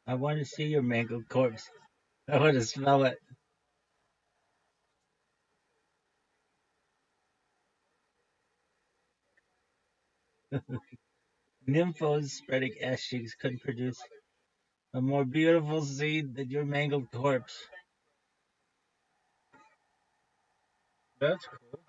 I want to see your mangled corpse. I want to smell it. Nymphos spreading ash cheeks couldn't produce a more beautiful scene than your mangled corpse. That's cool.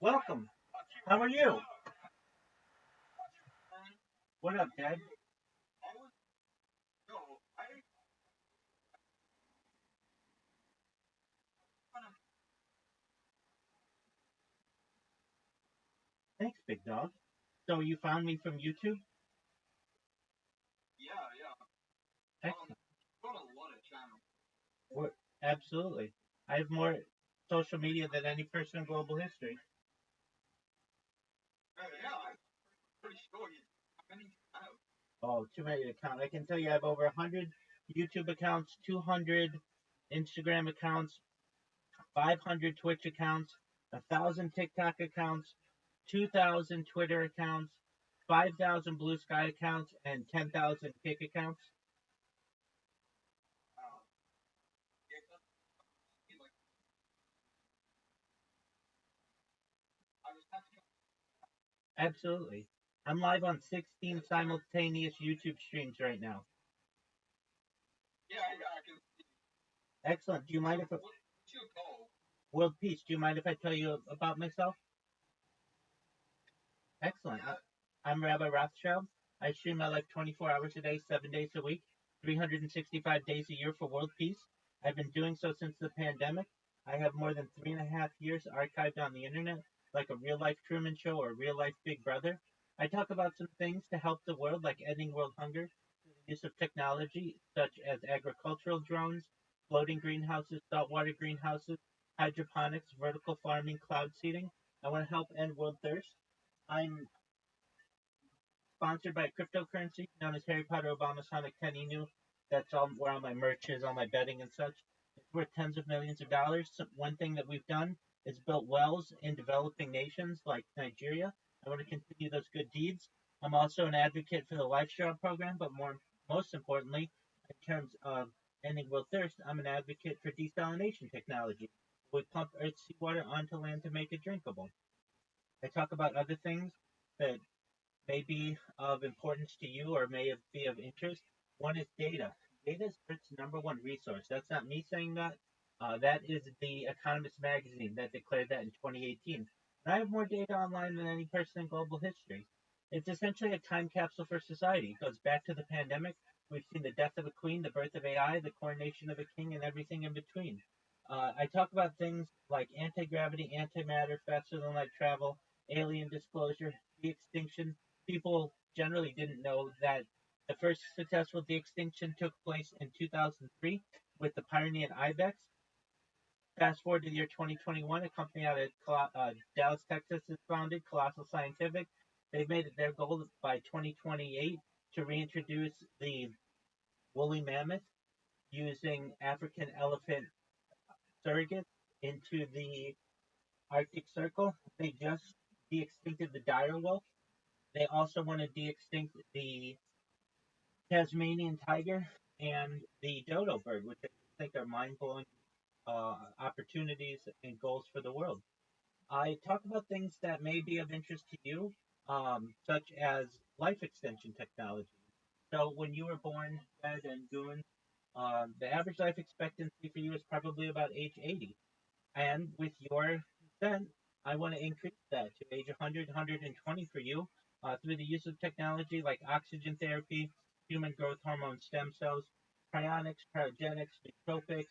Welcome. How are you? What up, Dad? Thanks, big dog. So you found me from YouTube? Excellent. Absolutely. I have more social media than any person in global history. Oh, too many to count. I can tell you I have over 100 YouTube accounts, 200 Instagram accounts, 500 Twitch accounts, 1,000 TikTok accounts, 2,000 Twitter accounts, 5,000 Blue Sky accounts, and 10,000 Kick accounts. Absolutely. I'm live on 16 simultaneous YouTube streams right now. Excellent. Do you mind if World Peace? Do you mind if I tell you about myself? Excellent. I'm Rabbi Rothschild. I stream my life 24 hours a day, 7 days a week, 365 days a year for world peace. I've been doing so since the pandemic. I have more than 3.5 years archived on the internet, like a real life Truman Show or a real life Big Brother. I talk about some things to help the world, like ending world hunger, the use of technology such as agricultural drones, floating greenhouses, saltwater greenhouses, hydroponics, vertical farming, cloud seeding. I want to help end world thirst. I'm sponsored by cryptocurrency known as Harry Potter Obama Sonic 10 Inu. That's all where all my merch is, all my betting and such. It's worth tens of millions of dollars. So one thing that we've done is built wells in developing nations like Nigeria. I want to continue those good deeds. I'm also an advocate for the Lifestraw program, but most importantly, in terms of ending world thirst, I'm an advocate for desalination technology. We pump Earth's seawater onto land to make it drinkable. I talk about other things that may be of importance to you or may be of interest. One is data. Data is Earth's number one resource. That's not me saying that. That is the Economist magazine that declared that in 2018. And I have more data online than any person in global history. It's essentially a time capsule for society. It goes back to the pandemic. We've seen the death of a queen, the birth of AI, the coronation of a king, and everything in between. I talk about things like anti gravity, antimatter, faster than light travel, alien disclosure, de extinction. People generally didn't know that the first successful de-extinction took place in 2003 with the Pyrenean ibex. Fast forward to the year 2021, a company out of Dallas, Texas is founded, Colossal Scientific. They've made it their goal by 2028 to reintroduce the woolly mammoth using African elephant surrogates into the Arctic Circle. They just de-extincted the dire wolf. They also want to de-extinct the Tasmanian tiger and the dodo bird, which I think are mind-blowing opportunities and goals for the world. I talk about things that may be of interest to you, such as life extension technology. So when you were born, Fed and Goon, the average life expectancy for you is probably about age 80. And with your consent, I want to increase that to age 100, 120 for you through the use of technology like oxygen therapy, human growth hormone stem cells, cryonics, cryogenics, nootropics,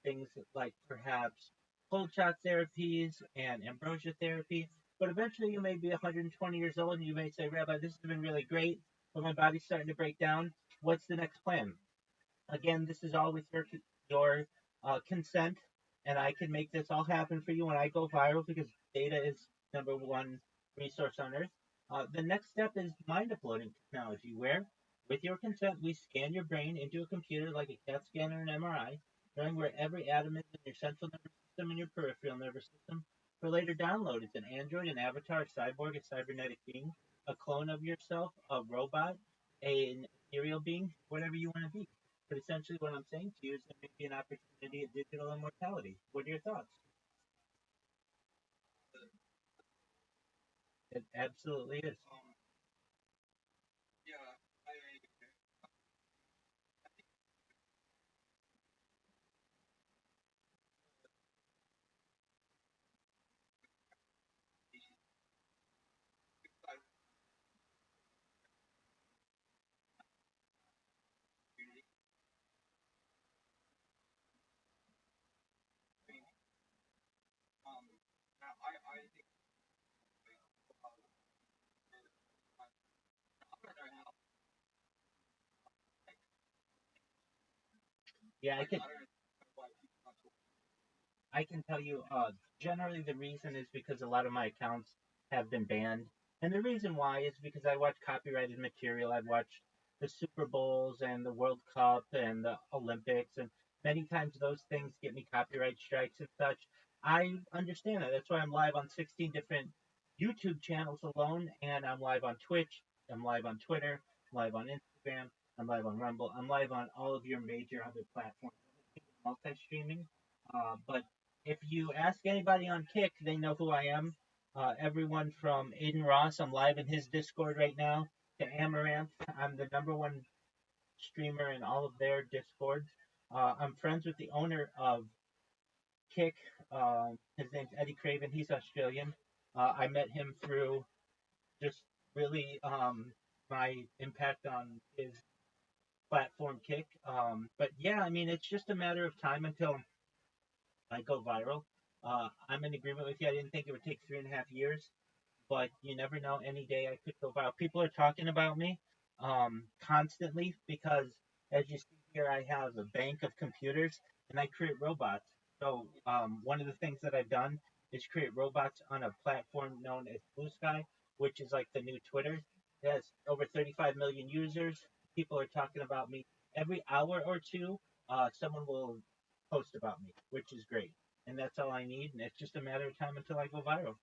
things like perhaps cold shot therapies and ambrosia therapy. But eventually you may be 120 years old and you may say, Rabbi, this has been really great, but my body's starting to break down. What's the next plan? Again, this is all with your consent, and I can make this all happen for you when I go viral because data is number one resource on earth. The next step is mind uploading technology, where, with your consent, we scan your brain into a computer like a CAT scan or an MRI, knowing where every atom is in your central nervous system and your peripheral nervous system. For later download, it's an android, an avatar, a cyborg, a cybernetic being, a clone of yourself, a robot, an ethereal being, whatever you want to be. But essentially, what I'm saying to you is there may be an opportunity at digital immortality. What are your thoughts? It absolutely is. Yeah, I can tell you, generally the reason is because a lot of my accounts have been banned. And the reason why is because I watch copyrighted material. I've watched the Super Bowls and the World Cup and the Olympics, and many times those things get me copyright strikes and such. I understand that. That's why I'm live on 16 different YouTube channels alone, and I'm live on Twitch, I'm live on Twitter, I'm live on Instagram, I'm live on Rumble, I'm live on all of your major other platforms. Multi-streaming, but if you ask anybody on Kick, they know who I am. Everyone from Aiden Ross, I'm live in his Discord right now, to Amaranth, I'm the number one streamer in all of their Discords. I'm friends with the owner of Kick. His name's Eddie Craven. He's Australian. I met him through just really my impact on his platform Kick. But yeah, I mean, it's just a matter of time until I go viral. I'm in agreement with you. I didn't think it would take 3.5 years, but you never know. Any day I could go viral. People are talking about me constantly because, as you see here, I have a bank of computers and I create robots. So one of the things that I've done is create robots on a platform known as Blue Sky, which is like the new Twitter. It has over 35 million users. People are talking about me every hour or two. Someone will post about me, which is great. And that's all I need. And it's just a matter of time until I go viral.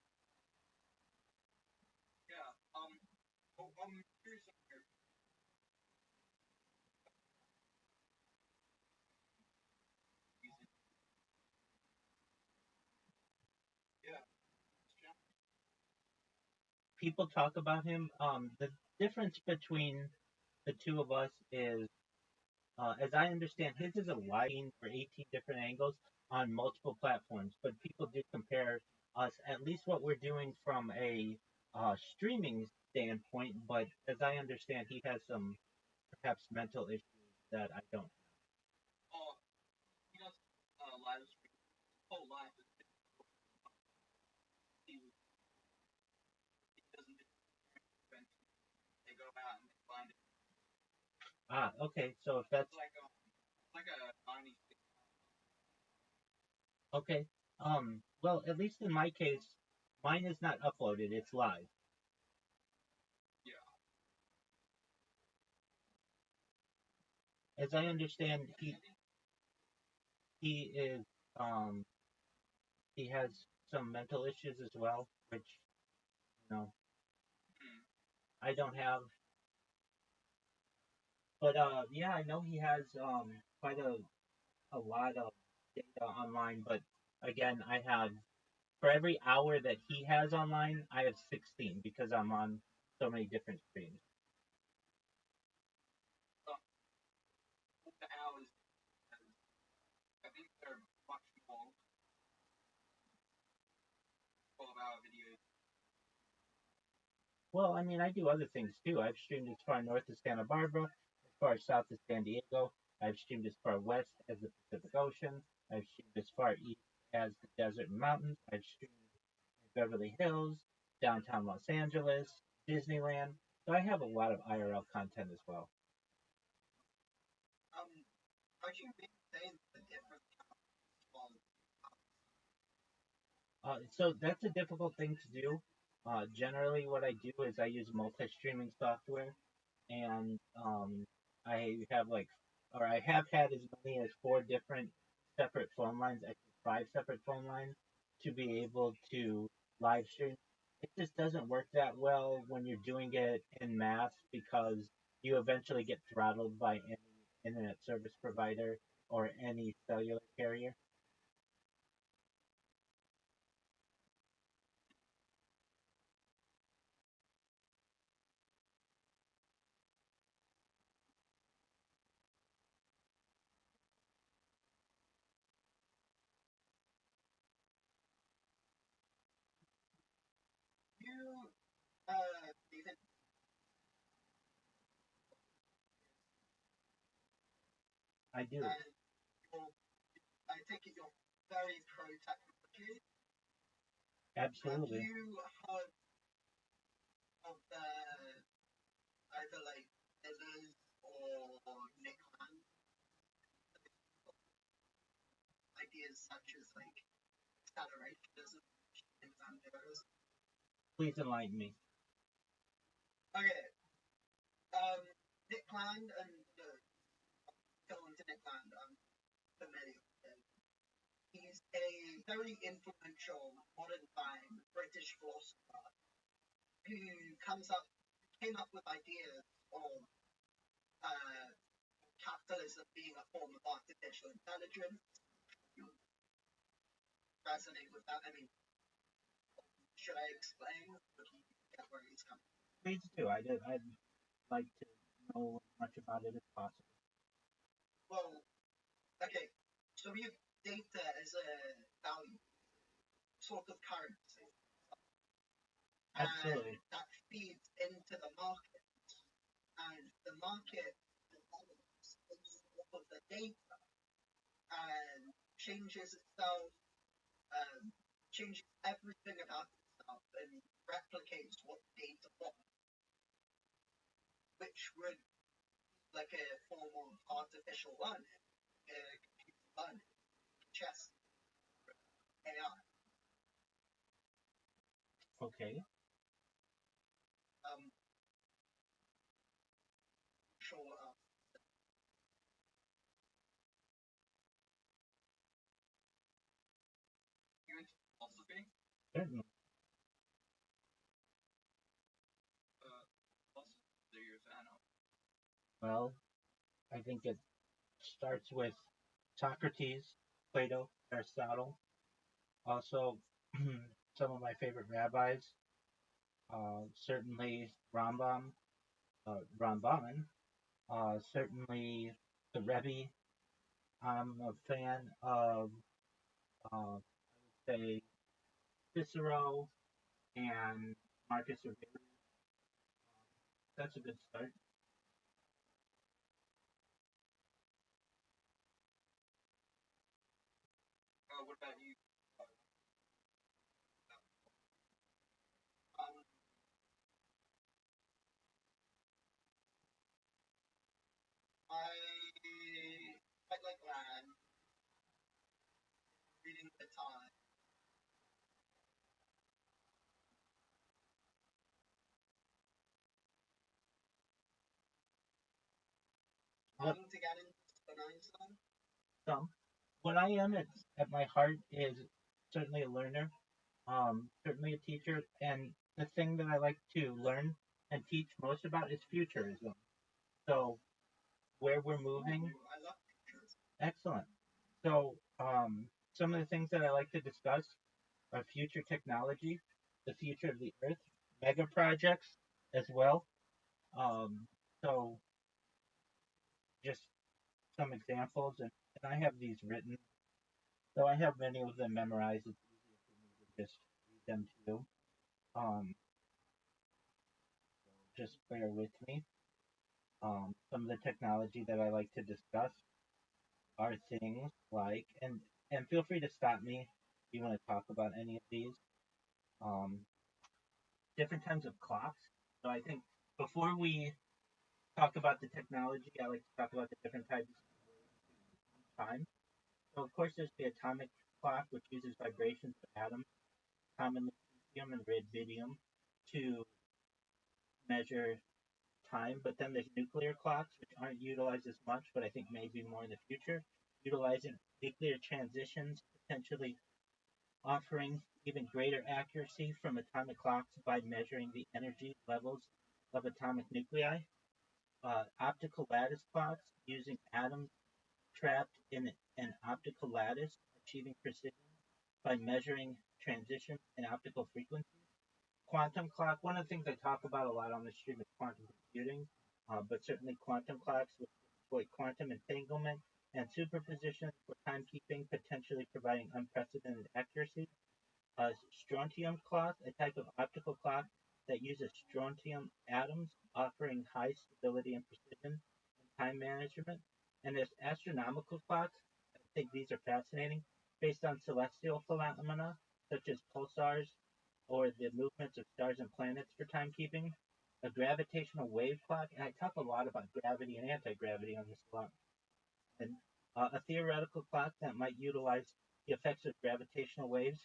people talk about him. The difference between the two of us is, as I understand, his is a wide for 18 different angles on multiple platforms, but people do compare us, at least what we're doing from a streaming standpoint. But as I understand, he has some perhaps mental issues that I don't. Ah, okay. So if that's okay, well, at least in my case, mine is not uploaded; it's live. As I understand, he is um he has some mental issues as well, which you know I don't have. But yeah, I know he has quite a lot of data online. But again, I have for every hour that he has online, I have 16 because I'm on so many different streams. Well, I mean, I do other things too. I've streamed as far north as Santa Barbara, as far south as San Diego. I've streamed as far west as the Pacific Ocean. I've streamed as far east as the desert and mountains. I've streamed in Beverly Hills, downtown Los Angeles, Disneyland. So I have a lot of IRL content as well. So that's a difficult thing to do. Generally, what I do is I use multi-streaming software, and I have like, or I have had as many as four different separate phone lines, actually five separate phone lines, to be able to live stream. It just doesn't work that well when you're doing it in mass because you eventually get throttled by any internet service provider or any cellular carrier. I do. Absolutely. Please enlighten me. Please do. I'd like to know as much about it as possible. Absolutely. Okay. Certainly. Well, I think it starts with Socrates, Plato, Aristotle. Also, some of my favorite rabbis. certainly Ramban, certainly the Rebbe. I'm a fan of, say, Cicero and Marcus Aurelius. That's a good start. What, some. What I am at my heart is certainly a learner, certainly a teacher, and the thing that I like to learn and teach most about is futurism. So where we're moving, excellent. So some of the things that I like to discuss are future technology, the future of the Earth, mega projects as well. Um, so just some examples, and I have these written. So I have many of them memorized. It's easier for me to just read them to you. Um, just bear with me. Some of the technology that I like to discuss are things like, and feel free to stop me if you want to talk about any of these. Um, different kinds of clocks. So I think before we talk about the technology, I like to talk about the different types of time. So of course, there's the atomic clock, which uses vibrations of atoms, commonly cesium and rubidium, to measure time. But then there's nuclear clocks, which aren't utilized as much, but I think maybe more in the future, utilizing nuclear transitions, potentially offering even greater accuracy from atomic clocks by measuring the energy levels of atomic nuclei. Optical lattice clocks using atoms trapped in an optical lattice, achieving precision by measuring transitions in optical frequencies. Quantum clock, one of the things I talk about a lot on the stream is quantum computing, but certainly quantum clocks with exploit quantum entanglement and superposition for timekeeping, potentially providing unprecedented accuracy. Strontium clock, a type of optical clock that uses strontium atoms, offering high stability and precision in time management. And there's astronomical clocks. I think these are fascinating, based on celestial phenomena such as pulsars or the movements of stars and planets for timekeeping. A gravitational wave clock, and I talk a lot about gravity and anti-gravity on this a lot. And a theoretical clock that might utilize the effects of gravitational waves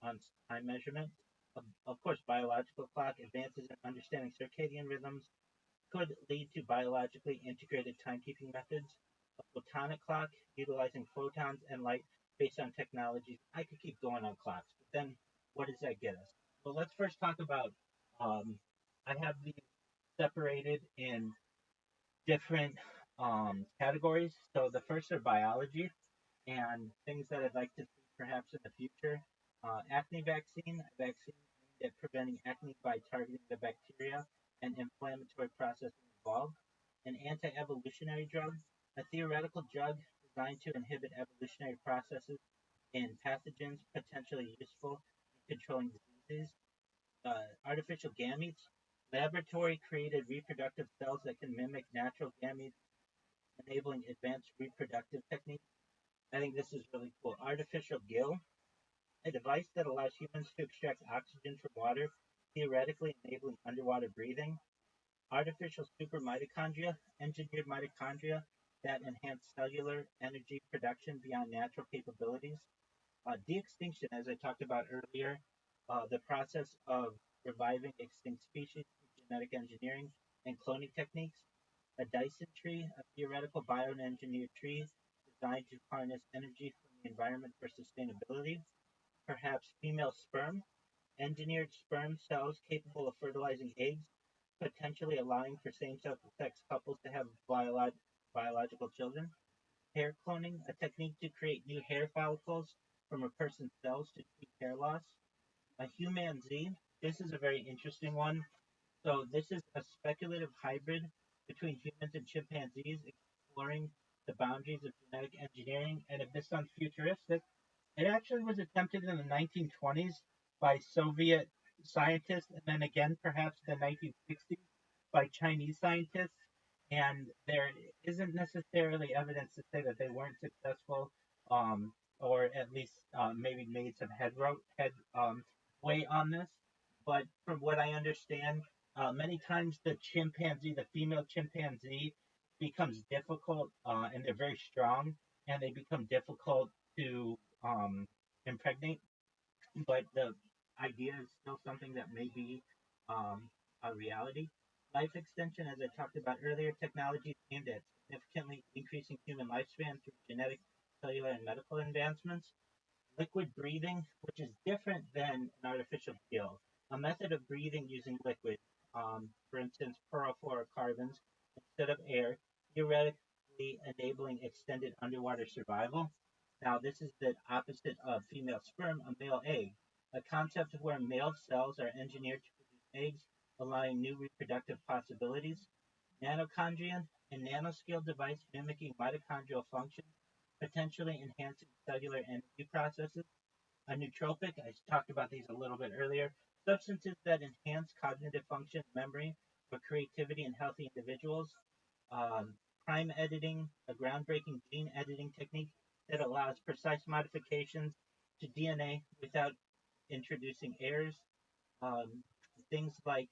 on time measurement. Of course, biological clock advances in understanding circadian rhythms could lead to biologically integrated timekeeping methods. A photonic clock utilizing photons and light based on technologies. I could keep going on clocks, but then what does that get us? Well, let's first talk about. Um, I have these separated in different categories. So the first are biology and things that I'd like to see perhaps in the future. Acne vaccine, a vaccine aimed at preventing acne by targeting the bacteria and inflammatory processes involved. An anti-evolutionary drug, a theoretical drug designed to inhibit evolutionary processes in pathogens potentially useful in controlling diseases. Artificial gametes, laboratory created reproductive cells that can mimic natural gametes, enabling advanced reproductive techniques. I think this is really cool. Artificial gill, a device that allows humans to extract oxygen from water, theoretically enabling underwater breathing. Artificial super mitochondria, engineered mitochondria that enhance cellular energy production beyond natural capabilities. De-extinction, as I talked about earlier, the process of reviving extinct species through genetic engineering and cloning techniques. A Dyson tree, a theoretical bioengineered tree designed to harness energy from the environment for sustainability. Perhaps female sperm, engineered sperm cells capable of fertilizing eggs, potentially allowing for same-sex couples to have biological children. Hair cloning, a technique to create new hair follicles from a person's cells to treat hair loss. A human Z, This is a very interesting one. So this is a speculative hybrid between humans and chimpanzees, exploring the boundaries of genetic engineering. And if this sounds futuristic, it actually was attempted in the 1920s by Soviet scientists, and then again, perhaps the 1960s by Chinese scientists. And there isn't necessarily evidence to say that they weren't successful, or at least maybe made some head way on this. But from what I understand, many times the chimpanzee, the female chimpanzee, becomes difficult, and they're very strong, and they become difficult to impregnate. But the idea is still something that may be a reality. Life extension, as I talked about earlier, technology is aimed at significantly increasing human lifespan through genetic, cellular, and medical advancements. Liquid breathing, which is different than an artificial gill. A method of breathing using liquid, for instance, perfluorocarbons instead of air, theoretically enabling extended underwater survival. Now, this is the opposite of female sperm, a male egg, a concept where male cells are engineered to produce eggs, allowing new reproductive possibilities. Mitochondrion, a nanoscale device mimicking mitochondrial function, potentially enhancing cellular energy processes. A nootropic, I talked about these a little bit earlier, substances that enhance cognitive function, memory, or creativity in healthy individuals. Um, Prime editing, a groundbreaking gene editing technique that allows precise modifications to DNA without introducing errors. Um, Things like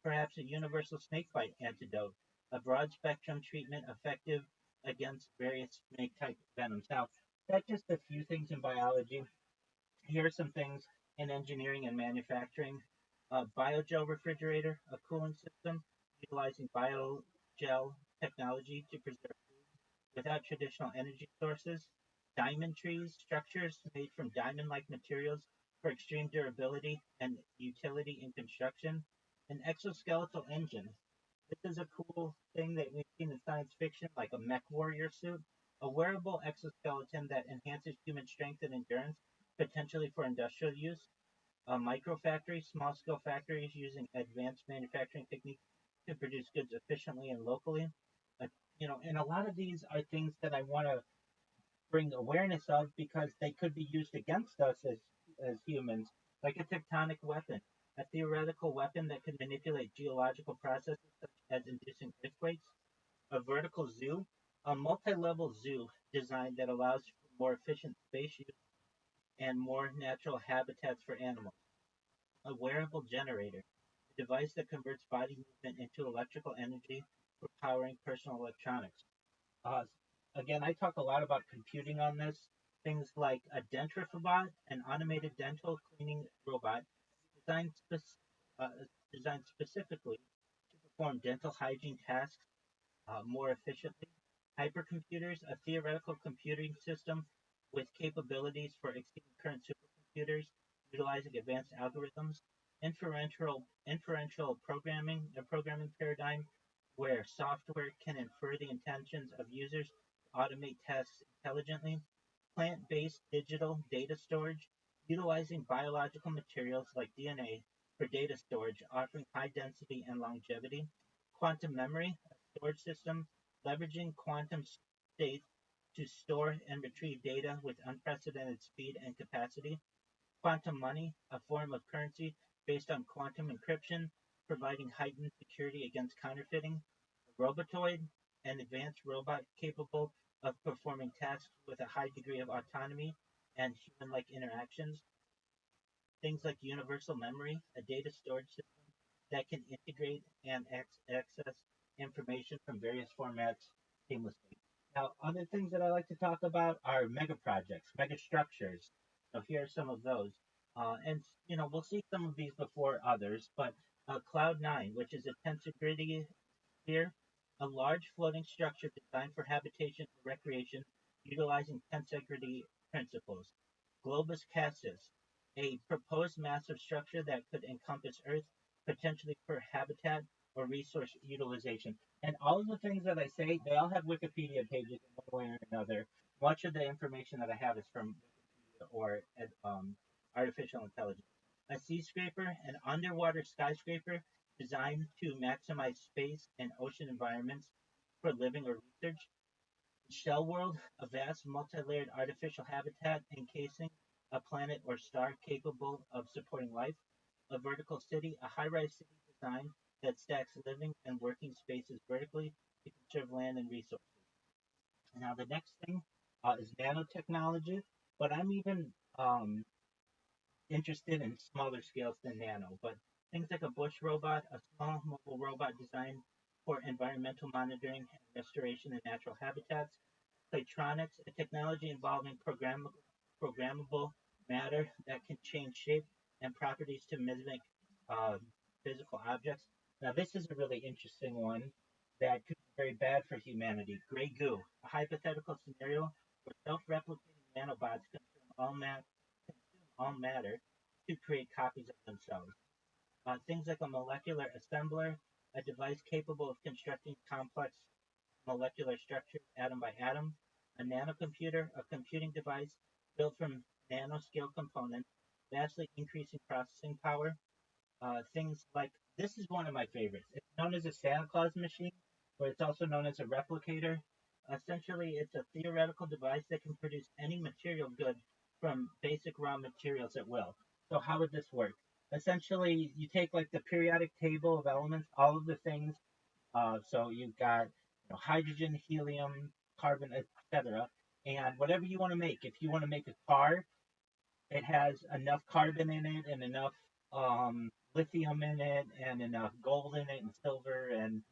perhaps a universal snakebite antidote, a broad spectrum treatment effective against various snake type venoms. Now, that's just a few things in biology. Here are some things in engineering and manufacturing. A biogel refrigerator, a cooling system utilizing biogel technology to preserve without traditional energy sources. Diamond trees, structures made from diamond like materials for extreme durability and utility in construction. An exoskeletal engine. This is a cool thing that we've seen in science fiction, like a mech warrior suit. A wearable exoskeleton that enhances human strength and endurance, potentially for industrial use. A microfactory, small scale factories using advanced manufacturing techniques to produce goods efficiently and locally. Uh, and a lot of these are things that I want to bring awareness of because they could be used against us as humans, like a tectonic weapon, a theoretical weapon that could manipulate geological processes such as inducing earthquakes. A vertical zoo, a multi-level zoo design that allows for more efficient space use and more natural habitats for animals. A wearable generator, a device that converts body movement into electrical energy for powering personal electronics. Uh, Again, I talk a lot about computing on this. Things like a dentrifabot, an automated dental cleaning robot designed, uh, designed specifically to perform dental hygiene tasks more efficiently. Hypercomputers, a theoretical computing system with capabilities for exceeding current supercomputers, utilizing advanced algorithms. Inferential programming, a programming paradigm where software can infer the intentions of users to automate tasks intelligently. Plant-based digital data storage, utilizing biological materials like DNA for data storage, offering high density and longevity. Quantum memory, a storage system leveraging quantum states to store and retrieve data with unprecedented speed and capacity. Quantum money, a form of currency based on quantum encryption, providing heightened security against counterfeiting. Robotoid, an advanced robot capable of performing tasks with a high degree of autonomy and human-like interactions. Things like universal memory, a data storage system that can integrate and access information from various formats seamlessly. Now, other things that I like to talk about are mega projects, mega structures. So here are some of those. And, we'll see some of these before others, but Cloud9, which is a tensegrity sphere, a large floating structure designed for habitation and recreation utilizing tensegrity principles. Globus Cassis, a proposed massive structure that could encompass Earth, potentially for habitat or resource utilization. And all of the things that I say, they all have Wikipedia pages in one way or another. Much of the information that I have is from Wikipedia or artificial intelligence. a sea scraper, an underwater skyscraper designed to maximize space and ocean environments for living or research. Shell world, a vast multi-layered artificial habitat encasing a planet or star capable of supporting life. A vertical city, a high-rise city design that stacks living and working spaces vertically to conserve land and resources. Now, the next thing is nanotechnology, but I'm even interested in smaller scales than nano. But things like a bush robot, a small mobile robot designed for environmental monitoring and restoration in natural habitats. Playtronics, a technology involving programmable matter that can change shape and properties to mimic uh, physical objects. Now, this is a really interesting one that could be very bad for humanity. Gray goo, a hypothetical scenario where self-replicating nanobots consume all matter to create copies of themselves. Things like a molecular assembler, a device capable of constructing complex molecular structures atom by atom. A nanocomputer, a computing device built from nanoscale components, vastly increasing processing power. Things like this is one of my favorites. It's known as a Santa Claus machine, but it's also known as a replicator. Essentially, it's a theoretical device that can produce any material good from basic raw materials at will. So, how would this work? Essentially, you take like the periodic table of elements, all of the things. So you've got hydrogen, helium, carbon, etc. And whatever you want to make, if you want to make a car, it has enough carbon in it and enough lithium in it and enough gold in it and silver and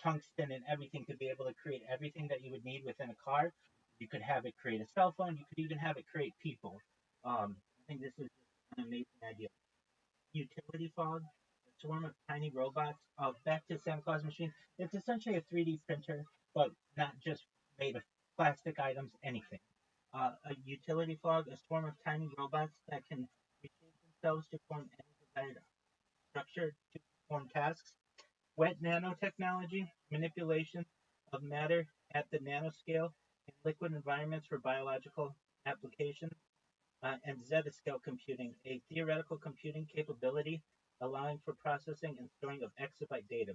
tungsten and everything to be able to create everything that you would need within a car. You could have it create a cell phone. You could even have it create people. I think this is just an amazing idea. Utility fog, a swarm of tiny robots. Back to Santa Claus machine. It's essentially a 3D printer, but not just made of plastic items, anything. A utility fog, a swarm of tiny robots that can reshape themselves to form any desired structure to perform tasks. Wet nanotechnology, manipulation of matter at the nanoscale in liquid environments for biological applications. And zettascale computing, a theoretical computing capability allowing for processing and storing of exabyte data.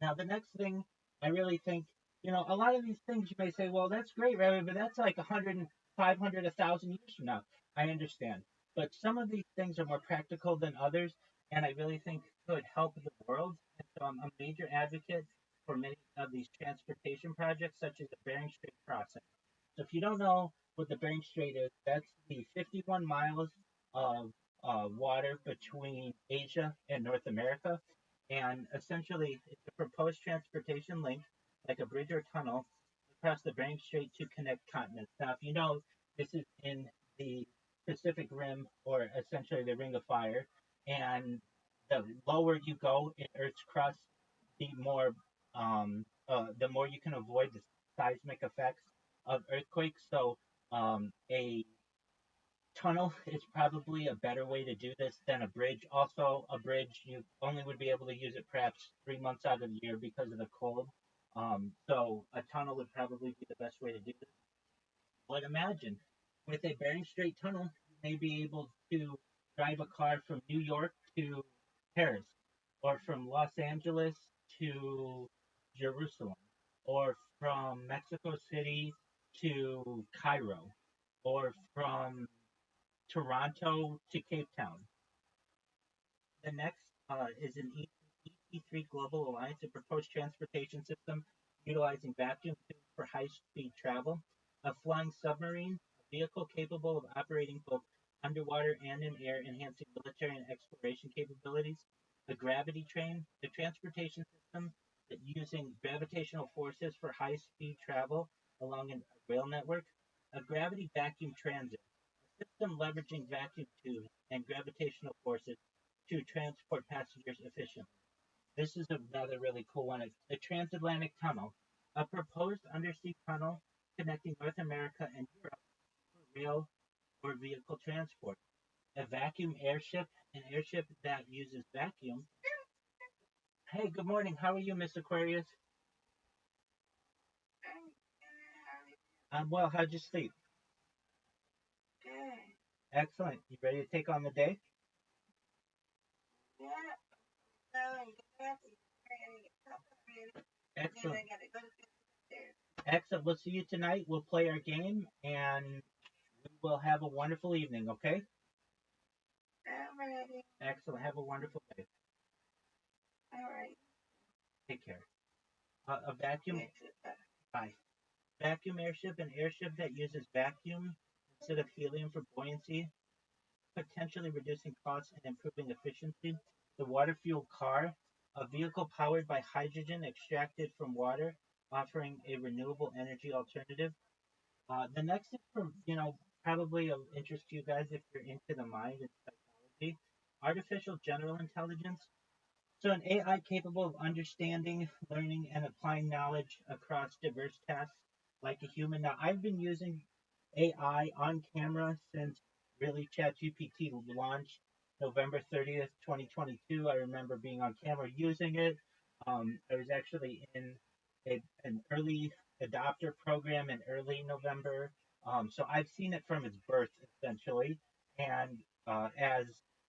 Now, the next thing I really think, a lot of these things you may say, well, that's great, Rabbi, but that's like 100, 500, 1,000 years from now. I understand. But some of these things are more practical than others, and I really think could help the world. And so I'm a major advocate for many of these transportation projects, such as the Bering Strait crossing. So if you don't know what the Bering Strait is, that's the 51 miles of water between Asia and North America. And essentially, it's a proposed transportation link, like a bridge or tunnel, across the Bering Strait to connect continents. Now, if you know, this is in the Pacific Rim, or essentially the Ring of Fire, and the lower you go in Earth's crust, the more you can avoid the seismic effects of earthquakes. So, a tunnel is probably a better way to do this than a bridge. Also, a bridge, you only would be able to use it perhaps 3 months out of the year because of the cold. So a tunnel would probably be the best way to do this. But imagine with a Bering Strait tunnel, you may be able to drive a car from New York to Paris, or from Los Angeles to Jerusalem, or from Mexico City to Cairo, or from Toronto to Cape Town. The next is an ET3 Global Alliance, a proposed transportation system utilizing vacuum tubes for high-speed travel, a flying submarine, a vehicle capable of operating both underwater and in air, enhancing military and exploration capabilities, a gravity train, a transportation system that using gravitational forces for high-speed travel along a rail network, a gravity vacuum transit, system leveraging vacuum tubes and gravitational forces to transport passengers efficiently. This is another really cool one. It's the Transatlantic Tunnel, a proposed undersea tunnel connecting North America and Europe for rail or vehicle transport. A vacuum airship, an airship that uses vacuum. Hey, good morning. How are you, Miss Aquarius? I'm well. How'd you sleep? Excellent. You ready to take on the day? Excellent. Excellent. We'll see you tonight. We'll play our game and we will have a wonderful evening, okay? Excellent. Have a wonderful day. Take care. A vacuum. Bye. Vacuum airship, an airship that uses vacuum instead of helium for buoyancy, potentially reducing costs and improving efficiency. The water fueled car, a vehicle powered by hydrogen extracted from water, offering a renewable energy alternative. The next is from, probably of interest to you guys if you're into the mind and psychology. Artificial general intelligence. So, an AI capable of understanding, learning, and applying knowledge across diverse tasks like a human. Now, I've been using AI on camera since really ChatGPT launched November 30th, 2022. I remember being on camera using it. I was actually in an early adopter program in early November. So I've seen it from its birth, essentially. And as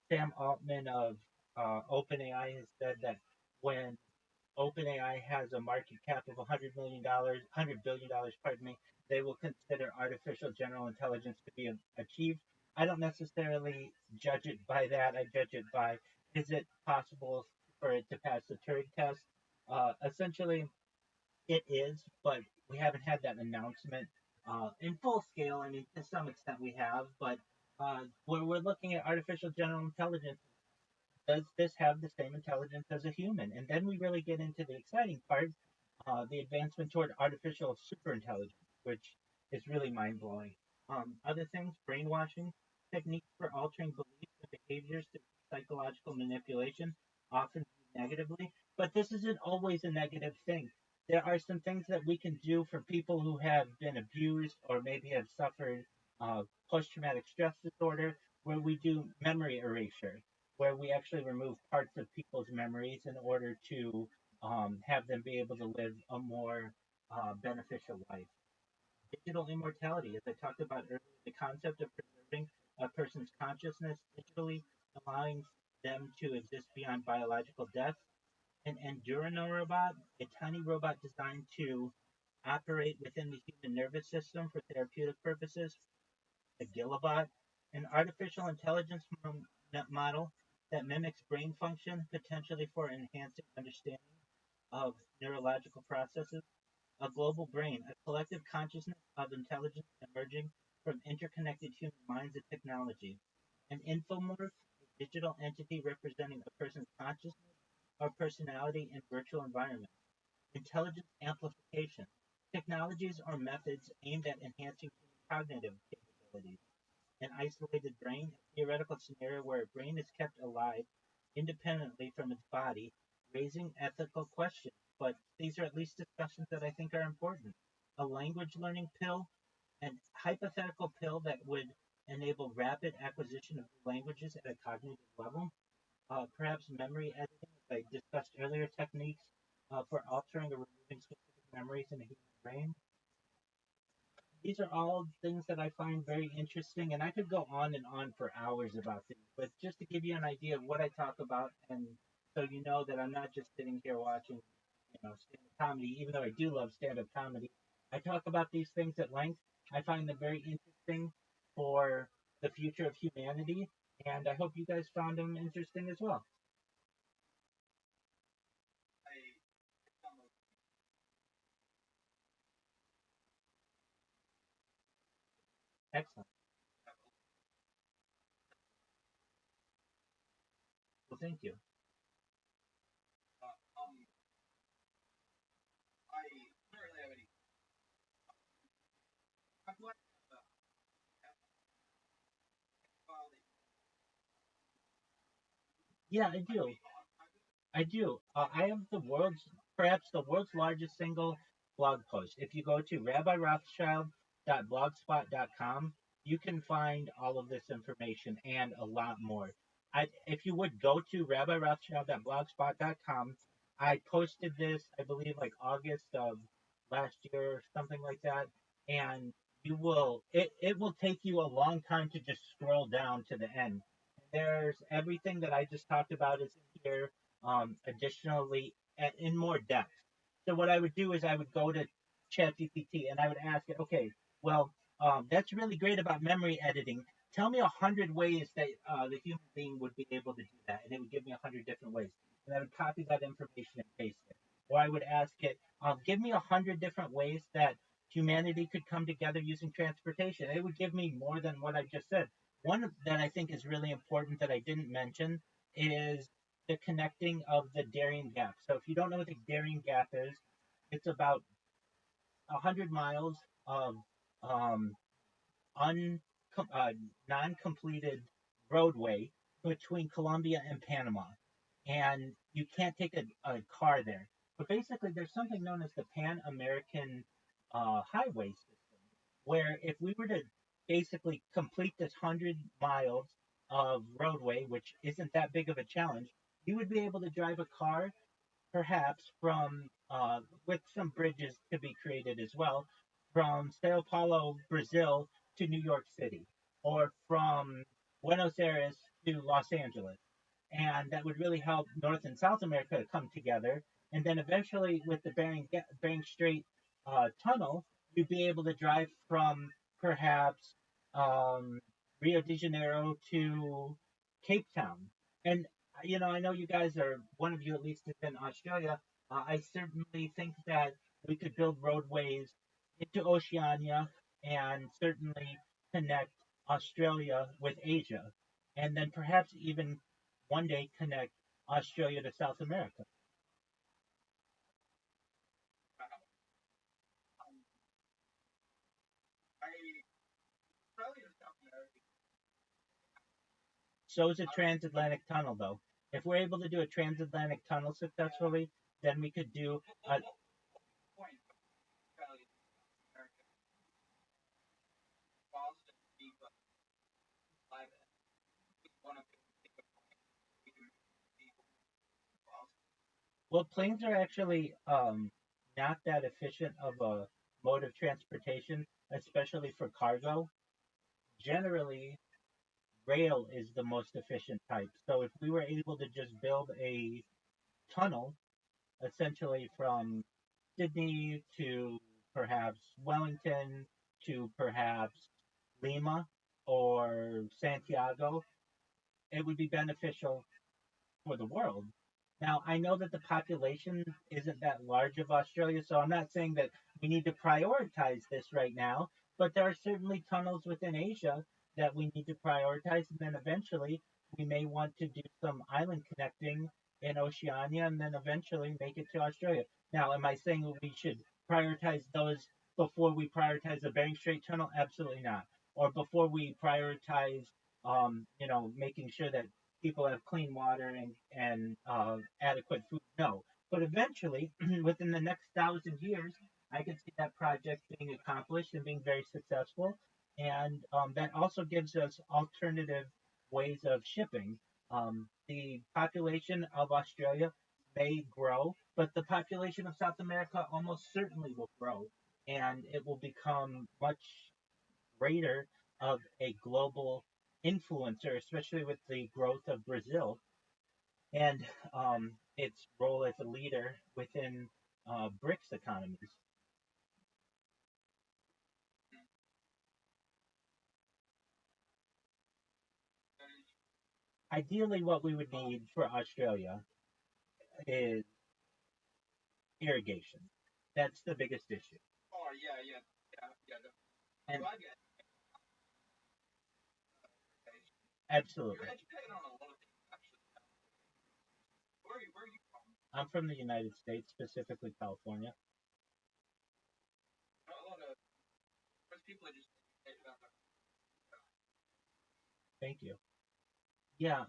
Sam Altman of OpenAI has said that when OpenAI has a market cap of $100 million, $100 billion, pardon me, they will consider artificial general intelligence to be achieved. I don't necessarily judge it by that. I judge it by, is it possible for it to pass the Turing test? Essentially, it is, but we haven't had that announcement in full scale. I mean, to some extent we have, but when we're looking at artificial general intelligence, does this have the same intelligence as a human? And then we really get into the exciting part, the advancement toward artificial superintelligence, which is really mind blowing. Other things, brainwashing, techniques for altering beliefs and behaviors through psychological manipulation, often negatively. But this isn't always a negative thing. There are some things that we can do for people who have been abused or maybe have suffered post traumatic stress disorder, where we do memory erasure, where we actually remove parts of people's memories in order to have them be able to live a more beneficial life. Digital immortality, as I talked about earlier, the concept of preserving a person's consciousness digitally, allowing them to exist beyond biological death. An Endurano robot, a tiny robot designed to operate within the human nervous system for therapeutic purposes. A Gilabot, an artificial intelligence model that mimics brain function, potentially for enhancing understanding of neurological processes. A global brain, a collective consciousness of intelligence emerging from interconnected human minds and technology. An infomorph, a digital entity representing a person's consciousness or personality in virtual environments. Intelligence amplification, technologies or methods aimed at enhancing human cognitive capabilities. An isolated brain, a theoretical scenario where a brain is kept alive independently from its body, raising ethical questions. But these are at least discussions that I think are important. A language learning pill, an hypothetical pill that would enable rapid acquisition of languages at a cognitive level. Perhaps memory editing, as I discussed earlier, techniques for altering or removing specific memories in a human brain. These are all things that I find very interesting, and I could go on and on for hours about these, but just to give you an idea of what I talk about, and so you know that I'm not just sitting here watching, stand-up comedy, even though I do love stand-up comedy. I talk about these things at length. I find them very interesting for the future of humanity, and I hope you guys found them interesting as well. Excellent. Well, thank you. Yeah, I do. I do. I have perhaps the world's largest single blog post. If you go to rabbirothschild.blogspot.com, you can find all of this information and a lot more. If you would go to rabbirothschild.blogspot.com, I posted this, I believe, like August of last year or something like that, and it will take you a long time to just scroll down to the end. There's everything that I just talked about is in here, additionally, in more depth. So what I would do is I would go to ChatGPT and I would ask it, okay, well, that's really great about memory editing. Tell me 100 ways that the human being would be able to do that, and it would give me 100 different ways, and I would copy that information and paste it. Or I would ask it, give me 100 different ways that humanity could come together using transportation. It would give me more than what I just said. One that I think is really important that I didn't mention is the connecting of the Darien Gap. So if you don't know what the Darien Gap is, it's about 100 miles of um, un, non-completed roadway between Colombia and Panama, and you can't take a car there. But basically, there's something known as the Pan American Highway System, where if we were to basically complete this 100 miles of roadway, which isn't that big of a challenge, you would be able to drive a car perhaps from with some bridges to be created as well, from Sao Paulo, Brazil to New York City, or from Buenos Aires to Los Angeles. And that would really help North and South America come together. And then eventually, with the Bering Strait tunnel, you'd be able to drive from perhaps um, Rio de Janeiro to Cape Town. And I know you guys are, one of you at least is in Australia. I certainly think that we could build roadways into Oceania and certainly connect Australia with Asia, and then perhaps even one day connect Australia to South America. So is a transatlantic tunnel, though. If we're able to do a transatlantic tunnel successfully, then we could do a. Well, planes are actually not that efficient of a mode of transportation, especially for cargo. Generally, rail is the most efficient type. So if we were able to just build a tunnel, essentially from Sydney to perhaps Wellington to perhaps Lima or Santiago, it would be beneficial for the world. Now, I know that the population isn't that large of Australia, so I'm not saying that we need to prioritize this right now, but there are certainly tunnels within Asia that we need to prioritize, and then eventually we may want to do some island connecting in Oceania and then eventually make it to Australia. Now, am I saying we should prioritize those before we prioritize the Bering Strait Tunnel? Absolutely not. Or before we prioritize, making sure that people have clean water and adequate food. No, but eventually, within the next 1,000 years, I can see that project being accomplished and being very successful. And that also gives us alternative ways of shipping. The population of Australia may grow, but the population of South America almost certainly will grow, and it will become much greater of a global influencer, especially with the growth of Brazil and its role as a leader within BRICS economies. Ideally, what we would need for Australia is irrigation. That's the biggest issue. And absolutely. I'm from the United States, specifically California. Thank you. Yeah.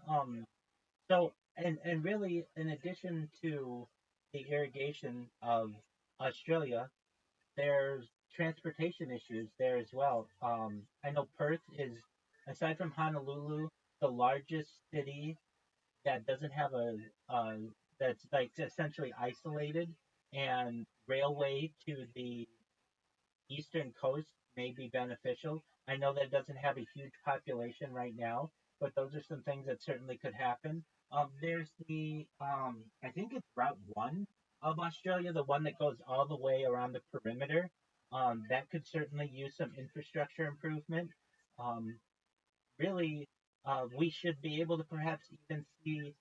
So, and really, in addition to the irrigation of Australia, there's transportation issues there as well. I know Perth is, aside from Honolulu, the largest city that doesn't have a that's like essentially isolated, and railway to the eastern coast may be beneficial. I know that it doesn't have a huge population right now, but those are some things that certainly could happen. There's I think it's Route 1 of Australia, the one that goes all the way around the perimeter. That could certainly use some infrastructure improvement. Um, Really, we should be able to perhaps even see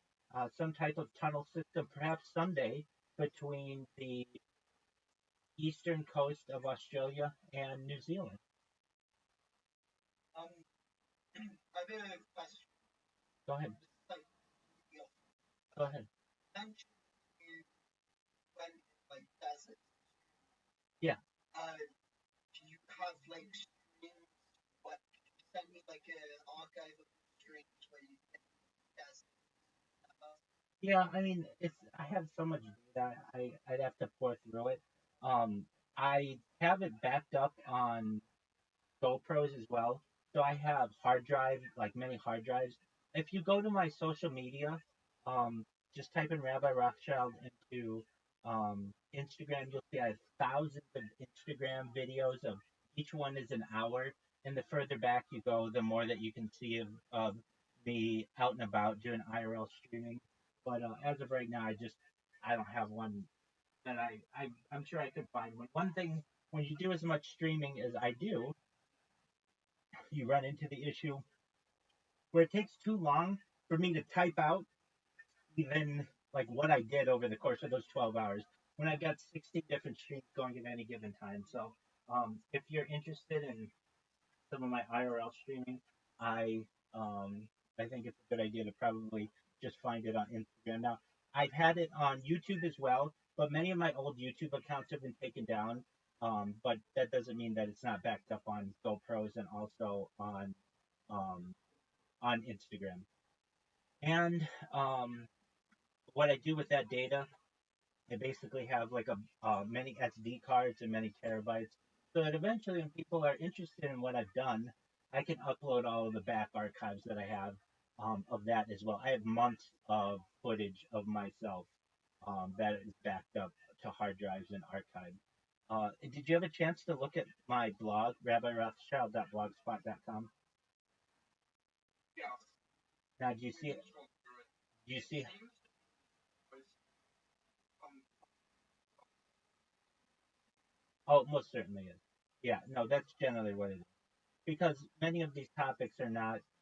some type of tunnel system, perhaps someday, between the eastern coast of Australia and New Zealand. Go ahead. Go ahead. Yeah. Yeah, I mean, I have so much data. I'd have to pour through it. Um, I have it backed up on GoPros as well. So I have hard drive, like many hard drives. If you go to my social media, um, just type in Rabbi Rothschild into Instagram, you'll see I have thousands of Instagram videos of each one is an hour. And the further back you go, the more that you can see of me out and about doing IRL streaming. But as of right now, I don't have one that I'm sure I could find one. One thing when you do as much streaming as I do, you run into the issue where it takes too long for me to type out even like what I did over the course of those 12 hours when I've got 60 different streams going at any given time. So if you're interested in some of my IRL streaming, I um, I think it's a good idea to probably just find it on Instagram. Now, I've had it on YouTube as well, but many of my old YouTube accounts have been taken down. But that doesn't mean that it's not backed up on GoPros and also um, on Instagram. And what I do with that data, I basically have like a many SD cards and many terabytes, so that eventually, when people are interested in what I've done, I can upload all of the back archives that I have of that as well. I have months of footage of myself that is backed up to hard drives and archived. Did you have a chance to look at my blog, rabbirothschild.blogspot.com? Now, do you see it? Do you see? Oh, it most certainly is. Yeah, no, that's generally what it is. Because many of these topics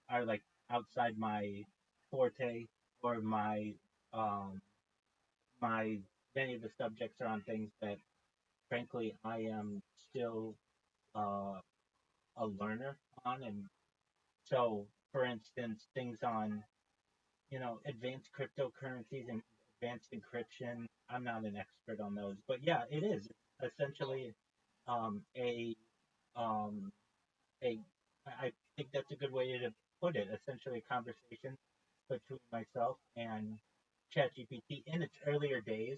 are like outside my forte or um my many of the subjects are on things that frankly I am still uh a learner on. And so for instance, things on, advanced cryptocurrencies and advanced encryption, I'm not an expert on those. But yeah, it is essentially a um a I think that's a good way to put it. Essentially, a conversation between myself and ChatGPT in its earlier days.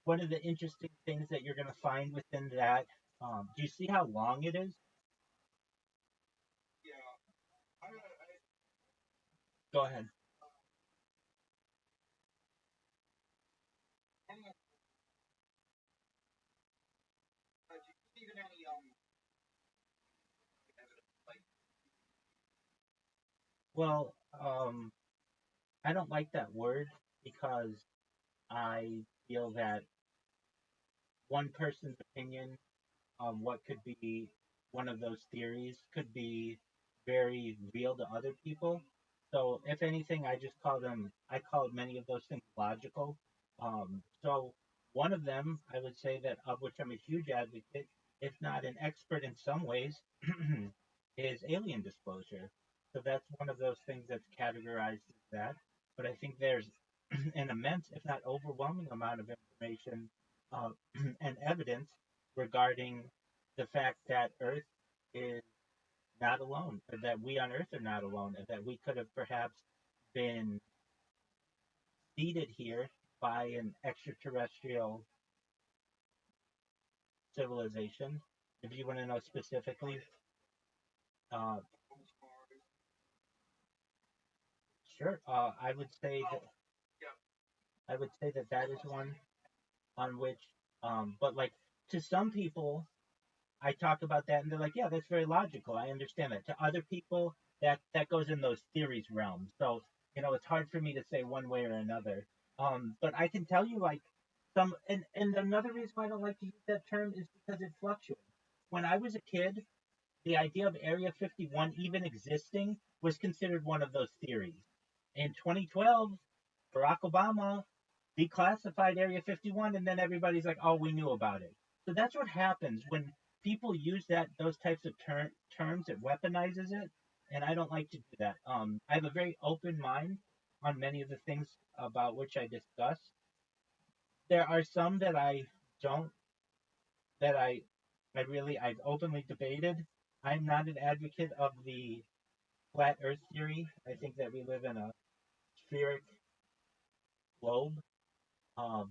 One of the interesting things that you're going to find within that, do you see how long it is? Go ahead. Well, I don't like that word because I feel that one person's opinion what could be one of those theories could be very real to other people. So, if anything, I call many of those things logical. So, one of them, I would say that of which I'm a huge advocate, if not an expert in some ways, is alien disclosure. So, that's one of those things that's categorized as that. But I think there's an immense, if not overwhelming, amount of information uh, and evidence regarding the fact that Earth is not alone, or that we on Earth are not alone, and that we could have perhaps been seeded here by an extraterrestrial civilization. If you want to know specifically, uh, sure. I would say that that is one on which, but like to some people, I talk about that, and they're like, "Yeah, that's very logical. I understand that." To other people, that goes in those theories realm. So it's hard for me to say one way or another. But I can tell you, like, and another reason why I don't like to use that term is because it fluctuates. When I was a kid, the idea of Area 51 even existing was considered one of those theories. In 2012, Barack Obama declassified Area 51, and then everybody's like, "Oh, we knew about it." So that's what happens when people use those types of terms. It weaponizes it, and I don't like to do that. I have a very open mind on many of the things about which I discuss. There are some that I don't that I've openly debated. I'm not an advocate of the flat Earth theory. I think that we live in a spheric globe,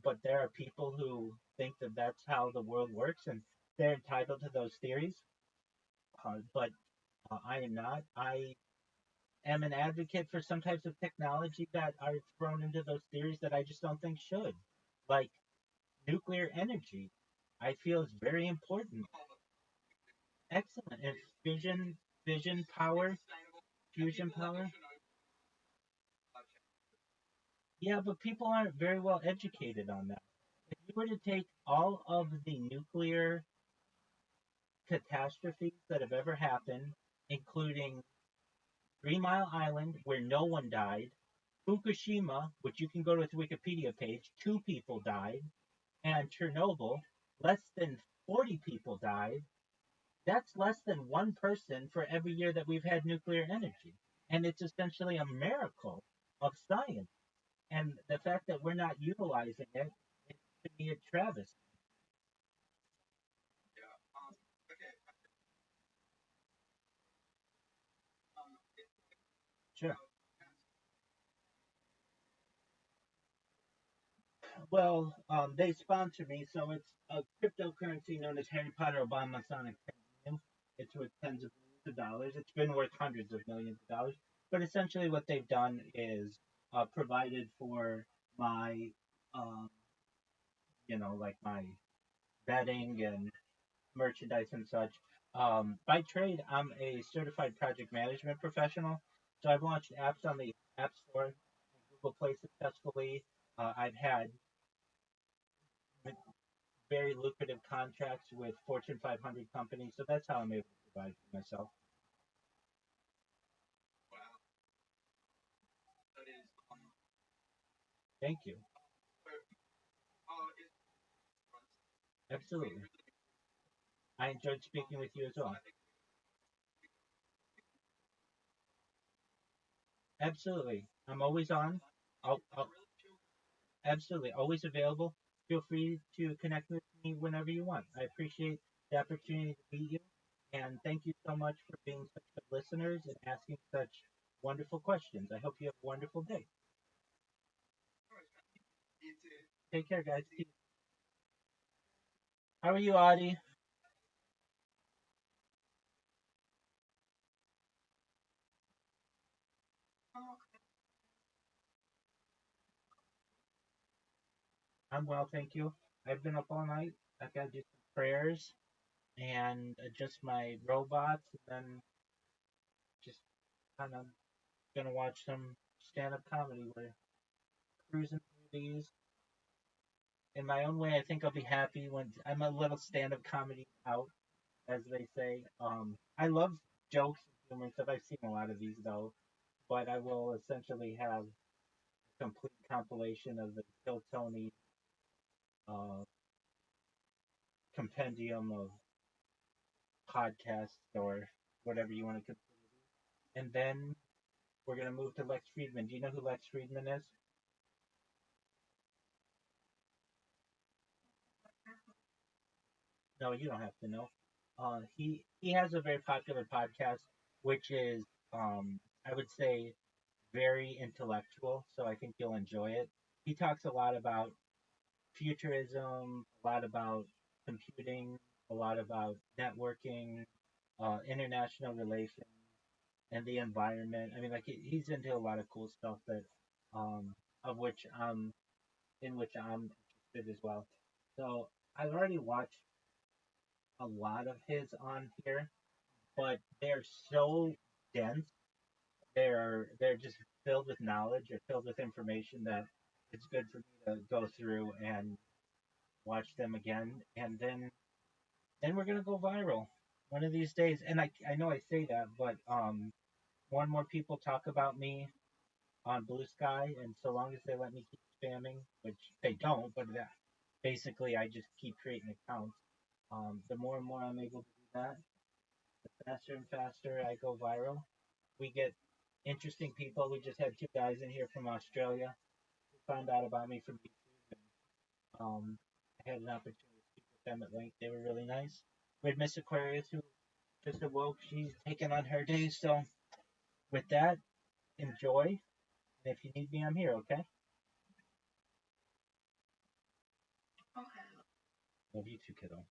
but there are people who think that that's how the world works, and they're entitled to those theories. But I am not. I am an advocate for some types of technology that are thrown into those theories that I just don't think should, like nuclear energy. I feel is very important. Excellent. And fission power, fusion power. Yeah, but people aren't very well educated on that. If you were to take all of the nuclear catastrophes that have ever happened, including 3 Mile Island, where no one died, Fukushima, which you can go to its Wikipedia page, 2 people died, and Chernobyl, less than 40 people died. That's less than one person for every year that we've had nuclear energy. And it's essentially a miracle of science. And the fact that we're not utilizing it, it could be a travesty. Sure. Well, they sponsor me, so it's a cryptocurrency known as Harry Potter Obama Sonic Premium. It's worth tens of millions of dollars. It's been worth hundreds of millions of dollars. But essentially, what they've done is provided for my, um, like my betting and merchandise and such. By trade, I'm a certified project management professional. So I've launched apps on the App Store and Google Play successfully. I've had very lucrative contracts with Fortune 500 companies. So that's how I'm able to provide for myself. Thank you. Absolutely. I enjoyed speaking with you as well. Absolutely. I'm always on. I'll absolutely always available. Feel free to connect with me whenever you want. I appreciate the opportunity to meet you. And thank you so much for being such good listeners and asking such wonderful questions. I hope you have a wonderful day. Take care, guys. How are you, Audie? I'm well, thank you. I've been up all night. I've got to do some prayers and adjust my robots, and then just kind of gonna watch some stand-up comedy. We're cruising through these in my own way. I think I'll be happy when I'm a little stand-up comedy out, as they say. I love jokes and humor and stuff. I've seen a lot of these though, but I will essentially have a complete compilation of the Kill Tony uh, compendium of podcasts or whatever you want to consider. And then we're gonna move to Lex Friedman. Do you know who Lex Friedman is? No, you don't have to know. He has a very popular podcast, which is I would say very intellectual. So I think you'll enjoy it. He talks a lot about futurism, a lot about computing, a lot about networking, international relations, and the environment. I mean, like he's into a lot of cool stuff that of which in which I'm interested as well. So I've already watched a lot of his on here, but they're so dense. They're just filled with knowledge or filled with information that it's good for me to go through and watch them again, and then we're gonna go viral one of these days. And I know I say that, but more and more people talk about me on Blue Sky, and so long as they let me keep spamming, which they don't, but that basically I just keep creating accounts. The more and more I'm able to do that, the faster and faster I go viral. We get interesting people. We just had two guys in here from Australia who found out about me from YouTube. And, I had an opportunity to speak with them at length. They were really nice. We had Miss Aquarius who just awoke. She's taking on her day. So with that, enjoy. And if you need me, I'm here. Okay. Love you too, kiddo.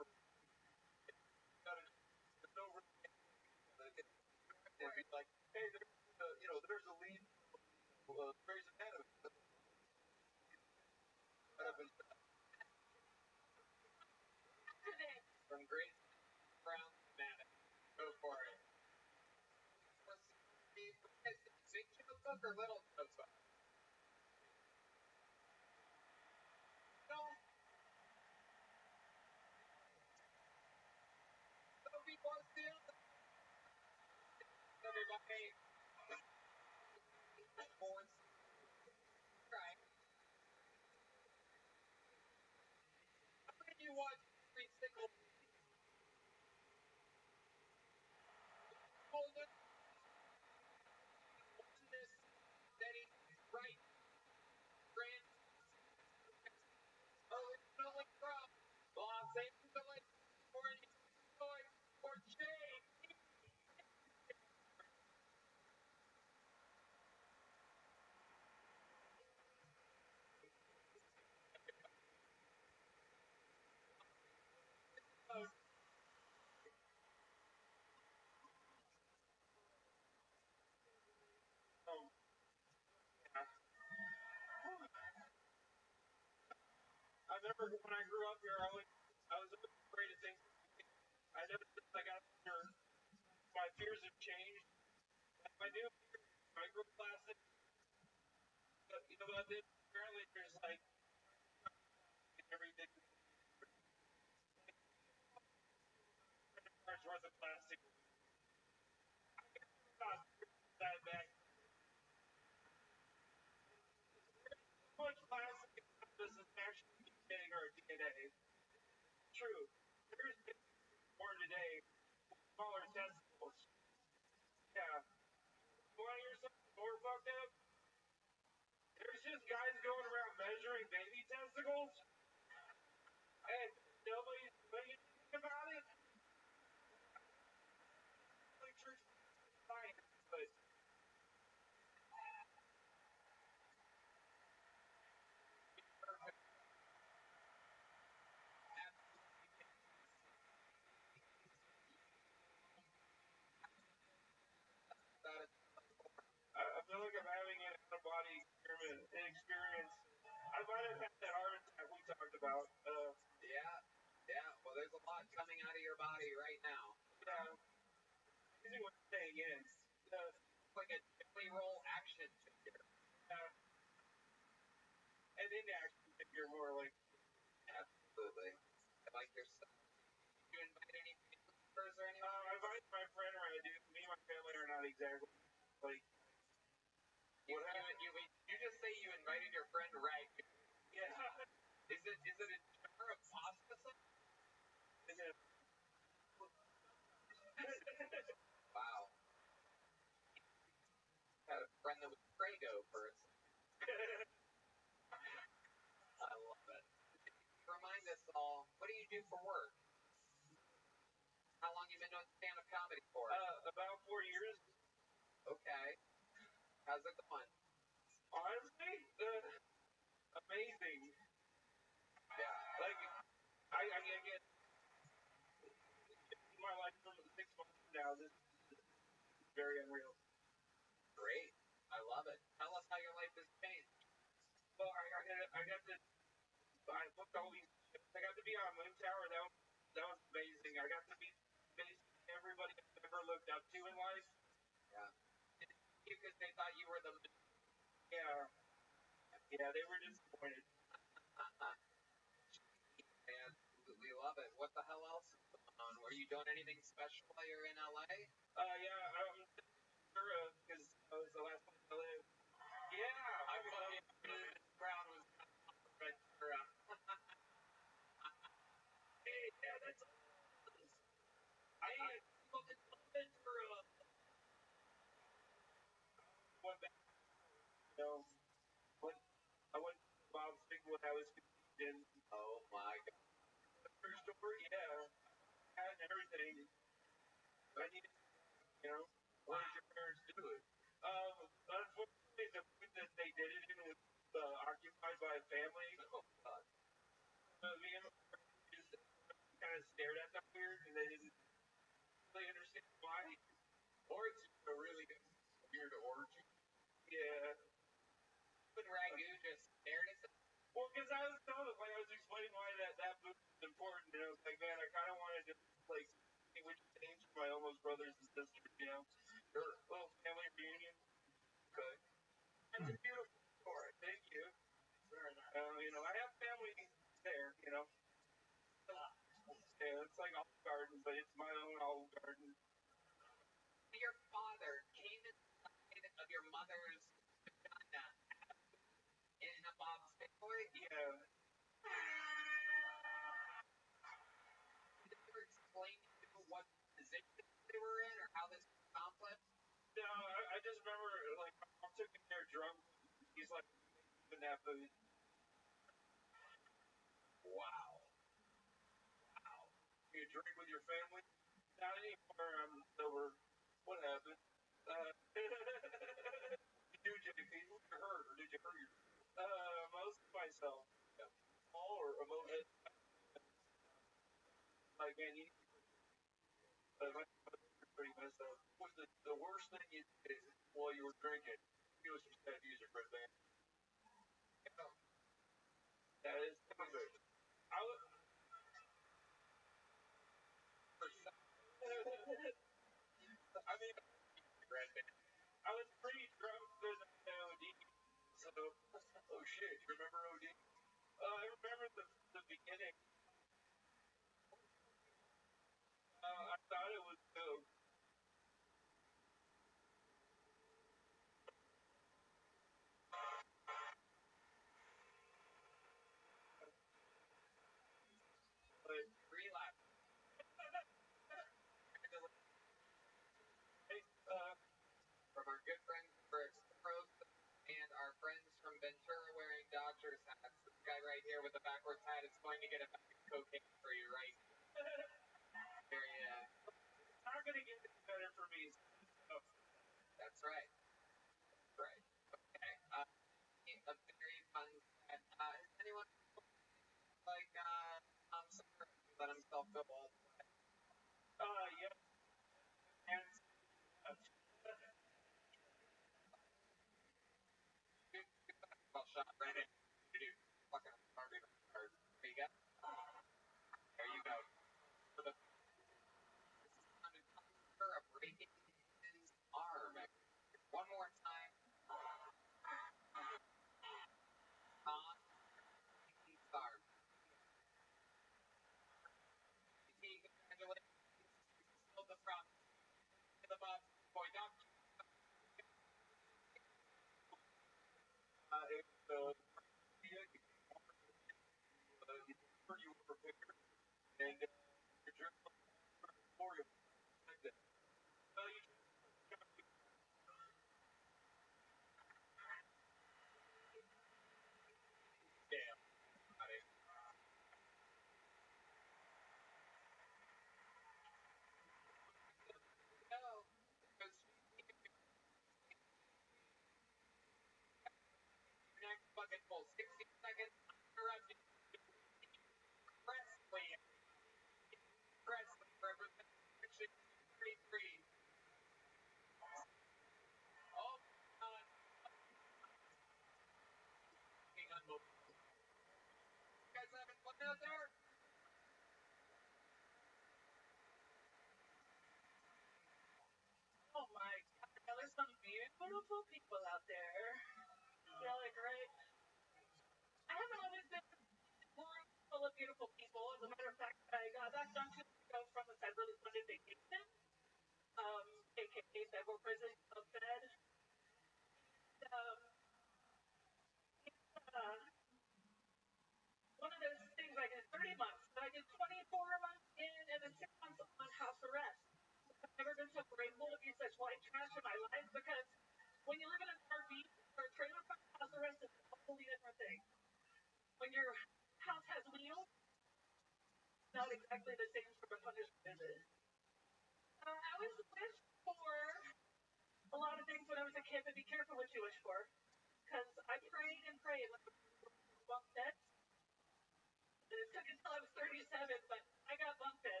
It took until I was 37, but I got bunk beds.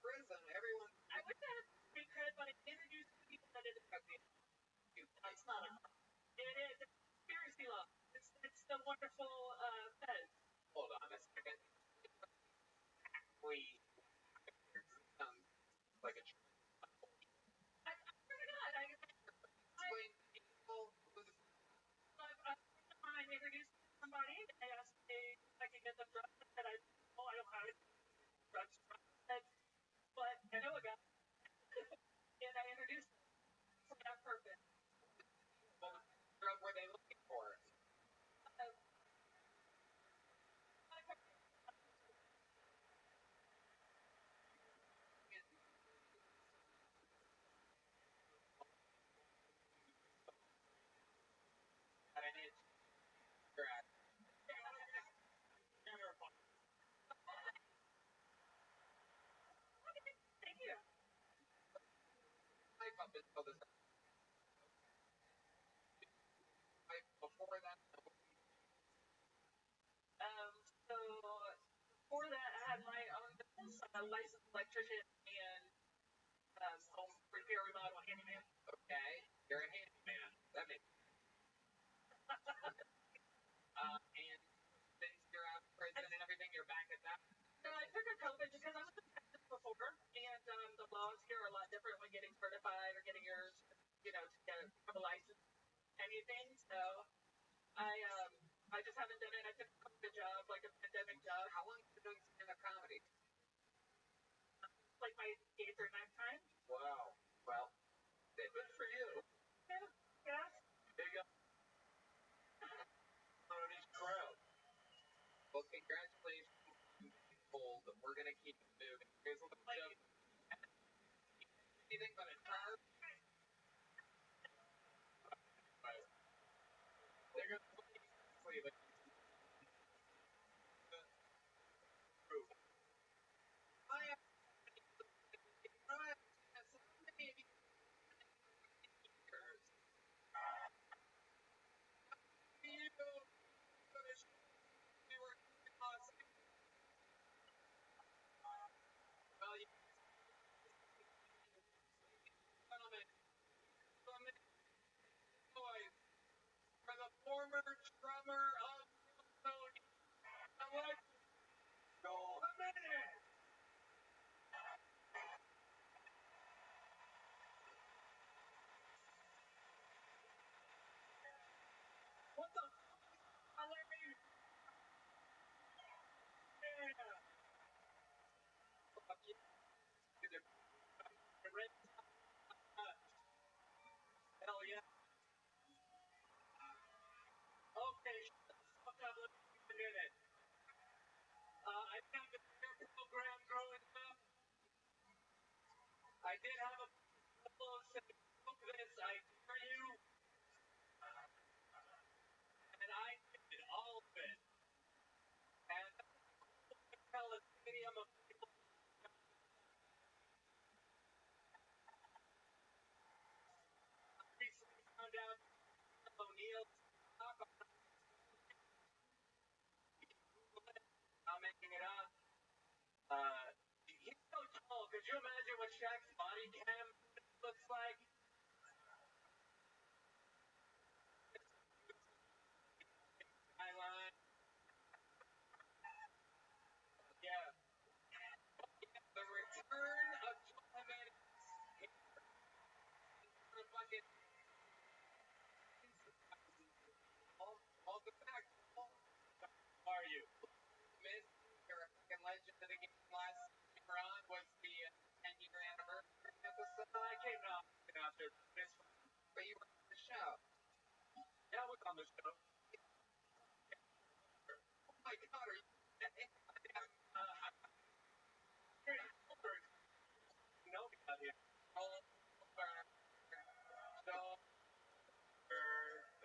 prison. Everyone. I wish I had street cred, but I introduced people that didn't have me. That's not a. It is a conspiracy law. It's the wonderful Fed. Hold on a second. We like a. I forgot. I explain people. I introduced somebody. I asked if I could get them drugs. I said I don't have drugs. But I know a guy, and I introduced him for that purpose. What drug were they looking for? And it's correct. Thank you. I come until this. Before that. So before that, I had my own business, licensed electrician and home repair remodel handyman. Okay, you're a handyman. That makes. And since you're out of prison and everything, you're back at that. I took a COVID because I was in Texas before, and the laws here are a lot different when getting certified or getting your, to get a license, anything. So I just haven't done it. I took a COVID job, like a pandemic job. How long have you been doing stand-up comedy? Like my 8th or 9th time. Wow. Well, good for you. Yeah. Yeah. Big up on each crowd. Well, congratulations. Bold. We're gonna keep it moving. Here's a little joke. Anything but a car. They're gonna play it. For the former drummer of Sony, Joel Jimenez. What the fuck? I like you. Yeah. Fuck you. Hell yeah. Okay, shut the fuck up. Let me give a minute. I did have a program growing up. I did have a couple of say, book this, I dare you. And I did all of it. And tell a stadium of people. I recently found out O'Neill's talk on I'm making it up. He's so tall. Could you imagine what Shaq's body cam looks like? Skyline. Yeah. The return of Clement. The fucking. All the facts. How are you? Miss, you're a fucking legend of the game. Last year on was the 10-year anniversary episode. I came out after this, but you were on the show. Yeah, I was on the show. Oh my god, are you? No, we got here.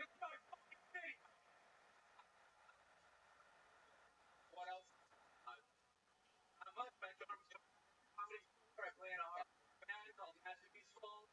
It's my fucking thing. What else? I'm up at comedy. I play in a band called Master Peaceful.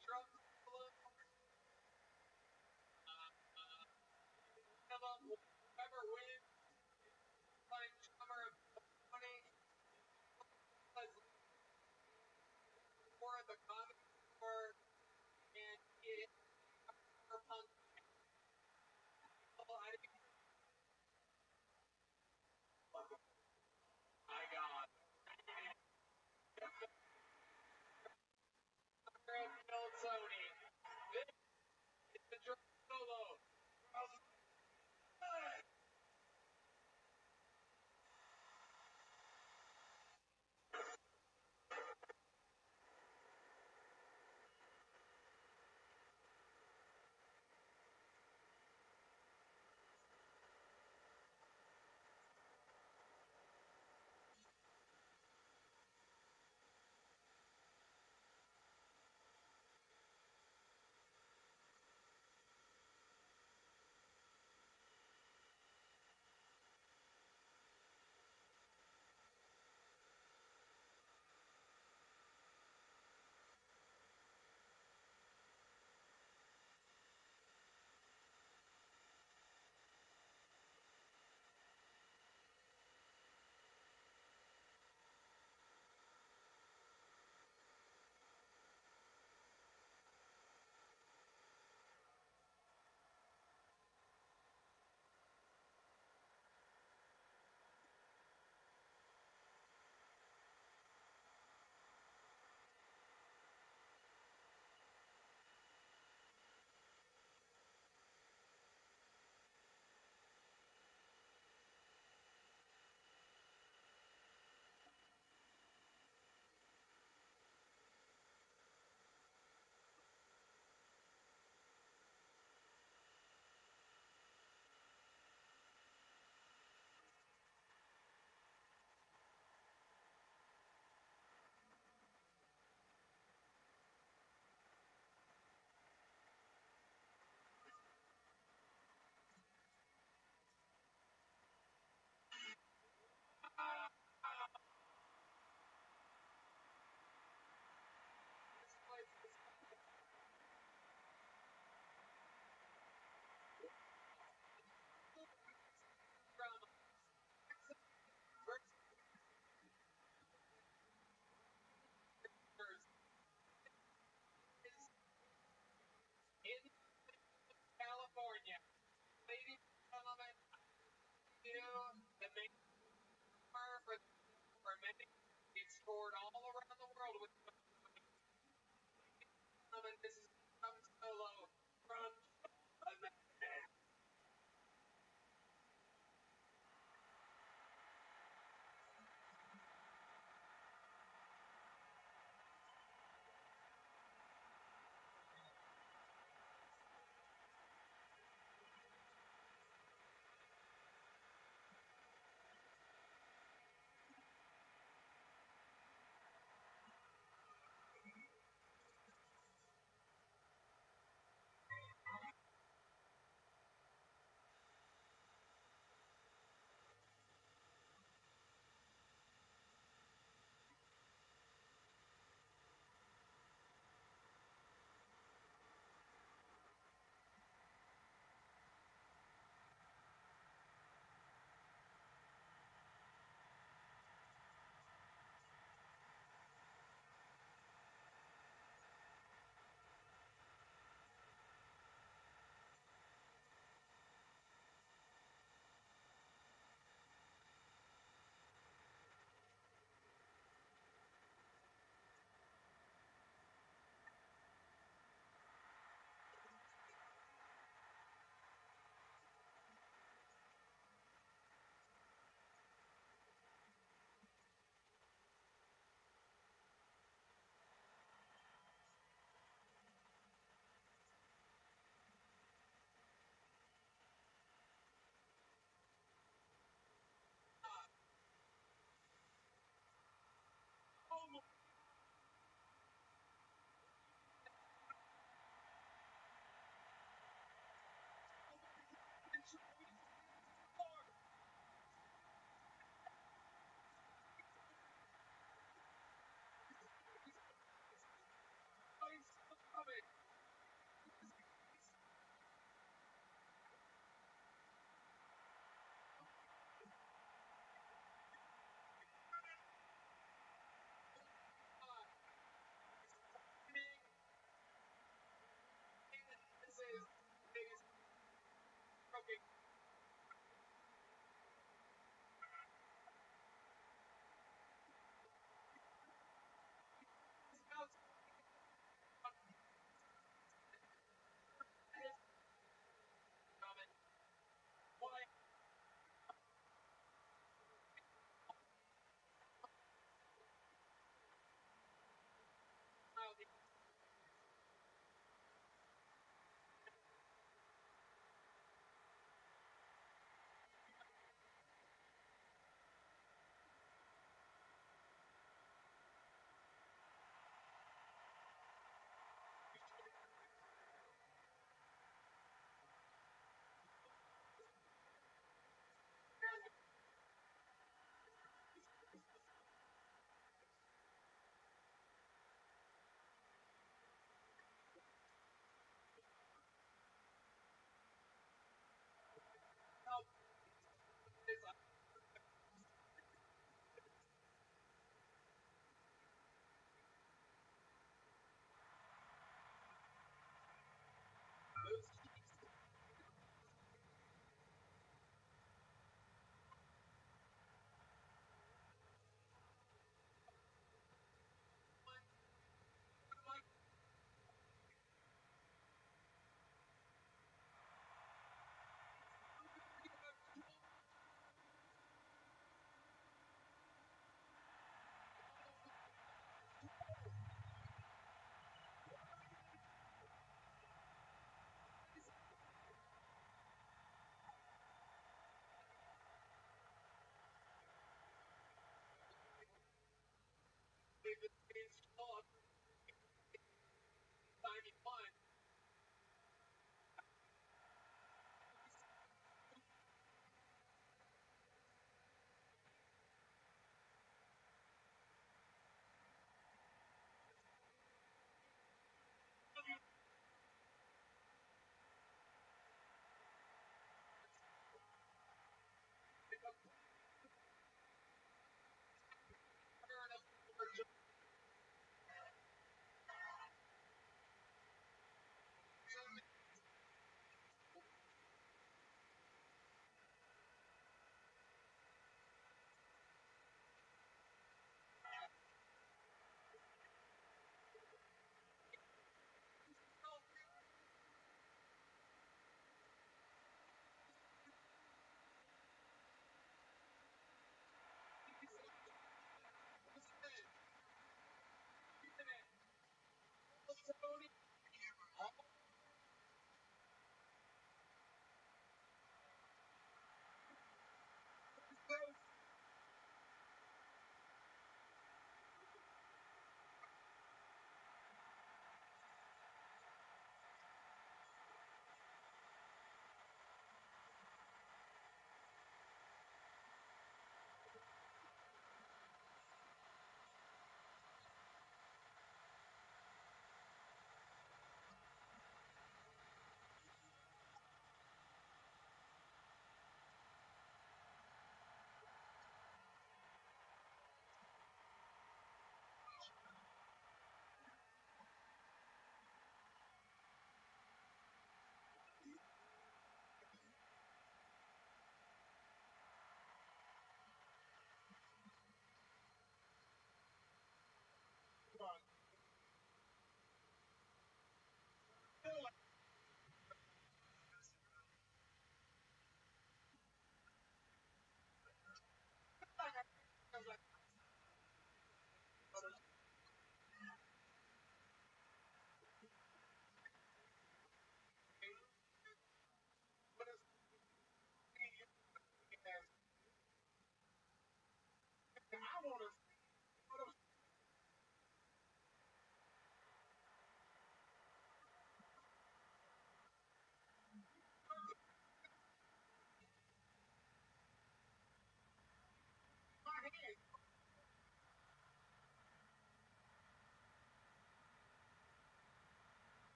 drum solo. Whoever wins, find drummer of 20 for the comic store, and it punk. I got Sony. This is the drum solo. In California, ladies and gentlemen, you the main for many. He's scored all around the world with this is drum solo from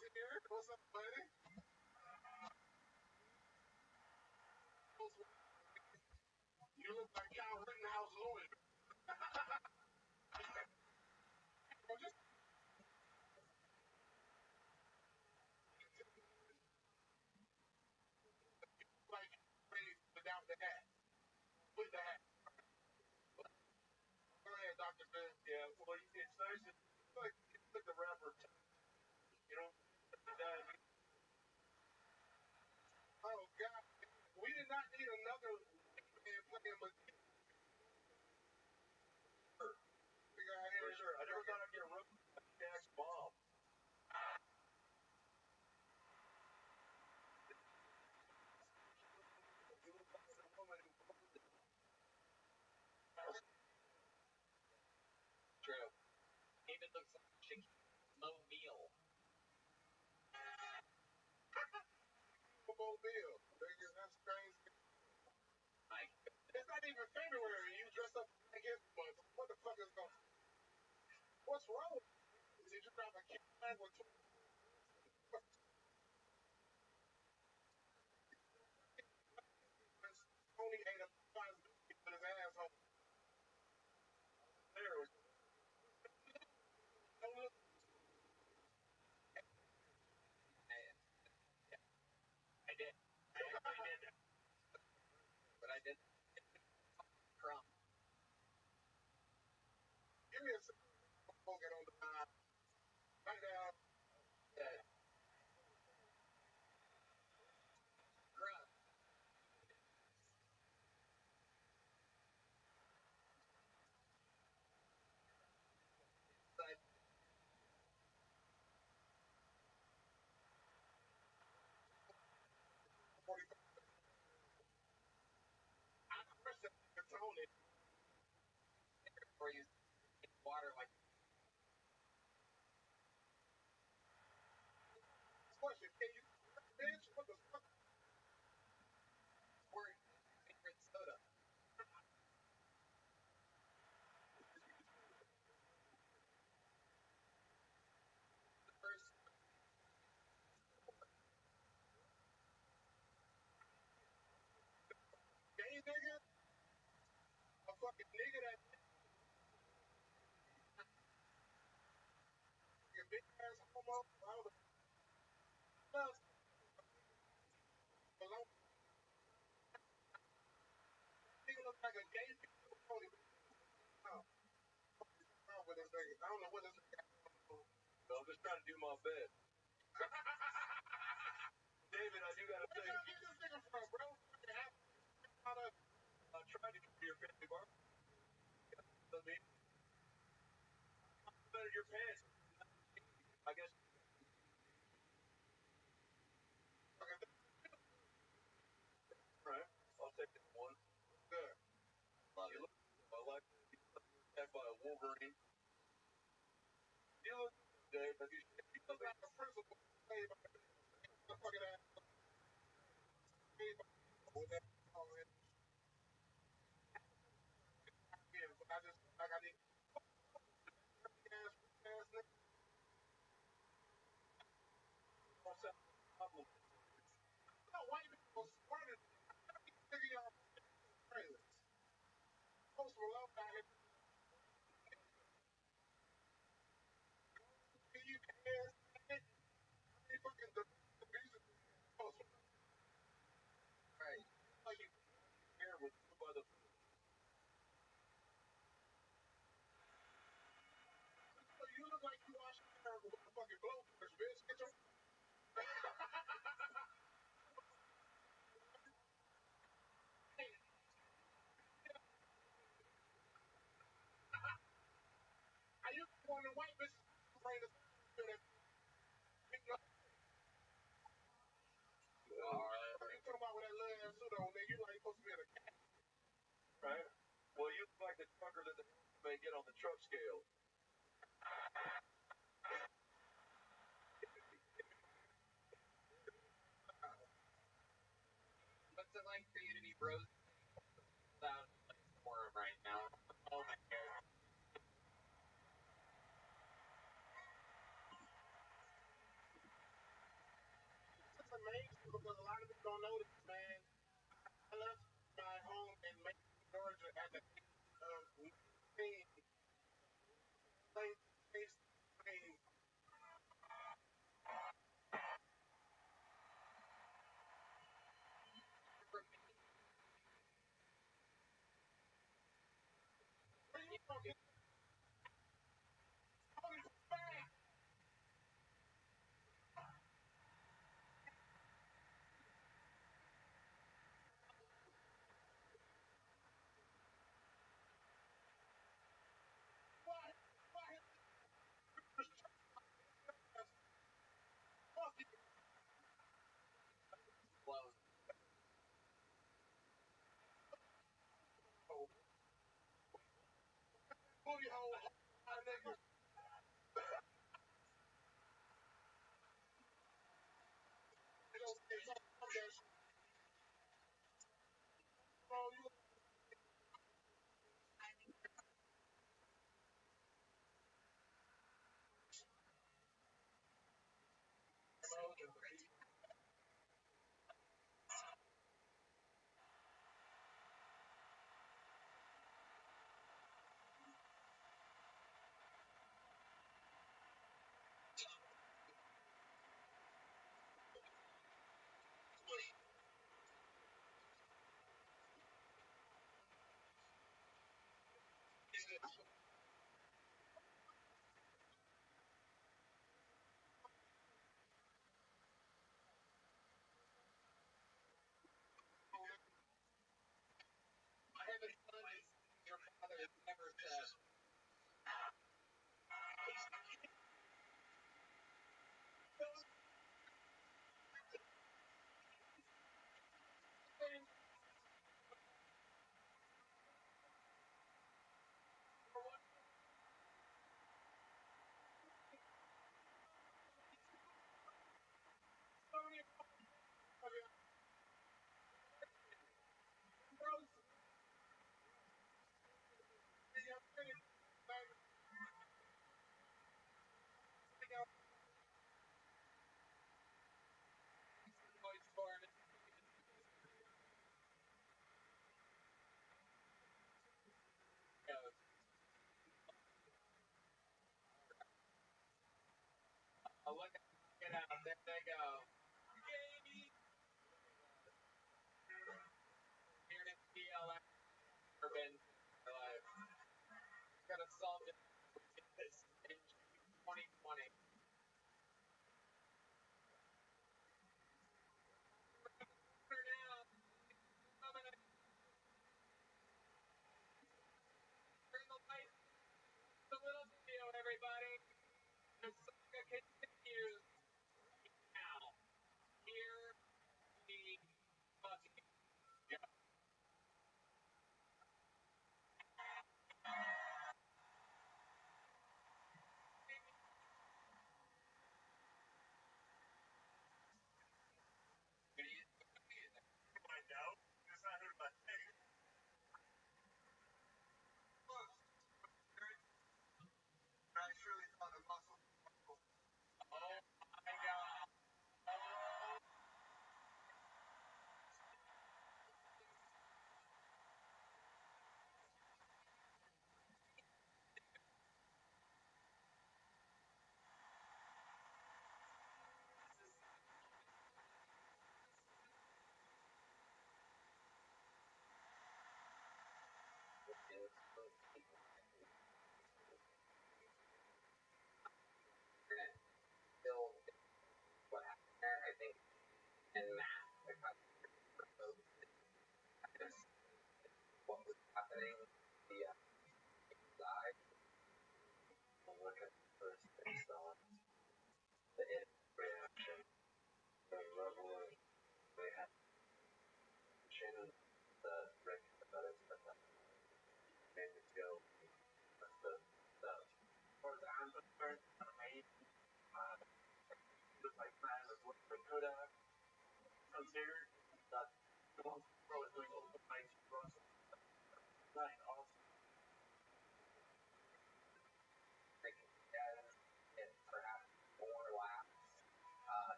is here. What's up, buddy? You look like Kyle Rittenhouse lawyer. Just like without the hat. With the hat. Go ahead, Dr. Ben. Yeah, well, it's nice that like the rapper, you know? Oh, God. We did not need another man playing with for sure. I never thought I'd get rooked by Jack's bomb. You look like the woman who true. Even looks like she low meal. Low meal. That's crazy. It's not even February. You dress up like this month. What the fuck is going on? What's wrong with you? Did you grab a kid bag with two? Tony ate a five with his asshole. There was no look. I did. I actually did. But I did. Crumb. Give me a second. Get on the line. Right now. Yeah. Crumb. 45. I question Tony. Or you water like. Question. Can you bitch? What the fuck? Or favorite soda? The first gay nigga? A fucking nigga that a big ass homo? I don't know. Nigga look like a gay nigga. Tony. With this nigga. I don't know what this nigga. I'm just trying to do my best. David, I do gotta say. Where did you get this nigga from, bro? I tried to come to your family bar. Better your pants. I guess. Right. I'll take this one. Good. Love it. I like that by a Wolverine. You look, Dave, have you like a principal? Fucking ass. I just like I need white people smarter than y'all crazy. Most Malone out here. You can't fucking the music. Right. Like you here with two other. You look like you watched with a fucking blowfish, bitch. Get your. Are you one of the white bitches afraid of that? You talking about with that little ass suit on, nigga? You like supposed to be in a cat. Right? Well, you look like the trucker that may get on the truck scale. What's it like for you to be bros without like forum right now? Oh my god.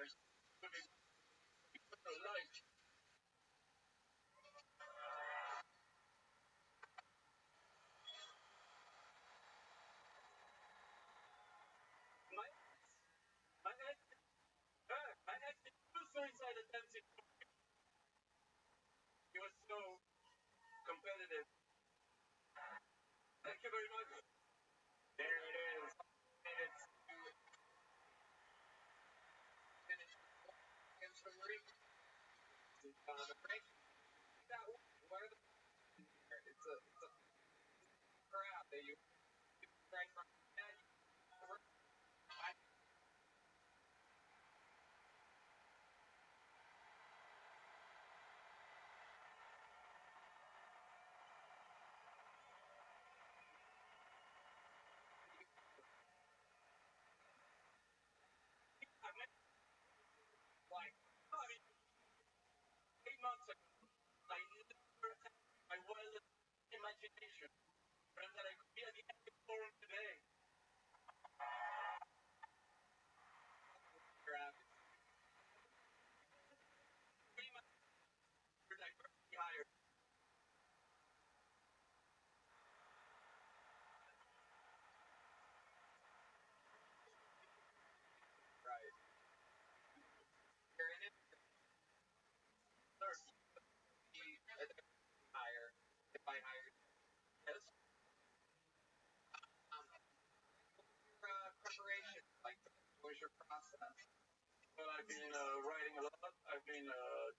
My ex did two suicide attempts. He was so competitive. Thank you very much. There it is. Minutes to finish against the Marine. The break. That one of the it's a crowd that you right from that you I I met like I mean 8 months ago. I never had my wildest imagination that I could be at the end of the forum today. Crap. 3 months diversity hire. Right. You're in it. Start the hire. If I hire yes. Preparation, like what was your process? Well, I've been writing a lot. I've been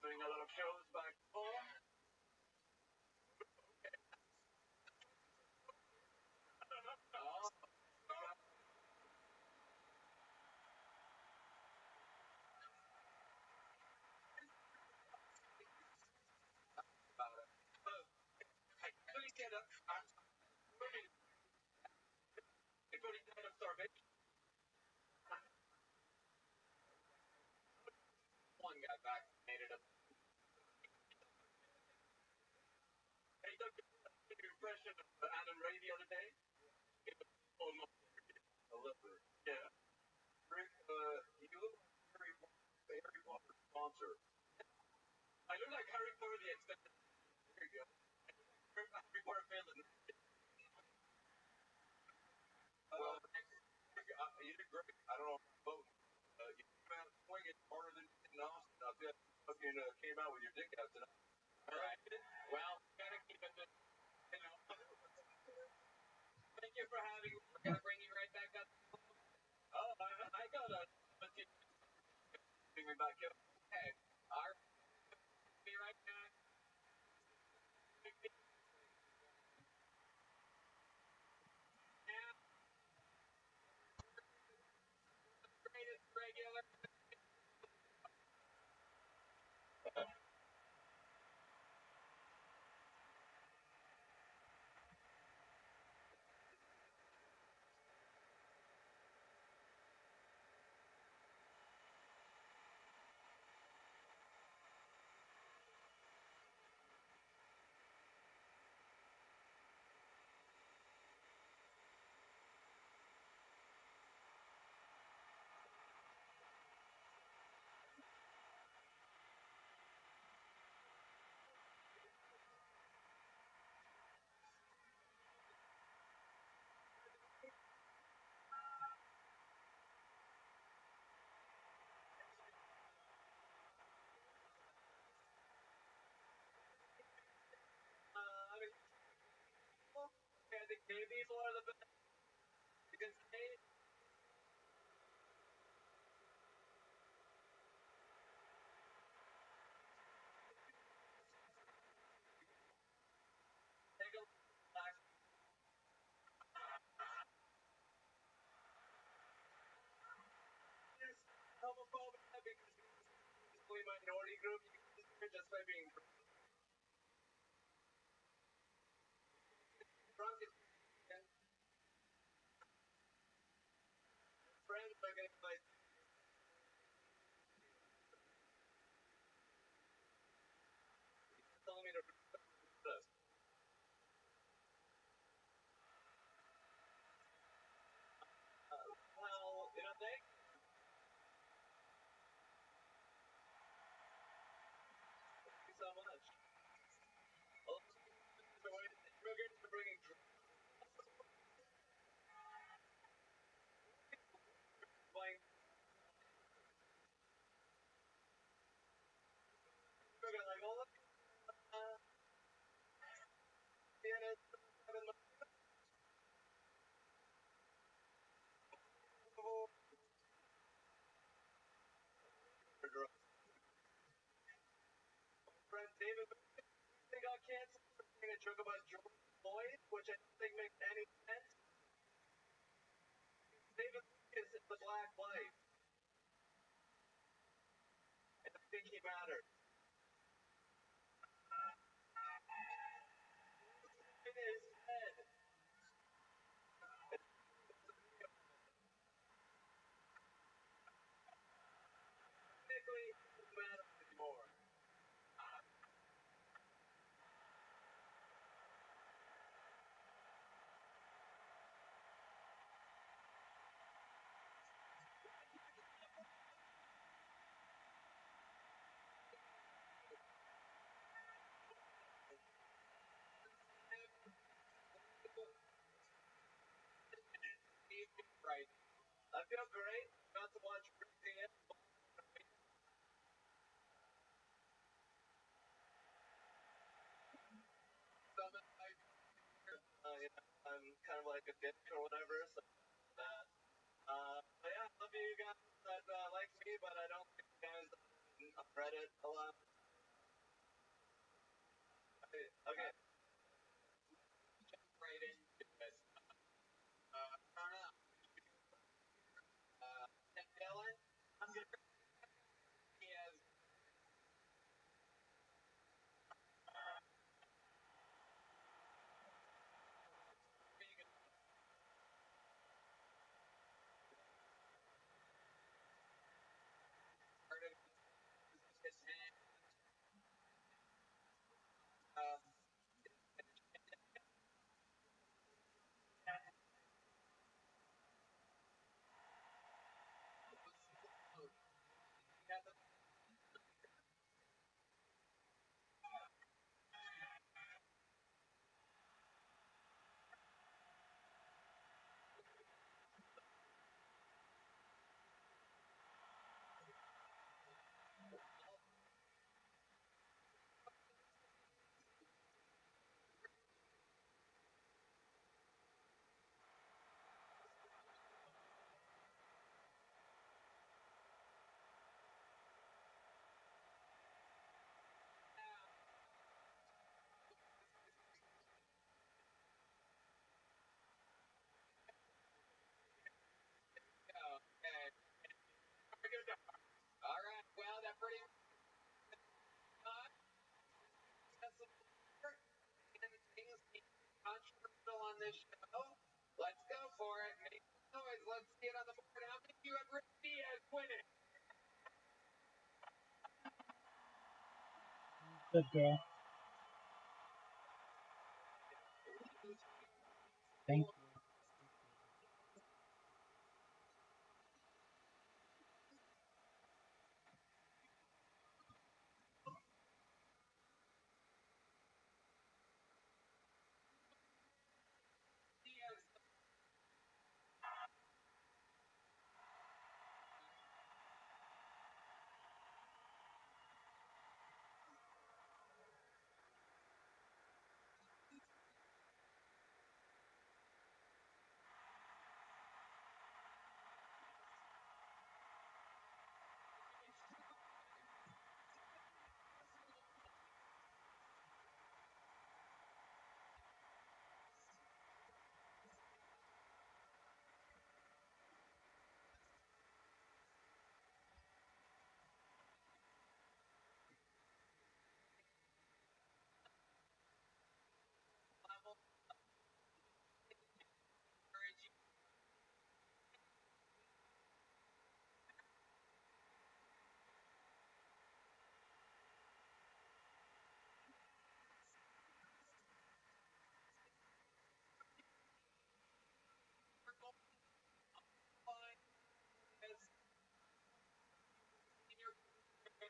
doing a lot of shows back home. Oh, about it. I actually said I'm running. I put it out of starvation. One got vaccinated. Hey, took the impression of Adam Ray the other day. It was almost a little. Yeah. Rick, you look like Harry Potter sponsor. I look like Harry Potter the extended. There you go. Harry Potter failed. You did great. I don't know about you came out swinging harder than Austin. I feel like you fucking came out with your dick out tonight. All right. Well, gotta keep it. You know. Thank you for having me. We're gonna bring you right back up. Oh, I gotta bring me back up. Okay. All right. Be right back. And greatest regular. I mean, I think these are the best. You can say take a look. There's homophobia because it's a minority group. You can just by being drunk and friends are getting like telling me to this. Well, you know, they David they got canceled for saying a joke about George Floyd, which I don't think makes any sense. David Lucas is a black life, and I think he matters. In his head. Technically, it doesn't matter anymore. Right. I feel great. Got to watch Crazy Animals. I'm kind of like a dick or whatever, so that. But yeah, I love you guys that like me, but I don't like you guys on Reddit a lot. Okay. Right into this. Turn up. Dylan, I'm gonna he has started his hand. Uh, okay. All right. Well, that pretty much that's the part and things being controversial on this show. Let's go for it. Make some noise. Let's see it on the board. How many of you have Rick Diaz winning? Good girl. Thank you.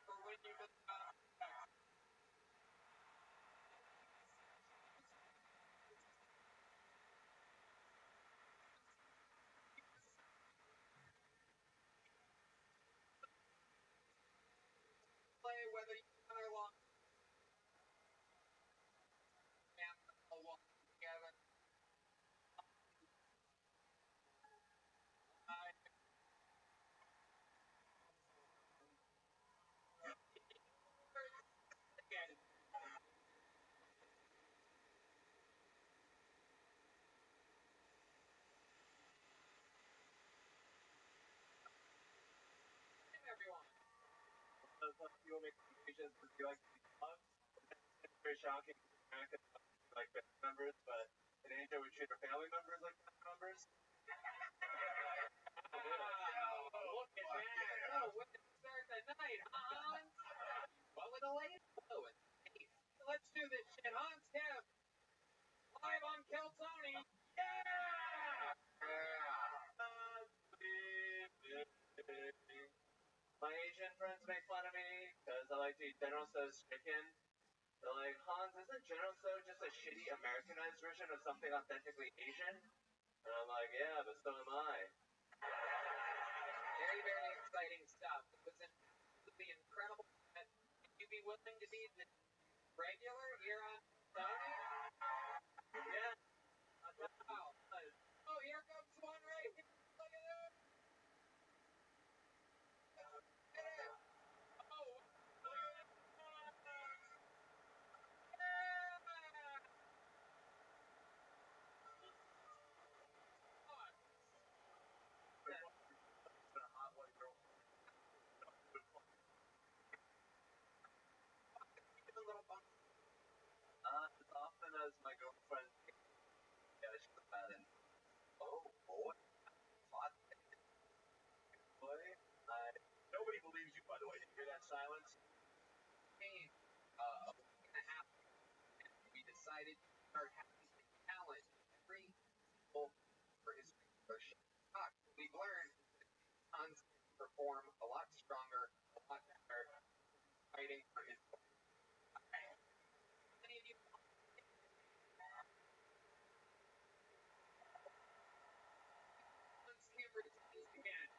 For when you play, whether you win or lost, and all walk together. Again. People make decisions because you like to be loved. It's very shocking in America, like family members, but in Asia we treat our family members like family members. Wow, look at that. Yeah. Oh, way to start the night, Hans. What with the ladies? Oh, hey, let's do this shit, Hans. Kev, live on Keltoni. Yeah! My Asian friends make fun of me because I like to eat General Tso's chicken. They're like, Hans, isn't General Tso just a shitty Americanized version of something authentically Asian? And I'm like, yeah, but so am I. Very, very exciting stuff. It was absolutely incredible. Would you be willing to be the regular here on Tony? Yeah. Wow. Oh, here comes one right here. Look at that. As often as my girlfriend, yeah, she's bad and oh boy, hot boy. Nobody believes you, by the way. Did you hear that silence? A week and a half, we decided to start having a challenge every people for his regular shot. We've learned Hans can perform a lot stronger, a lot better, fighting for his. Many of you Hans can't resist again.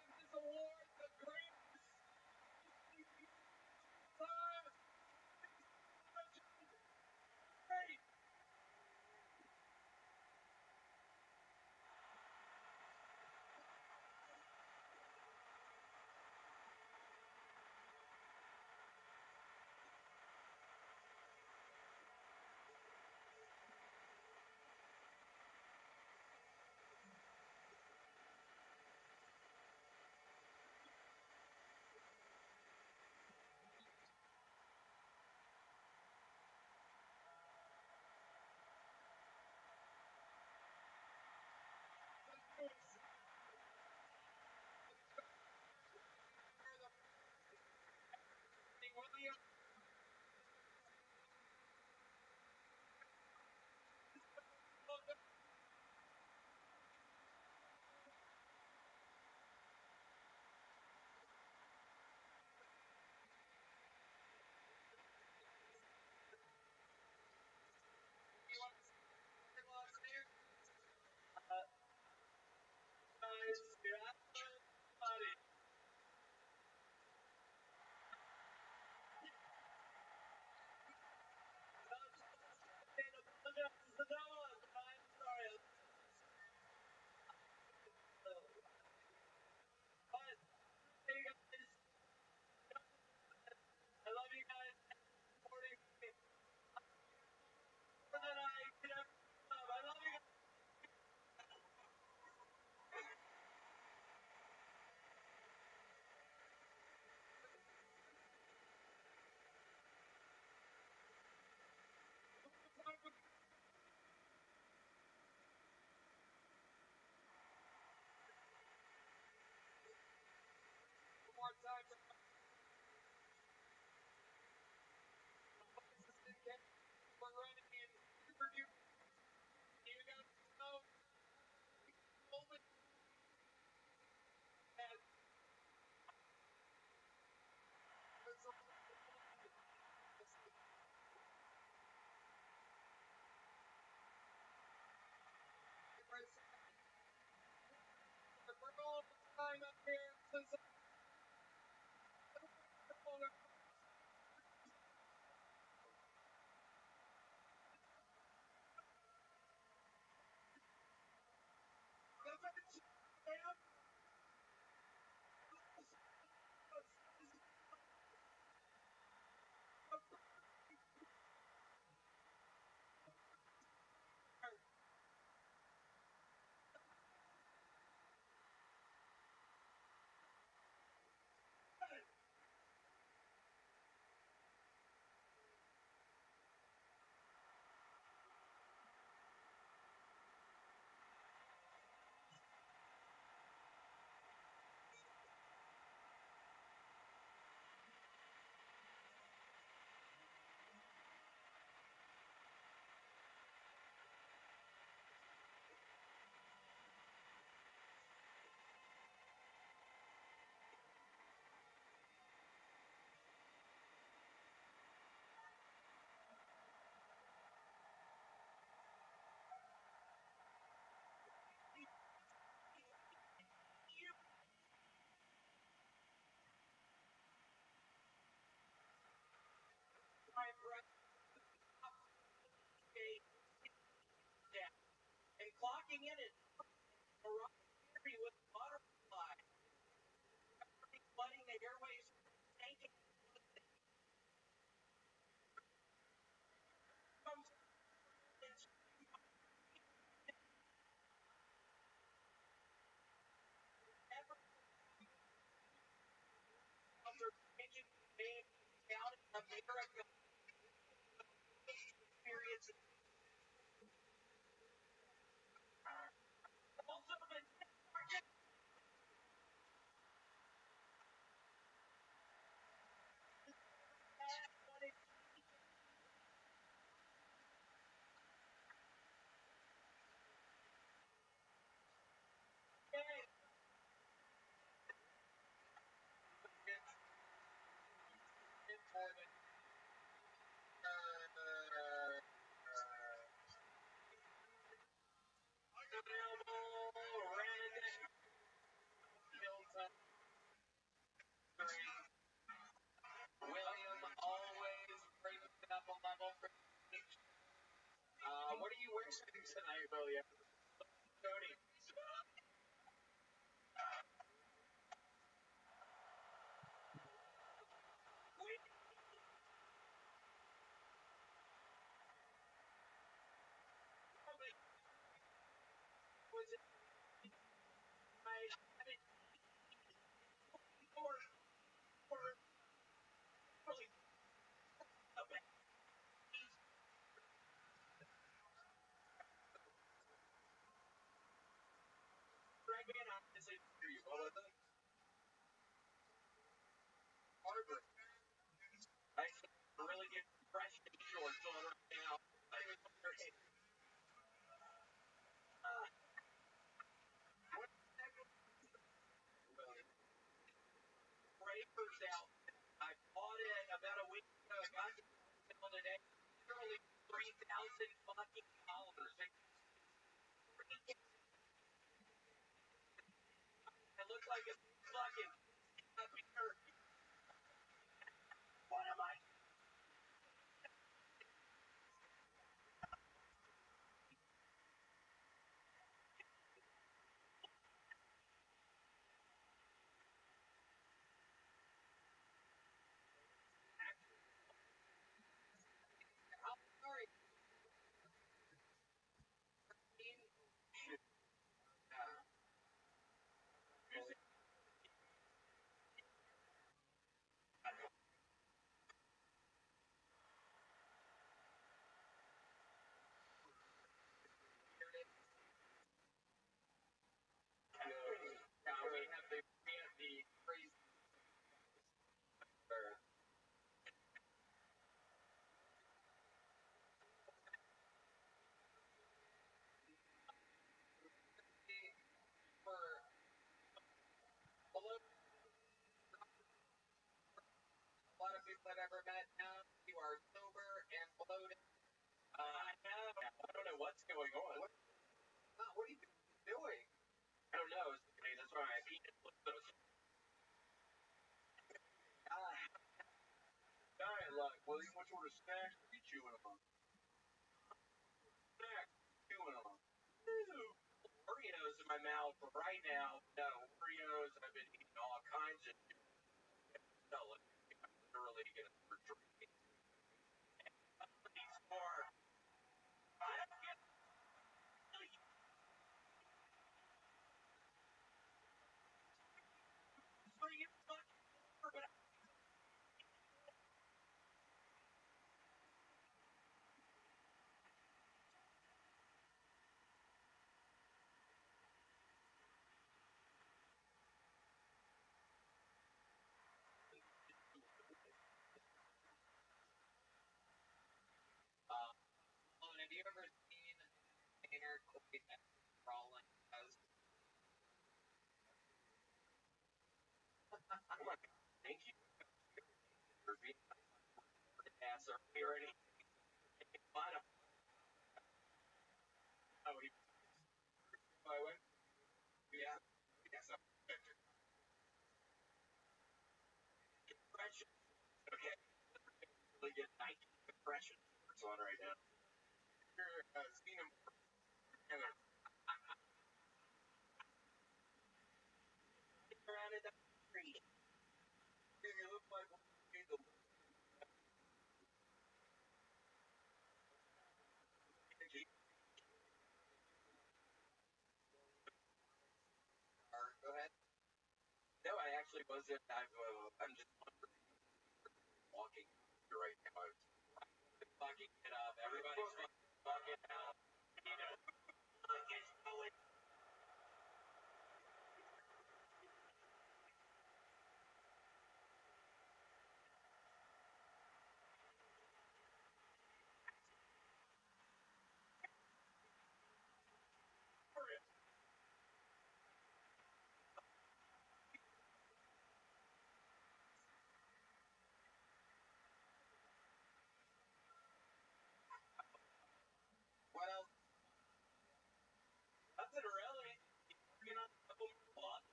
This award, the greatest time. Great. And clocking in at Ferrari with butterfly, flooding the airways, tanking comes ever under changing name down in America experience. Also, the William always brings it up a level for what are you wearing tonight, William? Cody. Was it right? I mean, or really Greg and I is it all of them? Harvard. I really get fresh and short on right now. I was wondering, what the heck was Breakers out? I bought it about a week ago. I got it today. Literally $3,000 fucking. It looks like a fucking what am I? I'm sorry. We have the crazy. For a lot of people I've ever met now, you are sober and bloated. I know. I don't know what's going on. What are you doing? I don't know. That's why I eat it. what sort of snacks are you chewing on? Snacks chewing on. Oreos in my mouth right now. No, Oreos. I've been eating all kinds of stuff. I'm literally gonna start drinking. These are. I don't get really pretty much, but have you ever seen Tanner Quaid crawling as? Oh my God! Thank you for being an ass earlier. And he fun of. Oh, he. I went. Yeah. Yes. Depression. Okay. Really get night depression. It's on right now. You're seen him around in the street. You look like the go ahead. No, I actually wasn't. I'm just walking right now. I'm fucking it up. Everybody's fucking out. You know, it's going. What else? Nothing really. Working on a couple more plots.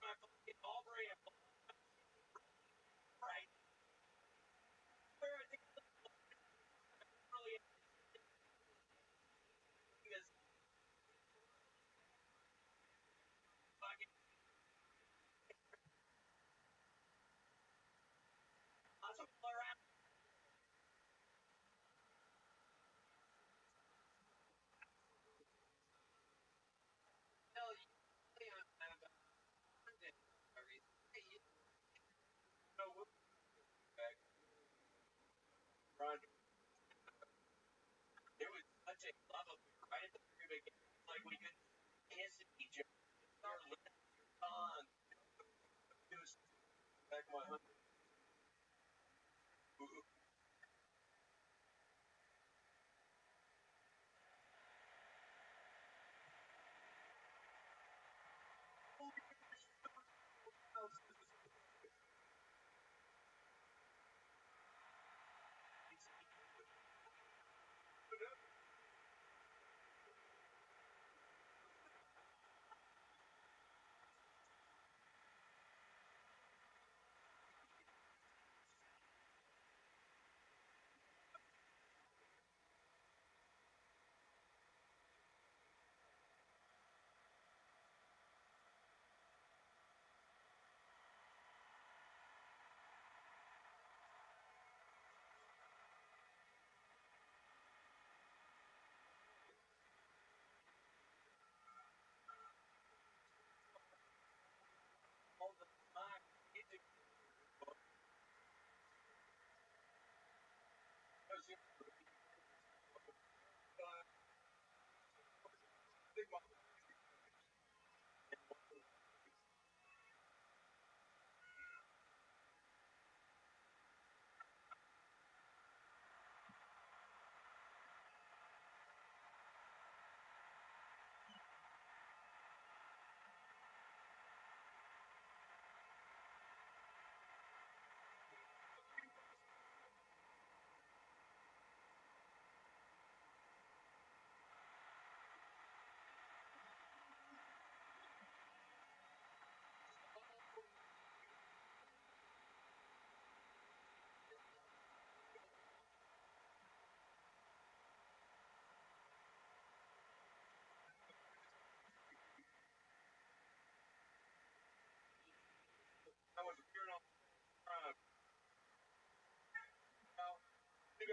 My fucking Aubrey and right. Where I think really is fucking possible around. Hell, you know, everything. No, back. Run. It was such a love affair right at the very beginning. Like we could kiss each other. Our lips on. It was back my husband. All the time. It's a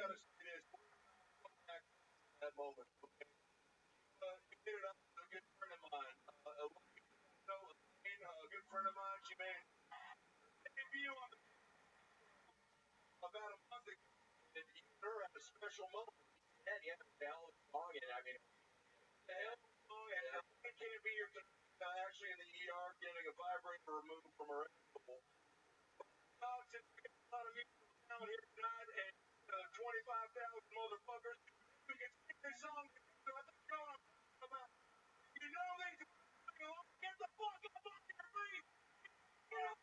gotta say this. Back to that moment. Okay. You made it up to a good friend of mine. A good friend of mine. She made a debut on the about a month ago. And her at a special moment. Yeah, the hell is wrong? And I mean, the hell is wrong? And I can't be here tonight. Actually in the ER getting a vibrator removed from her elbow. Since we got a lot of music down here tonight and 25,000 motherfuckers, we can sing this song. So I think you know what I'm talking about. You know these get the fuck up on your feet. You know.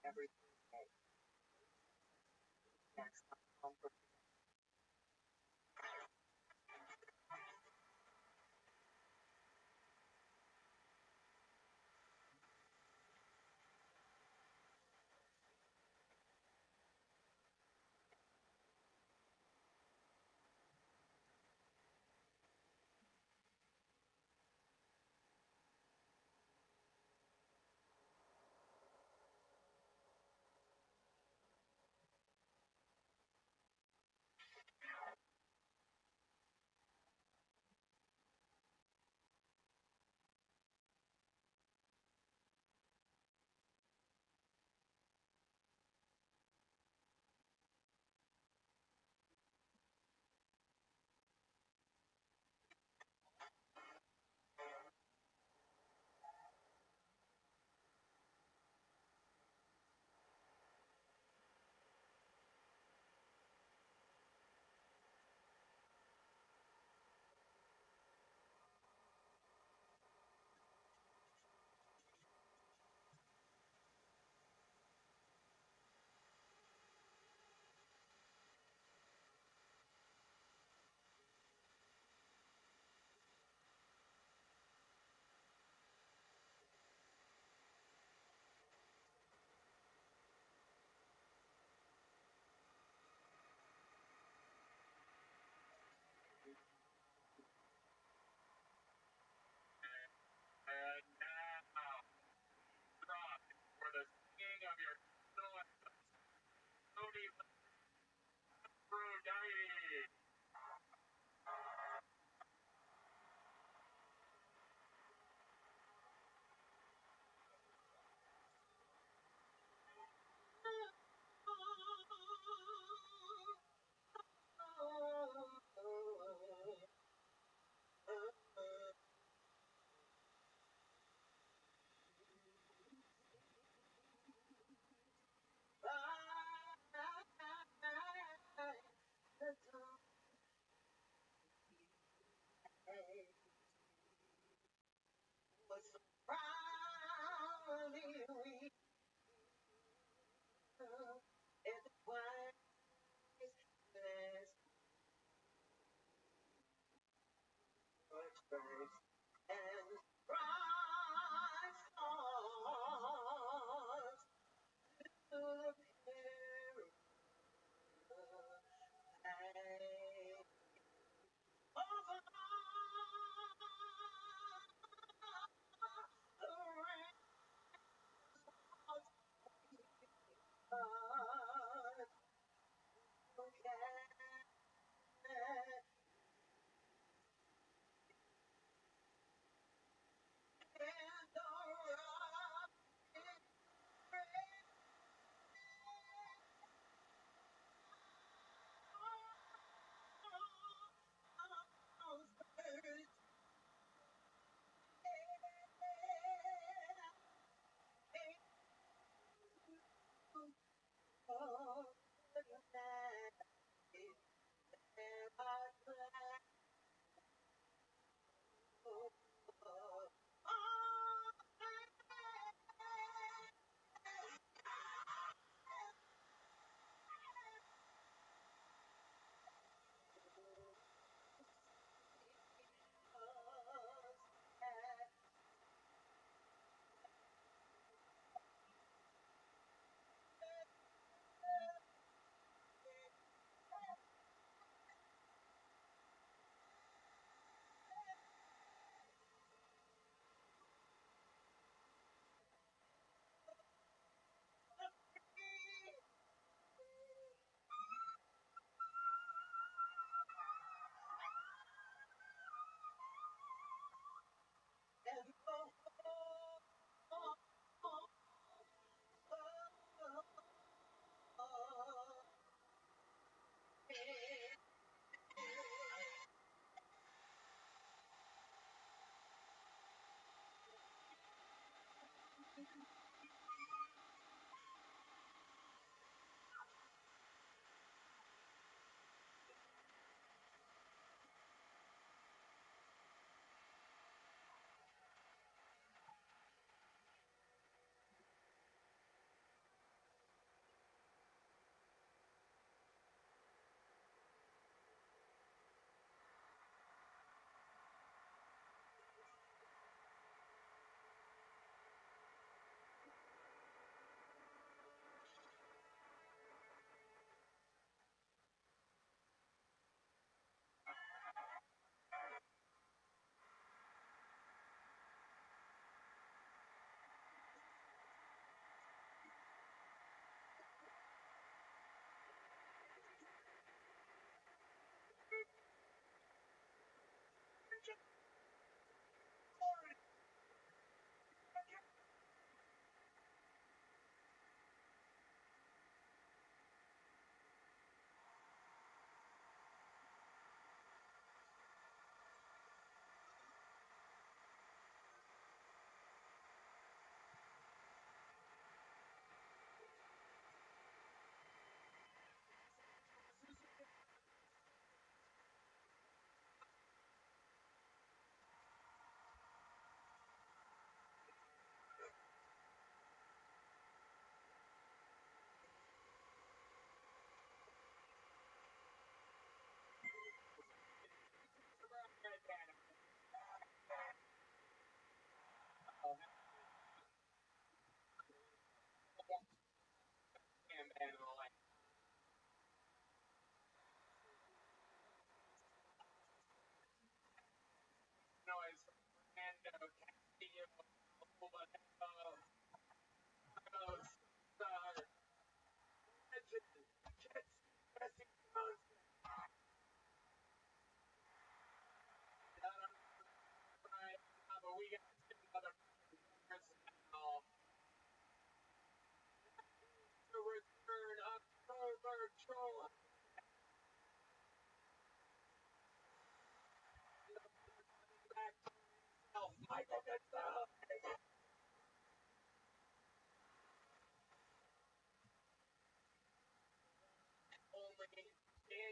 every Thursday. Next time for and now drop for the singing of your Tony Brunei.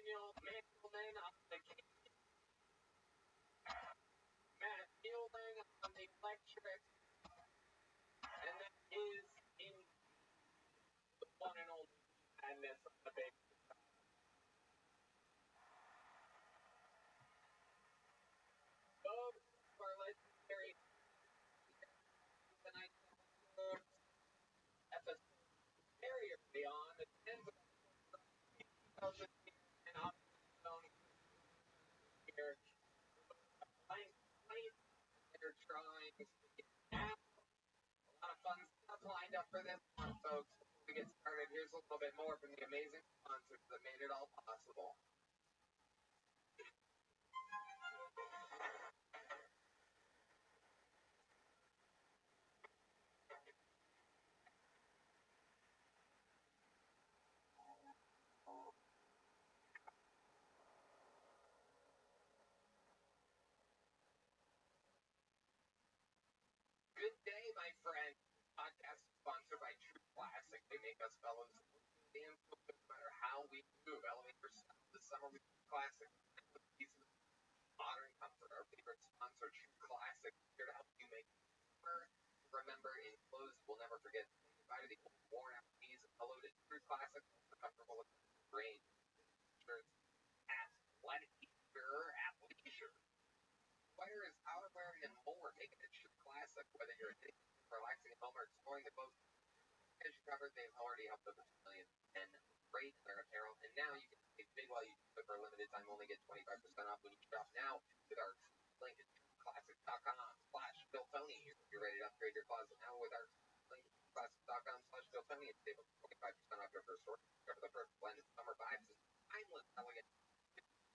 Daniel Mandelman on the keys. Matt Fielding on the electric. And that is in the one and only madness on the bass. Both are legendary tonight. Episode very early on. It ends up and off the zone here. They're trying to get out. A lot of fun stuff lined up for this one, folks. Before we get started, here's a little bit more from the amazing sponsors that made it all possible. Good day, my friend. Podcast is sponsored by True Classic. They make us fellows damn cool no matter how we move. Elevate your style this summer with True Classic. Modern comfort. Our favorite sponsor, True Classic, here to help you make summer. Remember, in clothes we'll never forget. Goodbye to the old worn-out knees. Hello to True Classic. Comfortable with range. Shirts, hats, athleisure. Sweaters, outerwear, and more. Make it a True Classic. Whether you're relaxing at home or exploring the coast, as you covered, they've already helped over 2 million men great their apparel, and now you can save big while you do it for a limited time. Only get 25% off when you shop now with our link at classic.com/BillTony. You're ready to upgrade your closet now with our link at classic.com/BillTony and save up 25% off your first order. Cover the first blend of summer vibes is timeless, elegant,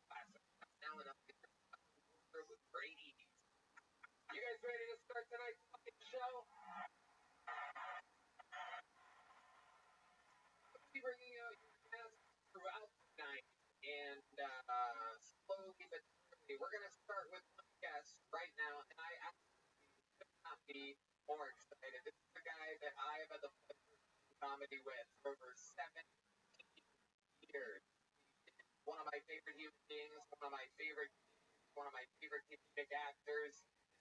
classic. Now and upgrade your closet with great ease. You guys ready to start tonight's show? We'll be bringing out your guests throughout the night, and slowly but surely, we're going to start with one guest right now, and I could not be more excited. This is the guy that I have had the pleasure of comedy with for over 17 years. One of my favorite human beings, one of my favorite comedic actors.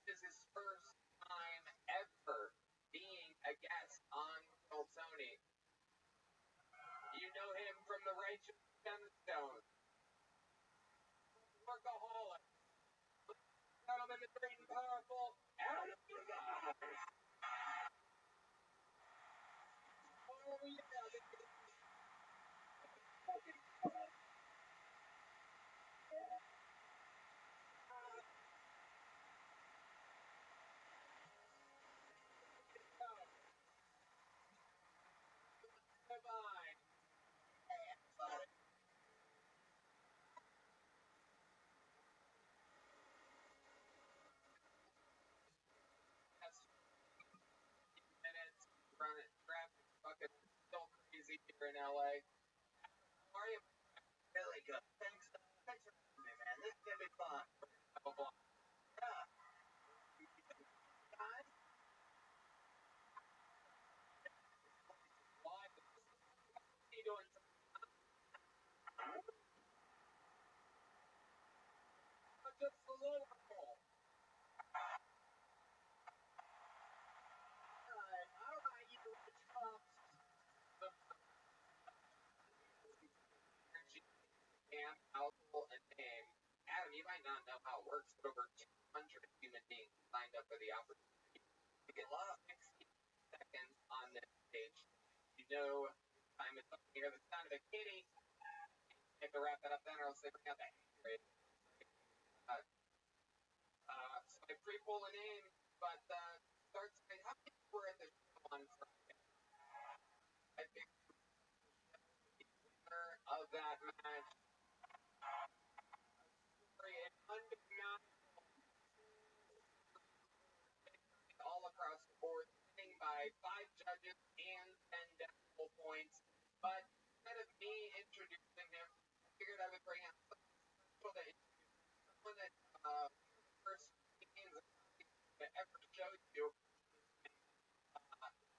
This is his first time ever being a guest on Bill Tony. You know him from the Righteous Gemstones, Workaholic, gentlemen, the great and powerful Adam Levine. Oh yeah, Levine. Minutes, running traffic, fucking still crazy here in LA. How are you? Really good. Thanks for having me, man. This is gonna be fun. Yeah. Guys, why? What are you doing? Just a little roll. Alright, you rich fucks. And household and name. Adam, you might not know how it works, but over 200 human beings signed up for the opportunity to get 60 seconds on this stage. You know, time is up here. The sound of a kitty. You have to wrap that up then, or else they bring out the grade. So I pre-pull a name, but starts saying, how many were at the show on Friday? I think the winner of that match. Undeniable all across the board, winning by 5 judges and 10 decimal points. But instead of me introducing him, I figured I would bring out someone that first means that ever showed you.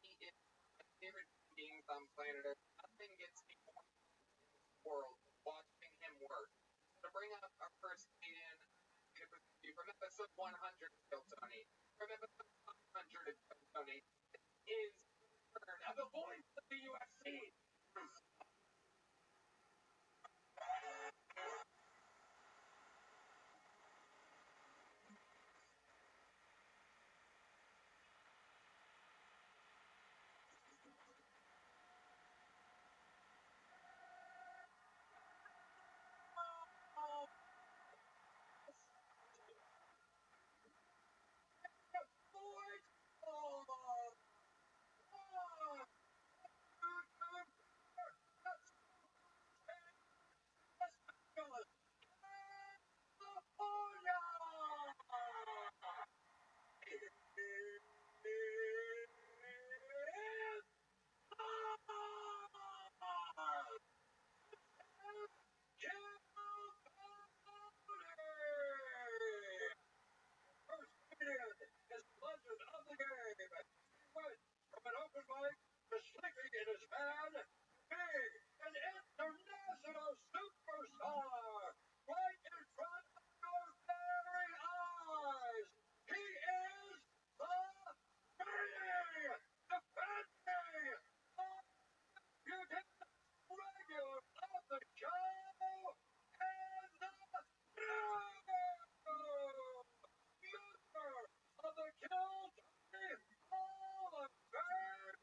He is my favorite beings on planet Earth. Nothing gets me more in this world than watching him work. bring up our first comedian from episode 100 of Kill Tony. From episode 100 of Kill Tony is the voice of the UFC. In his hand, big, an international superstar, right in front of your very eyes. He is the reigning, defending, undisputed regular of the show, and the member of the Kill Tony Hall of Fame.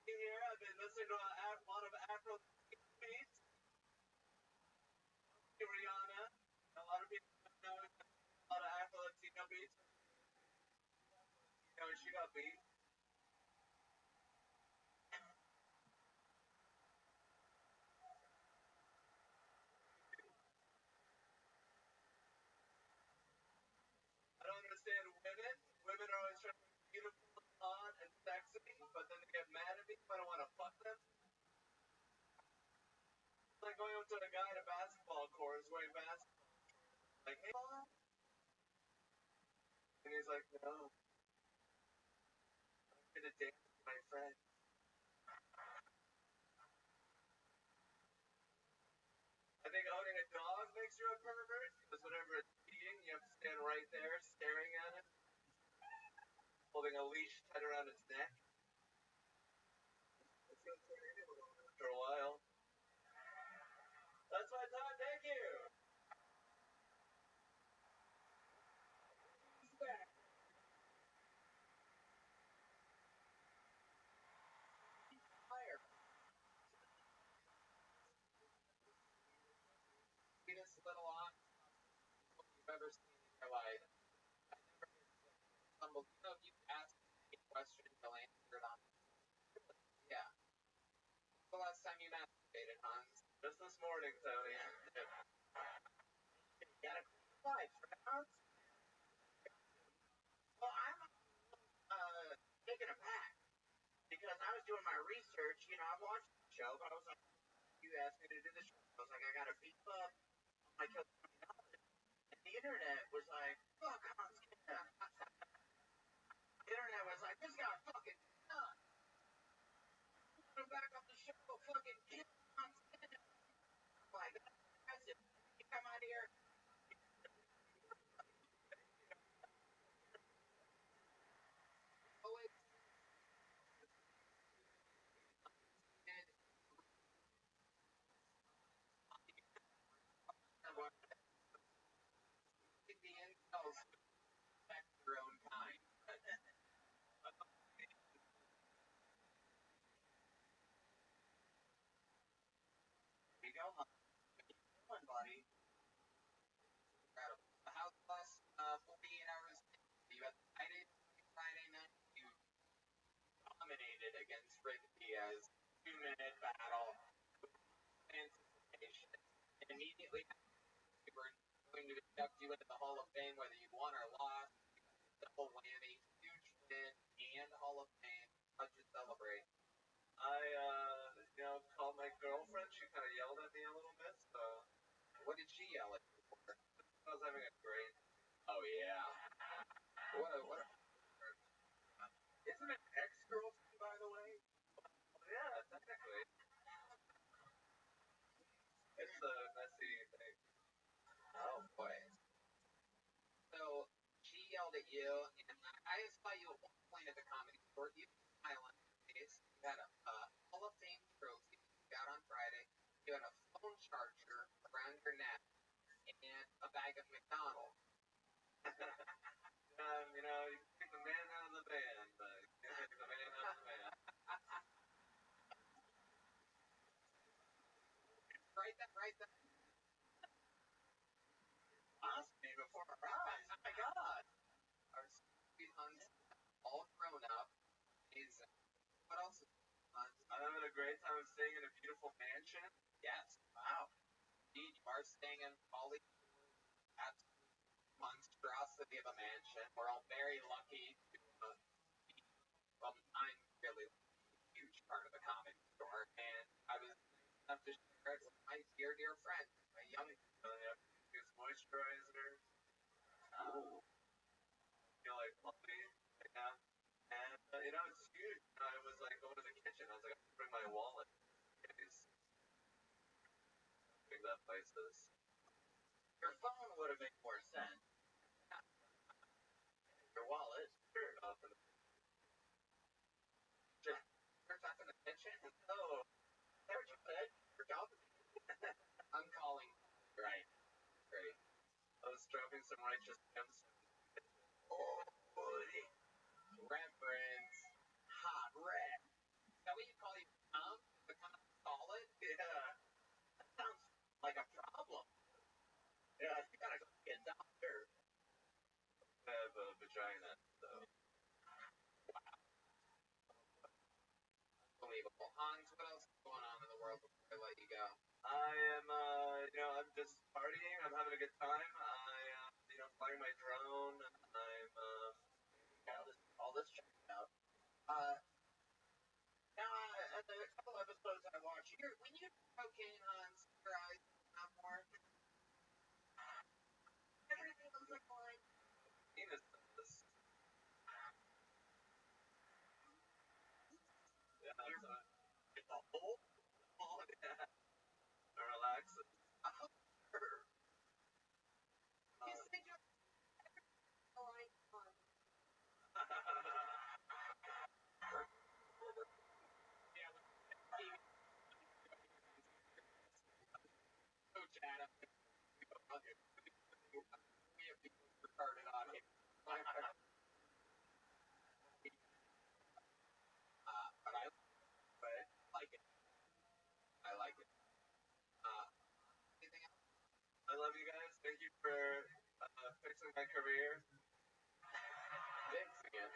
Here, I've been listening to a lot of Afro beats. Rihanna, a lot of people know a lot of Afro Latino beats. You know, she got beats. I don't understand women. Women are always trying to be beautiful, hot, and sexy, but then they get mad at me if I don't want to fuck them. It's like going up to a guy at a basketball court who's wearing basketball. Like, hey, Mom? And he's like, no. I'm going to dance with my friend. I think owning a dog makes you a pervert, because whenever it's peeing, you have to stand right there staring at it, holding a leash tied around its neck. It's going to turn into one after a while. That's my time, thank you! He's back. He's higher. Sweetest little ox you've ever seen in your life. I never been so humbled. You know, if you ask any question, you'll answer it on. Yeah. When's the last time you masturbated, Hans? Just this morning, Tony. You got a clean life, right? Well, I'm taken aback because I was doing my research. You know, I watched the show, but I was like, you asked me to do the show. I was like, I got to beef up my Kill Tony knowledge. And the internet was like, fuck Hans. The internet was like, this guy fucking nuts. Put him back on the show, fucking kill Hans. I'm like, that's impressive. You come out here. Always the incels affect their own kind. There you go, Hans. What you doing, buddy? Incredible. How's the last 48 hours? You had Friday night. You dominated against Rick Diaz. 2 minutes. minute battle, anticipation, and immediately we were going to induct you into the Hall of Fame, whether you won or lost. Double whammy, huge win, and Hall of Fame. How'd you celebrate? I, called my girlfriend. She kind of yelled at me a little bit, so. What did she yell at you for? I was having a great. Oh, yeah. What a Isn't it ex-girlfriend, by the way? Yeah, technically. It's a messy thing. Oh, boy. So, she yelled at you, and I saw you at one point at the Comedy Store. You had a smile on your face. You had a Hall of Fame trophy you got on Friday. You had a phone charger around your neck, and a bag of McDonald's. You take the man out of the band, but you can't take the man out of the band. Right there. Lost me before our eyes. Oh my God. Our sweet Huns, all grown up. Amazing. What else is Huns? I'm having a great time staying in a beautiful mansion. Yes. Wow. Indeed, you are staying in Polly. Absolute monstrosity of a mansion. We're all very lucky to be, well, I'm really a huge part of the Comedy Store, and I was nice enough to share it with my dear, dear friend, my young. Use moisturizer. Ooh. Feel like puppy right now. And, it's huge. I was like going to the kitchen. I was like, I have to bring my wallet. Because big that place is. Your phone would have made more sense. Your wallet. Sure, nothing. You're up in the kitchen? Oh, there you put your job. I'm calling. Right. Great. I was dropping some righteous gems. Oh, buddy. Reverence. Hot red. Is that what you call your mom? The kind of solid? Yeah. That sounds like a problem. Yeah. You gotta go see a doctor. I have a vagina, so. Wow. Unbelievable. Hans, what else is going on in the world before I let you go? I am, I'm just partying. I'm having a good time. Flying my drone. I'm, all this checked out. Now, a couple episodes I watched, when you do cocaine, Hans, your eyes not more. Everything looks like fine. penis. Yeah, It's a whole on. yeah. Relax. Oh, sure. You said you're fine. Yeah, Coach Adam. We have people retarded on here. But I like it. I like it. Anything else? I love you guys. Thank you for fixing my career. Fixing it.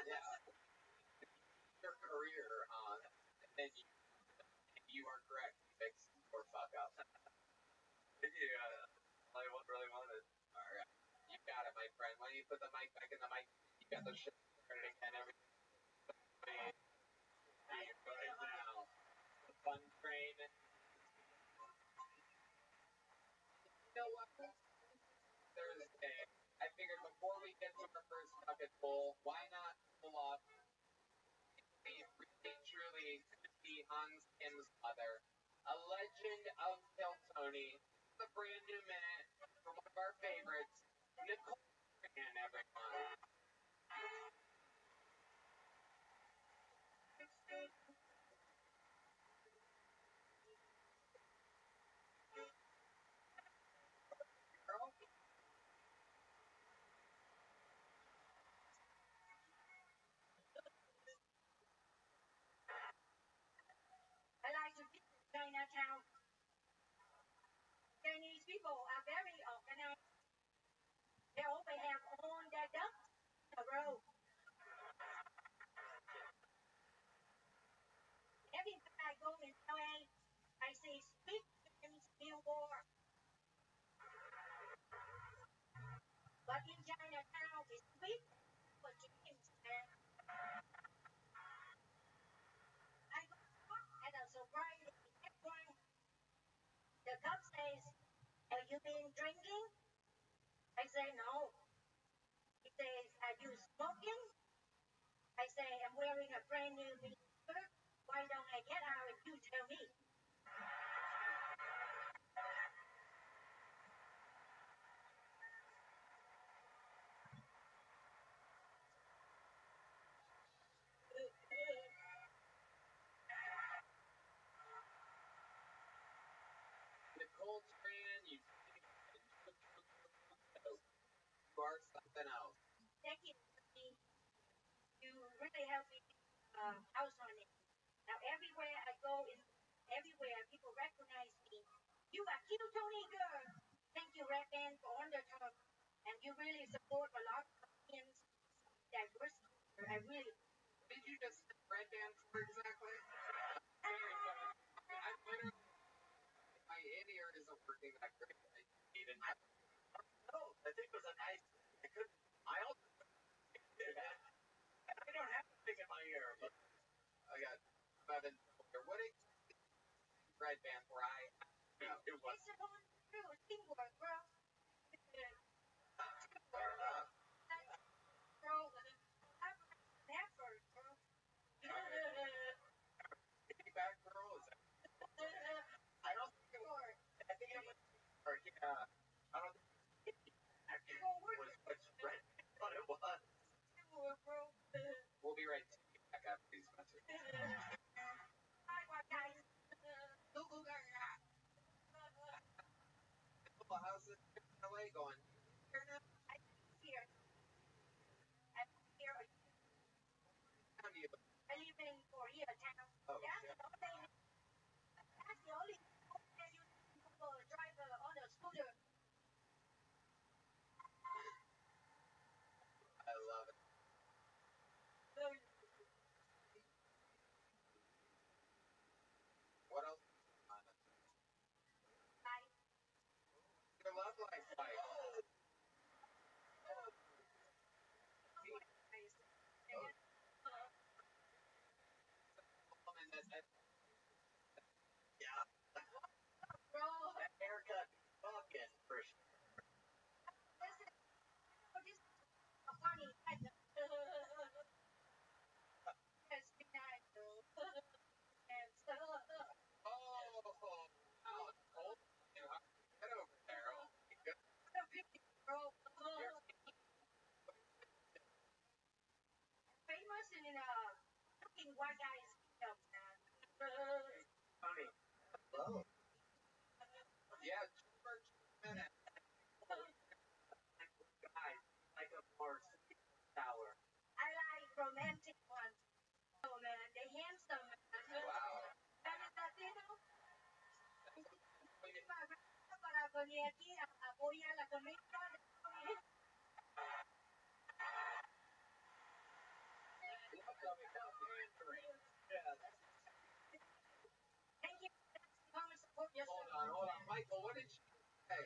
Yeah. Your career, and then you are correct. Fix or fuck up. Thank you. I really wanted. All right. You got it, my friend. When you put the mic back in the mic, you got the shit started again. Everything. Right now. The fun train. You know what? Thursday. I figured before we get to our first bucket bowl, why not pull off a really, truly Timothy Hans Kim's mother, a legend of Tony, a brand new minute from one of our favorites, Nicole and everyone. Girl, I like to visit Chinatown. Chinese people are very organized. They always have all their ducks in a row. say sweet dreams will war. But in Chinatown, it's sweet for dreams, man. I go out at a sobriety checkpoint. The cop says, have you been drinking? I say, no. He says, are you smoking? I say, I'm wearing a brand new mini skirt. Why don't I get out and you tell me? The cold strand, you are something else. Thank you. You really helped me house on it. Now everywhere I go, everywhere people recognize me. You are cute Tony girl. Thank you, Red Band, for Underdog. And you really support a lot of Koreans diversity. I really. Did you just red band for exactly? I literally, my in-ear isn't working that great. I need it. Oh, I think it was a nice. I could. I also. I don't have a thing in my ear, but I got 7. What is red band where I? it was. It's supposed to do teamwork, bro. Fair enough. Bro, I'm an effort, bro. Back girl is. I don't think it was. I think it was. Or yeah. I don't think it actually was what's red. I thought it was. Teamwork, bro. We'll be right back after these messages. Hi, what guys? How's this LA going? I'm here. I'm here. How do you? I live in Koreatown. Oh, That's shit. the only place you drive on a scooter. I love it. What else? Your love life like. Yeah. Bro, That haircut fucking for sure. this is a funny night. It's been night, bro. And Oh, wow, it's cold. Get over there. Oh, my goodness. bro, You're famous in looking white guys kingdom, man. Funny. Hello. yeah, George Bennett. Guys, like a more sour. I like romantic ones. Oh man, they handsome, man. Wow. And it's Latino. Para venir aquí a apoyar la comida. Thank you. Come and support yourself. Hold on. Michael, what did you say?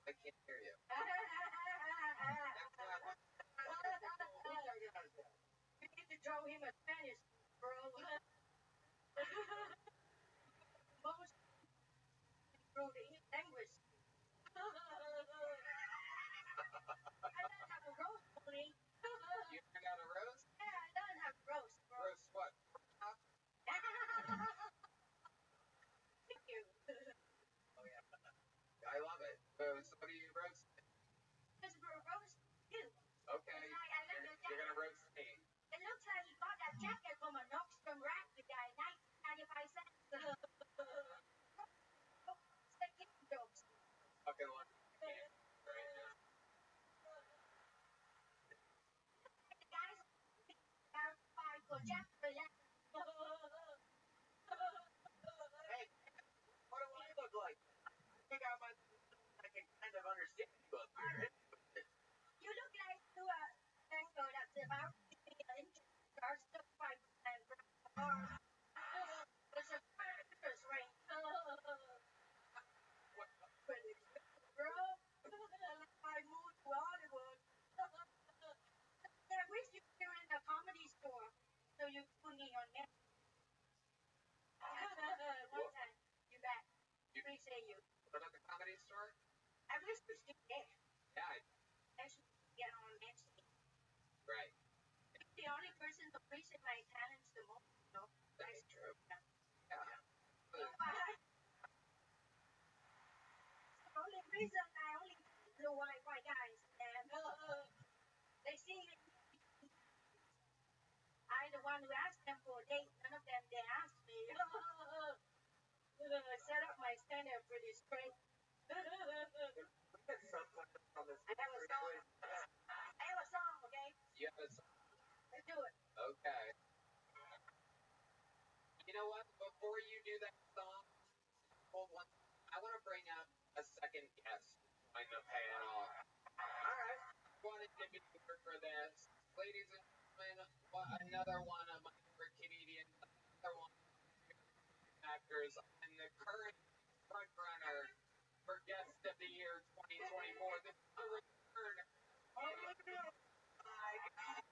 I can't hear you. You need to draw him a Spanish, bro. Most through the English language. I don't have a roast, Tony. You got a roast? Yeah, I don't have roast, bro. Roast what? Thank you. Oh, yeah. I love it. So what do you roast? Just for a roast, you. Okay. You're going to roast me. It looks like he bought that jacket from a Nordstrom rack with that 95 cents. Second jokes. Fucking one. Right now. The guys are five for Jack for that. Hey, what do I look like? I think I can kind of understand you up here. You look like you are tango that's about to be an inch. Starts to 5% you. What about the Comedy Store? I wish we still there. Yeah, Actually, get on Main Street. right. The only person to appreciate my talents the most, you know. That's true. Yeah. Yeah. The only reason I only blue white guys and they see I the one who asked them for a date. None of them they asked me. Set up my standard pretty straight. I have a song. I have a song, okay? You have a Let's do it. Okay. You know what? Before you do that song, hold one. I want to bring up a second guest to join the panel. All right. I wanted to be here for this. Ladies and gentlemen, another one of my favorite comedians, another one of my favorite actors, and the current front runner for Guest of the Year 2024. This is the return. Oh my God.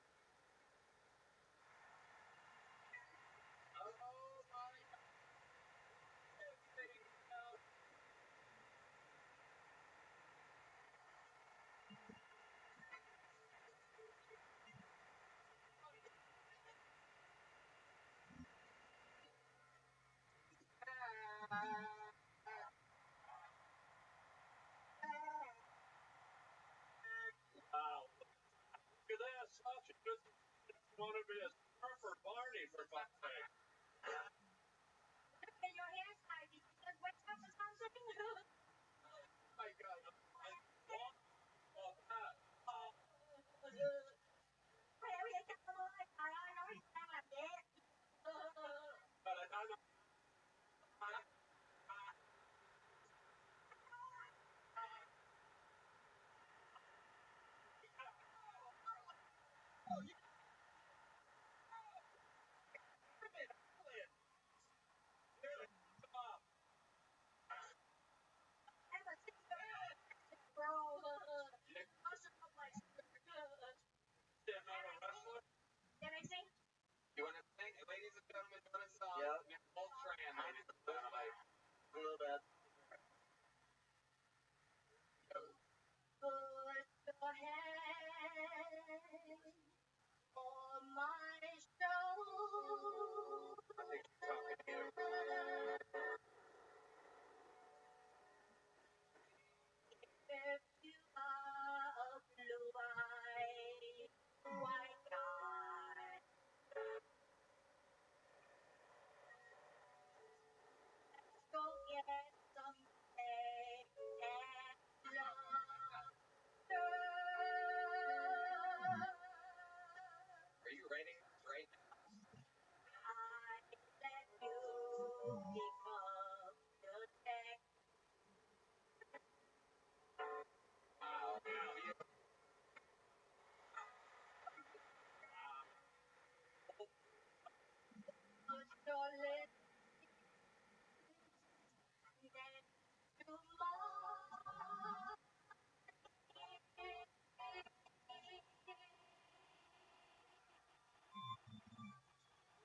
Wow. Look at this. Oh, she just want to be a surfer Barney for fuck's sake. Look at your hairstyle. Did you just wake up or something? Oh my God. All that. But I don't know. Can I sing? You want to sing? Ladies and gentlemen, you want a song? Yep. Nicole Tran, ladies and gentlemen. A little bit. Put your hand on my shoulder. I think she's talking to you. If you are a blue-eyed white guy, let's go get some steak and lobster. Are you writing this right now? I let you pick up the check. Wow. Put your lips next to mine.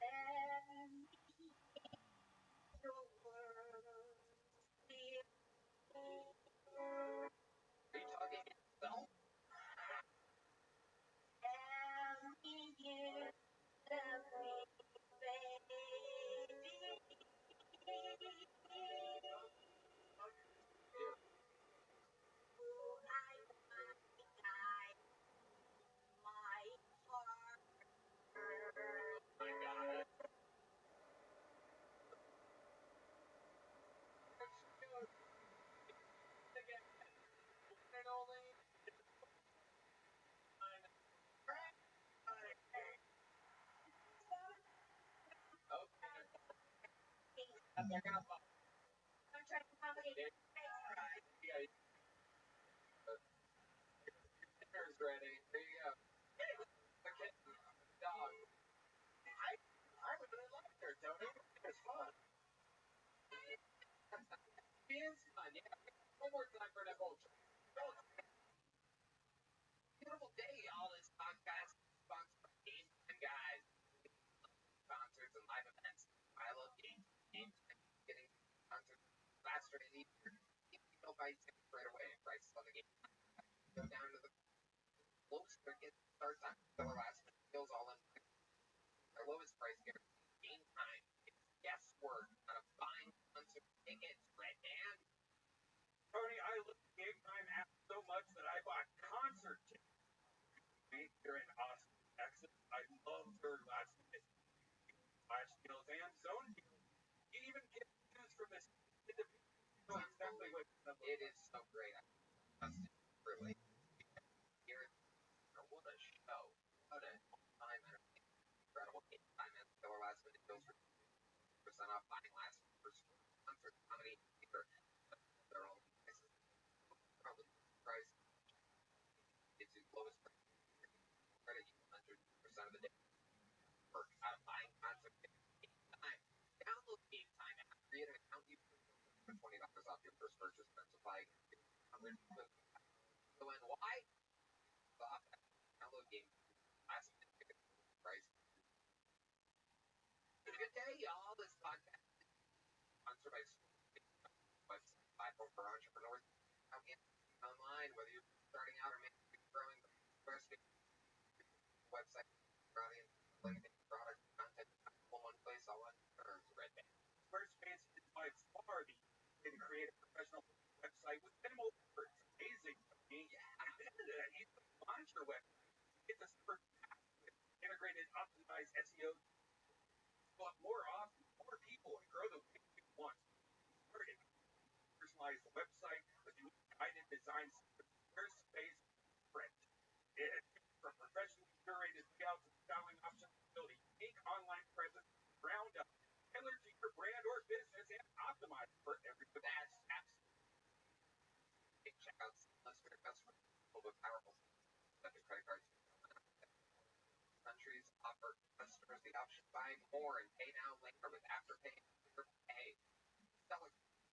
Let me the world feel Are you talking to yourself? tell me you love me, baby. Oh, I guide my heart. I got it. Again, one and only. Okay. They're gonna fuck. I'm trying to accommodate your Alright. You got your dinner's ready. There you go. The kitten. The dog. I really like her, Tony. It's fun. She is fun. Yeah. One more time for Nicole. Beautiful day, y'all. This podcast is sponsored by Game Time Guys. Sponsors and live events. I love Game Time. Getting sponsors faster and easier. they'll buy tickets right away. Prices on the game go down to the lowest ticket start time. Their last minute deals all in. Their lowest price guarantee. Game time. It's guesswork. Not a buying concert tickets. Red band. Tony, I love Game Time app so much that I bought concert tickets here in Austin, Texas. I love their last minute flash deals and zone deals. You even get news from this individual. Know exactly what it is so great. I trust it really. Here, what a show. What a time and incredible Game Time and their last minute deals for percent off buying last first concert comedy theater. Their own prices. Probably price. It's the lowest price. Credit you 100% of the day. For out of buying concert Game Time. Download Game Time app. Create an account. You for $20 off your first purchase. Supply. So and why? Off. Download Game Time. Last minute ticket price. Good day, y'all. This podcast is sponsored by platform for entrepreneurs. Online, whether you're starting out or maybe growing the first website, audience, anything, product, content, all one place, all one terms, red band. Squarespace is by far the way to create a professional website with minimal effort. It's amazing to me. And then you can launch your website. Get the first integrated, optimized SEO. But more often, more people, and grow the way you want. Personalized website with guided designs. Squarespace print. From professionally curated layouts and styling options, build a unique online presence ground up, tailored to your brand or business, and optimized for every That's absolutely. Check out Seamless customers with powerful such as credit cards. Countries offer customers the option to buy more and pay now later with Afterpay and Afterpay. Sell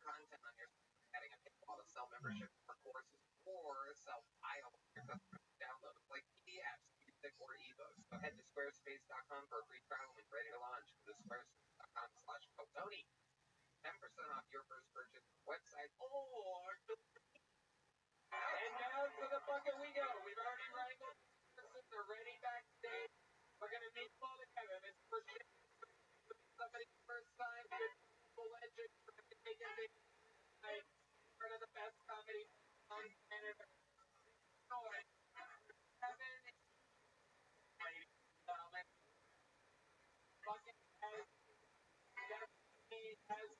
content on your adding a paywall to sell membership for courses or sell file your customers download like PDFs, music, or ebooks. So head to squarespace.com for a free trial and ready to launch. Go to squarespace.com/Tony. 10% off your first purchase website or. And now to the bucket we go. We've already rang the person. They're ready backstage. We're going to meet them all together. This first somebody's first time. Good legend. We're going to take it big. One of the best comedy on planet Earth. Kevin, ladies and gentlemen, bucket has Destiny has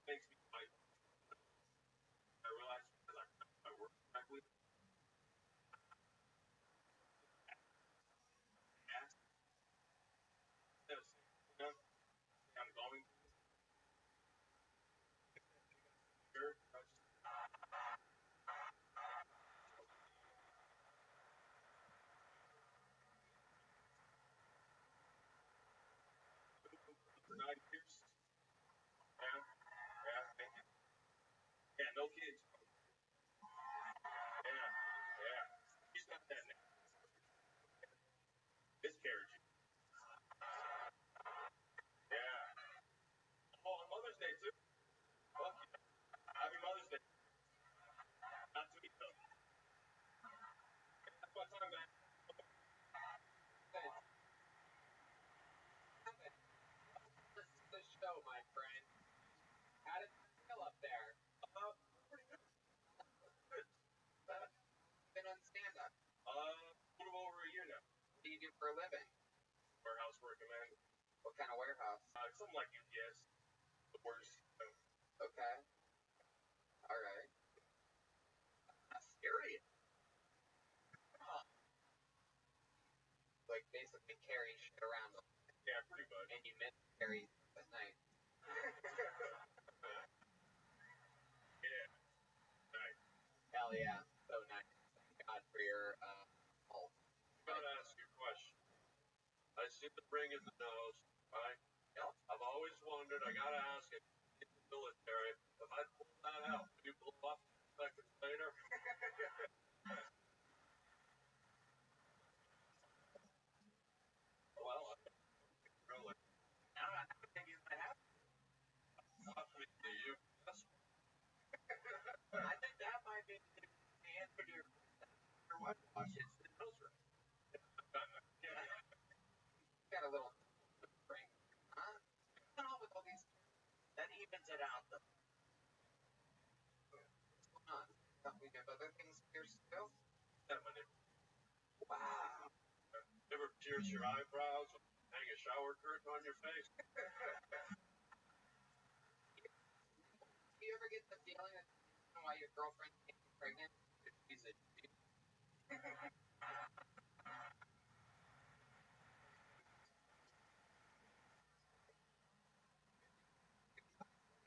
makes me like I realize because I work correctly. I'm going here. For 9 years. Yeah, thank you. Yeah, no kids. Yeah. He's got that now. Miscarriage. Yeah. Oh, on Mother's Day too. Fuck yeah. Happy Mother's Day. Not to me though. That's my time, man. This is the show, my friend. How did it feel up there? Pretty good. Been on stand-up. A little over a year now. What do you do for a living? Warehouse working, man. What kind of warehouse? Something like UPS. The worst. Okay. Okay. All right. That's scary. Like basically carry shit around them, Yeah, pretty much. and you miscarry at night. Yeah. Nice. Hell yeah. So nice. Thank God for your health. Gotta ask you a question. I see the ring in the nose, right? Yep. I've always wondered, I gotta ask it, in the military, if I pull that out, do you blow up seconds later? Well, I don't really. I don't know how to use my hat. Possibly the U.S. I think that might be the answer to your what watches the nose ring. Got a little ring. Huh? What's going on with all these? That evens it out though. What's going on? We have other things here still? Wow. Ever pierce your eyebrows or hang a shower curtain on your face? Do you ever get the feeling that why your girlfriend can't get pregnant? She's a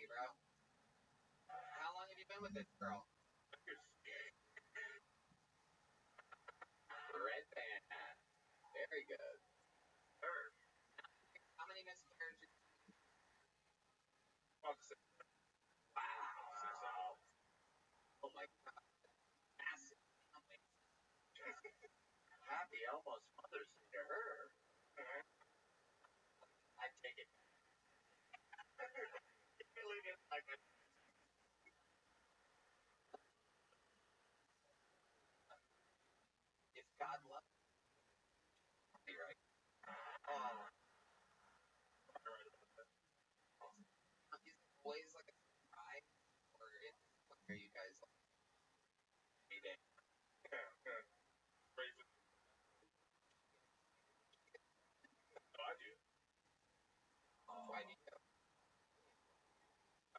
bro. How long have you been with this girl? Red band. Very good. Third. How many miscarriages? About 6 Wow. Oh my god. Massive family. Happy almost Mother's Day to her. I take it. Feeling it like a If God loves you, right? oh. Is it always like a surprise, or are you guys like meeting? Crazy. No, I do. Why do you go?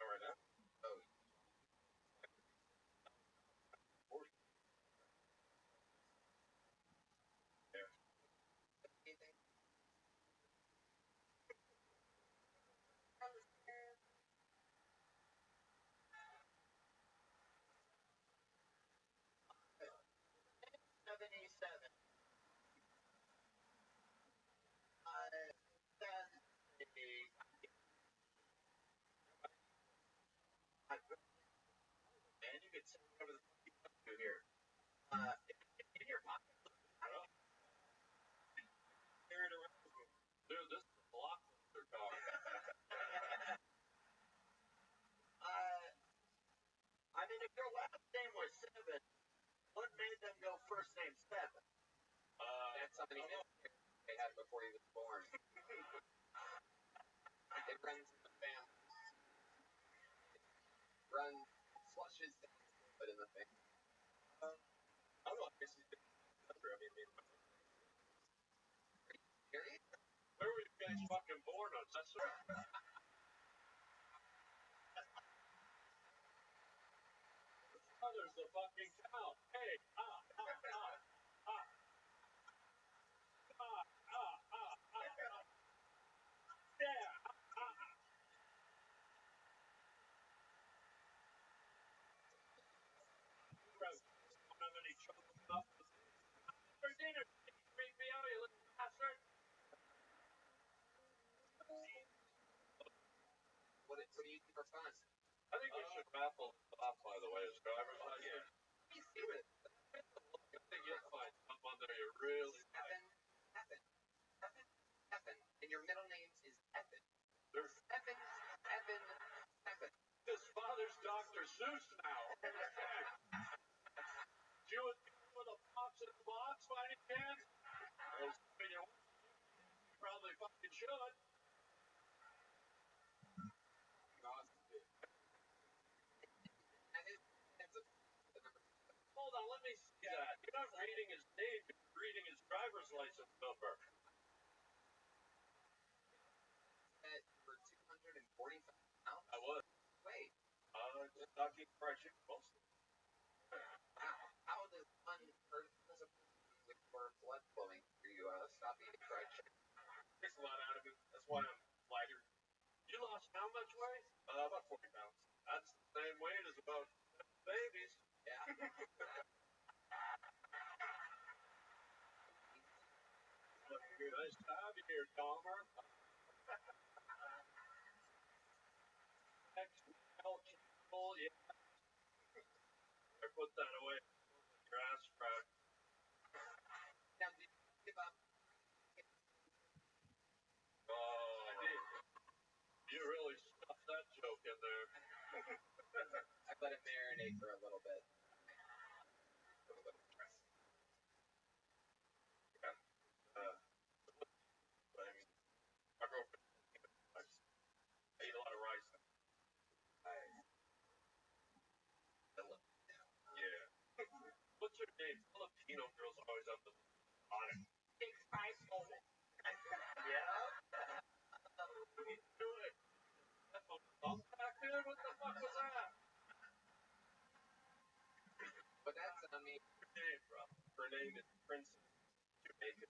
All right, now. Oh, 40. Yeah. anything? 77. Man, you could say whatever the fuck you want to here. In your pocket. Carry it around with me. Dude, this is a blockbuster car. I mean, if your last name was Seven, what made them go first name Seven? That's something they had before he was born. It runs in the family. Runs, flushes down a little bit in the family. I don't know, I guess you could remember. I mean, Period? where were you guys fucking born on? That's right. There's the fucking cow. Hey, yeah, Don't have any trouble stuff for dinner. Freak me out, you little bastard. What do you do for fun? I think we should raffle off, by the way, as driver's license. Let me see what I think you'll find something on there you really like. Evan. And your middle name is Evan. There's Evan. his father's Dr. Seuss now. Do you with a box in the box by any chance? You probably fucking should. Hold on, let me see that. You're not reading his name, you're reading his driver's license number. For 245 pounds? I was. Wait, Kentucky Fried Chicken mostly. How does one person with your blood flowing through you stop eating fried chicken? Takes a lot out of me. That's why I'm lighter. You lost how much weight? About 40 pounds. That's the same weight as about babies. Yeah. Nice to have you here, Dahmer. Oh, yeah. I put that away. Your ass crack. Now, did you give up? Oh, I did. You really stuffed that joke in there. I let it marinate for a little bit. A little bit of stress. Yeah. But I mean, my girlfriend, I ate a lot of rice. Yeah. What's her name? Filipino girls always on the bottom. Big spice bowl. Yeah. What are you doing? That phone bump back there? What the fuck was that? But that's on me. Her name, bro. Her name is Princess Jamaica.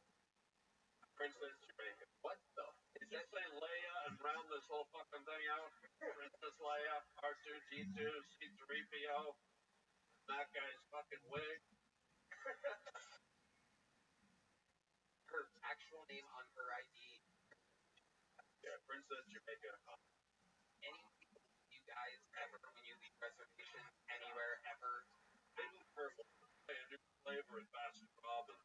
Princess Jamaica. What the? Did you say Leia and round this whole fucking thing out? Princess Leia, R2D2, C3PO, that guy's fucking wig. Her actual name on her ID. Yeah, Princess Jamaica. Any you guys ever, when you leave reservations anywhere ever, They move careful. Hey, a new flavor at Baskin Robbins.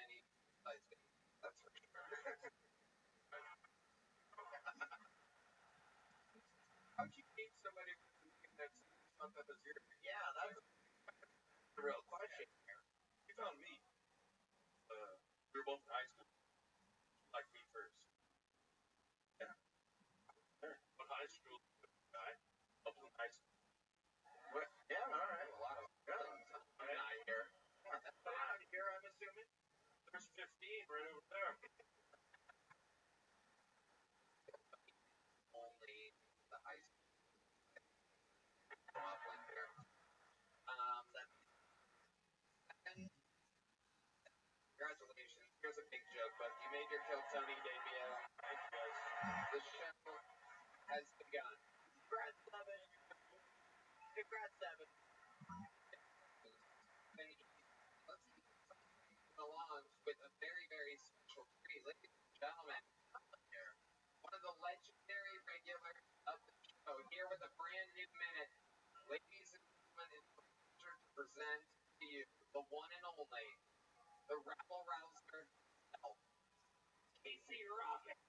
any that's for sure. How'd you meet somebody that's fucked up as your? Yeah, that's the real question here. You found me. We were both in high school. Like me first. Yeah. What high school guy? Upland High School. What? Yeah, all right. A lot of guns. I'm not here. That's not here, I'm assuming. There's 15 right over there. Only the high school. Upland there. Congratulations. Here's a big joke, but you made your Kill Tony debut. The show has begun. Congrats, Evan. Congrats, Evan. Let's keep along with a very, very special treat. Ladies and gentlemen, here, one of the legendary regulars of the show, here with a brand new minute. Ladies and gentlemen, it's a pleasure to present to you the one and only, the rabble rouser himself, Casey Rocket.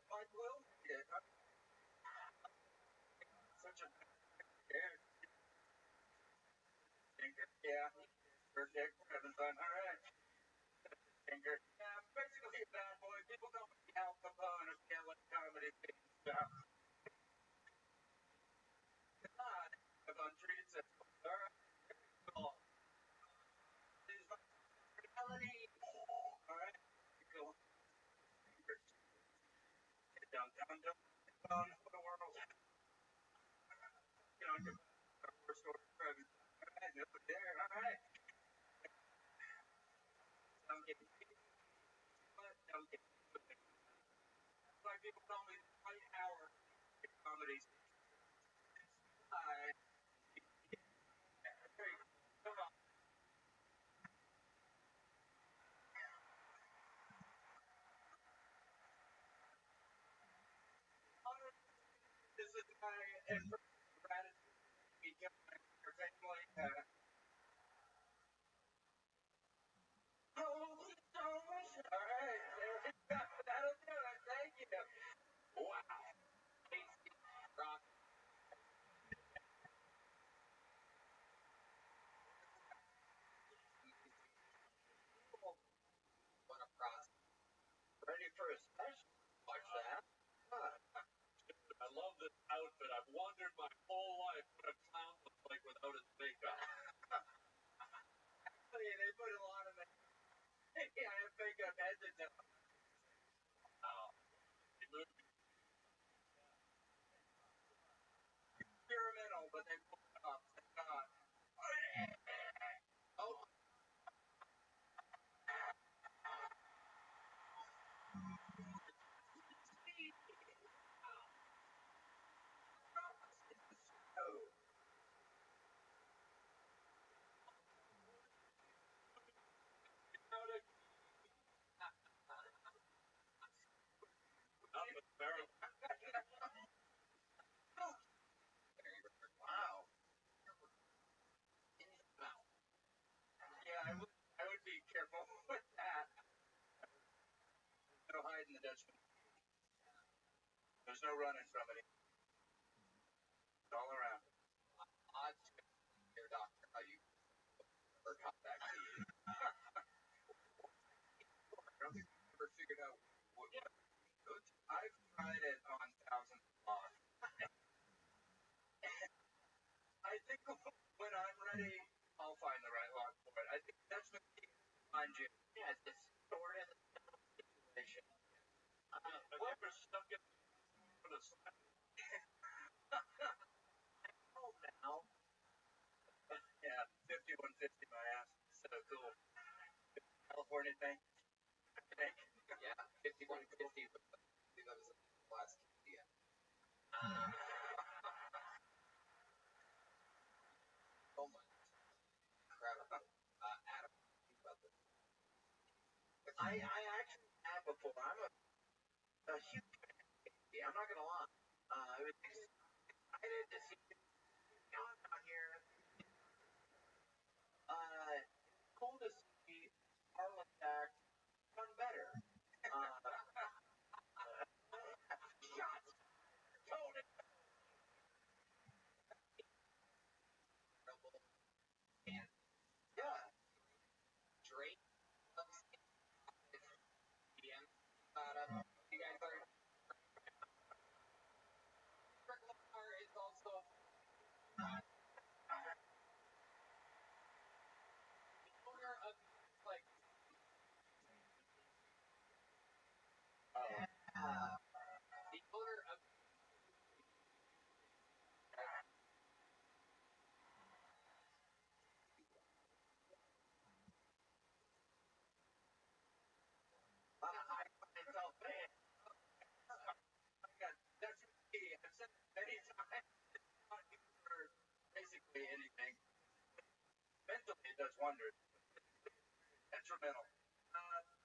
Mike Will? Yeah. Such a yeah. Perfect. All right. Finger. Yeah, basically a bad boy. People call me Al Capone of Galen comedy. Stuff. God, I've untreated sexual. All right. Cool. Reality. All right. Cool. Get downtown, down for the world. You know, get first order present. All right. Over there. All right. Don't get don't get like people call me the right hour comedy. Hi. Hey, come on. This the guy and gratitude he killed your family. Holy Thomas! All right, there we go. That'll do it. Thank you. Wow. Tasty rock. What a process. Ready for a special? Watch that. I love this outfit. I've wondered my whole life what a clown looks like without his makeup. Actually, they put a lot of it. Yeah, I have makeup heads and stuff. Wow. Experimental, but they pulled it off. Thank God. Oh, Wow. yeah, I would be careful with that. No hiding the Dutchman. There's no running from it. It's all around. Odds to your doctor how you or contact you. Never figured out what I've tried it on thousands of dogs. I think when I'm ready, I'll find the right lock for it. I think that's the key. Find you. Yeah, it's stored in the Have you ever stuck it in a slap? home now. Yeah, 5150 my ass. So cool. California thing. Yeah, 5150. That was the last idea. Oh my. Incredible. Adam, think about this. I actually have before. I'm a huge fan. I'm not gonna lie. I was excited to see John out here. Cool to see Harlan back done better. Shots. Tony. Incredible. And Yeah. Drake comes in PM. You guys are. Rick Lamar is also the owner of like the owner of I myself, man. That's me. I've said it many times. Not even for basically anything. Mentally, it does wonders. Detrimental.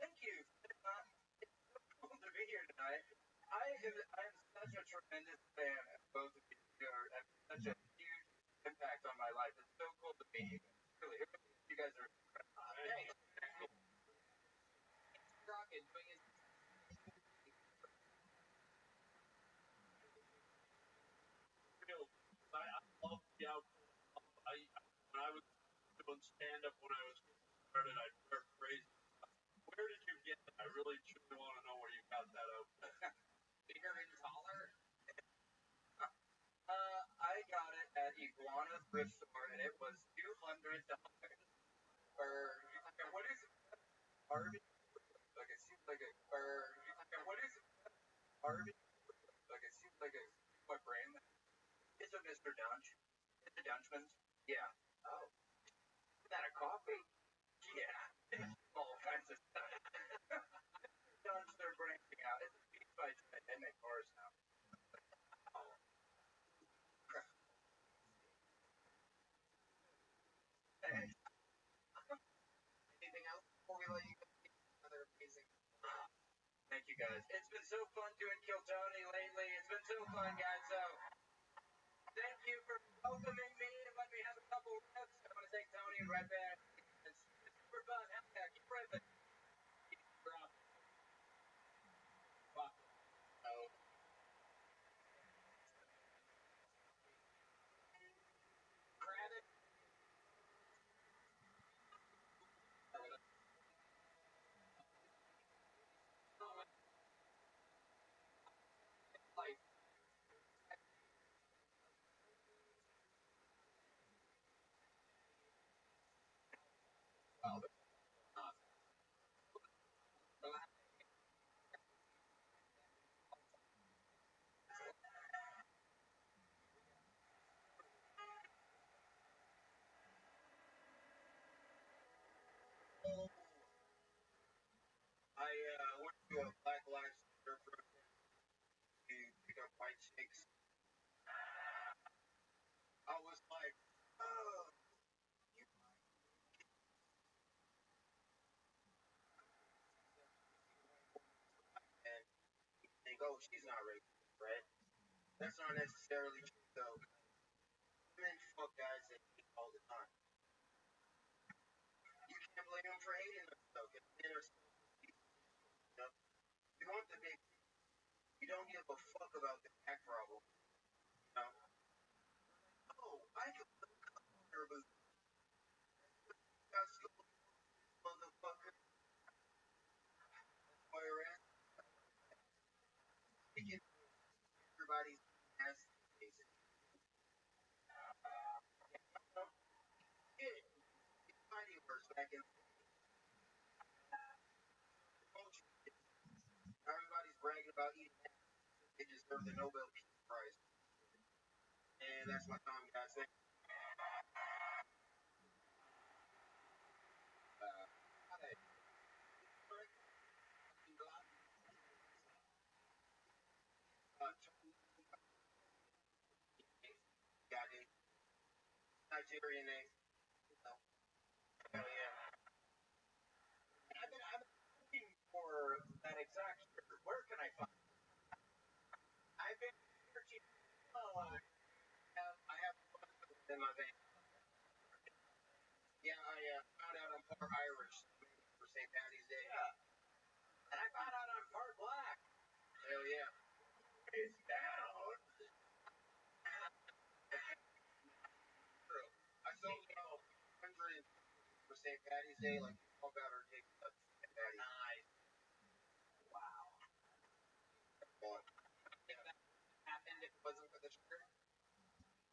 Thank you. It's so cool to be here tonight. I am such a tremendous fan of both of you. You're having such a huge impact on my life. It's so cool to meet you guys. Really, you guys are incredible. Thanks. Rocket doing his Real. I love the outfit. When I was doing stand up when I was started, I wear crazy. Where did you get that? I really truly want to know where you got that outfit. bigger and taller. I got it at Iguana Thrift Store, and it was $200. Or What is it? Arby? Like it seems like a. What is it? Arby? Like it seems like a. What brand? It's a Mr. Dunch. It's a Dunchman's. Yeah. oh, is that a coffee? Yeah. All kinds of stuff. Dunch, they're branching out. It's a beef by trade. They make bars now. Thanks. Anything else before we let you go? Another amazing. Thank you guys. It's been so fun doing Kill Tony lately. It's been so fun, guys. So Thank you for welcoming me and letting me have a couple riffs. I want to thank Tony and Red Band. It's super fun. Hell yeah, keep riffing. Keep dropping. Wow. Oh. Grab it. Like, well, I went to a Black Lives Matter protest to pick up white chicks. I was like, oh, you and you think, oh, she's not racist, right? That's not necessarily true, though. Women fuck guys they hate all the time. You can't blame them for hating them, though, because men are still people, you know? You want the big, you don't give a fuck about the back problem, you know? Oh, I can put her with that's the motherfucker. Where speaking everybody's ass these days. Yeah, it's mighty worse back in the culture. Everybody's bragging about eating ass. They deserve the Nobel Peace Prize. And that's my Tom guy saying. Hi. Got it. Nigerian name. So, hell yeah. I've been looking for that exact shirt. Where can I find it? I've been searching. I have in my van. Yeah, I found out I'm part Irish for St. Patty's Day. Yeah. And I found out I'm part black. Hell yeah. It's down. True. I sold 100 for St. Patty's Day, like all got her take St. Patty's. Nice. Wow. But, if that happened, if it wasn't for the shirt,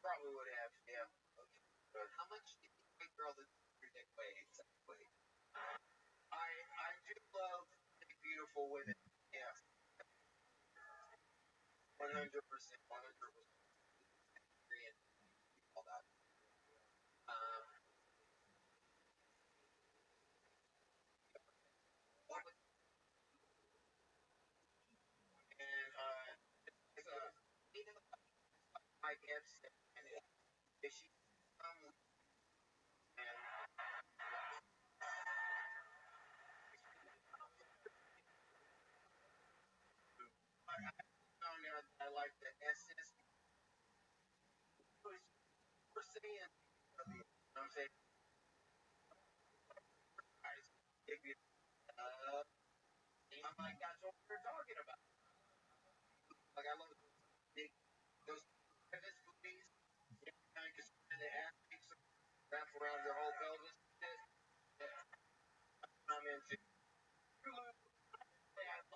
probably would have, yeah. Okay. But how much do you think a girl that's your dick weigh exactly? I do love big, beautiful women. Yes. 100%. 100%. Agree and all that. Um, what was, and, it's, my gifts, and if she comes and I found out I like the SS. We're saying, you know what I'm saying? Guys, if you, I'm like, that's what we're talking about. Like, I love big, those pelvis booties. You know, kind of consider the ass cheeks wrap around your whole pelvis. I'm into.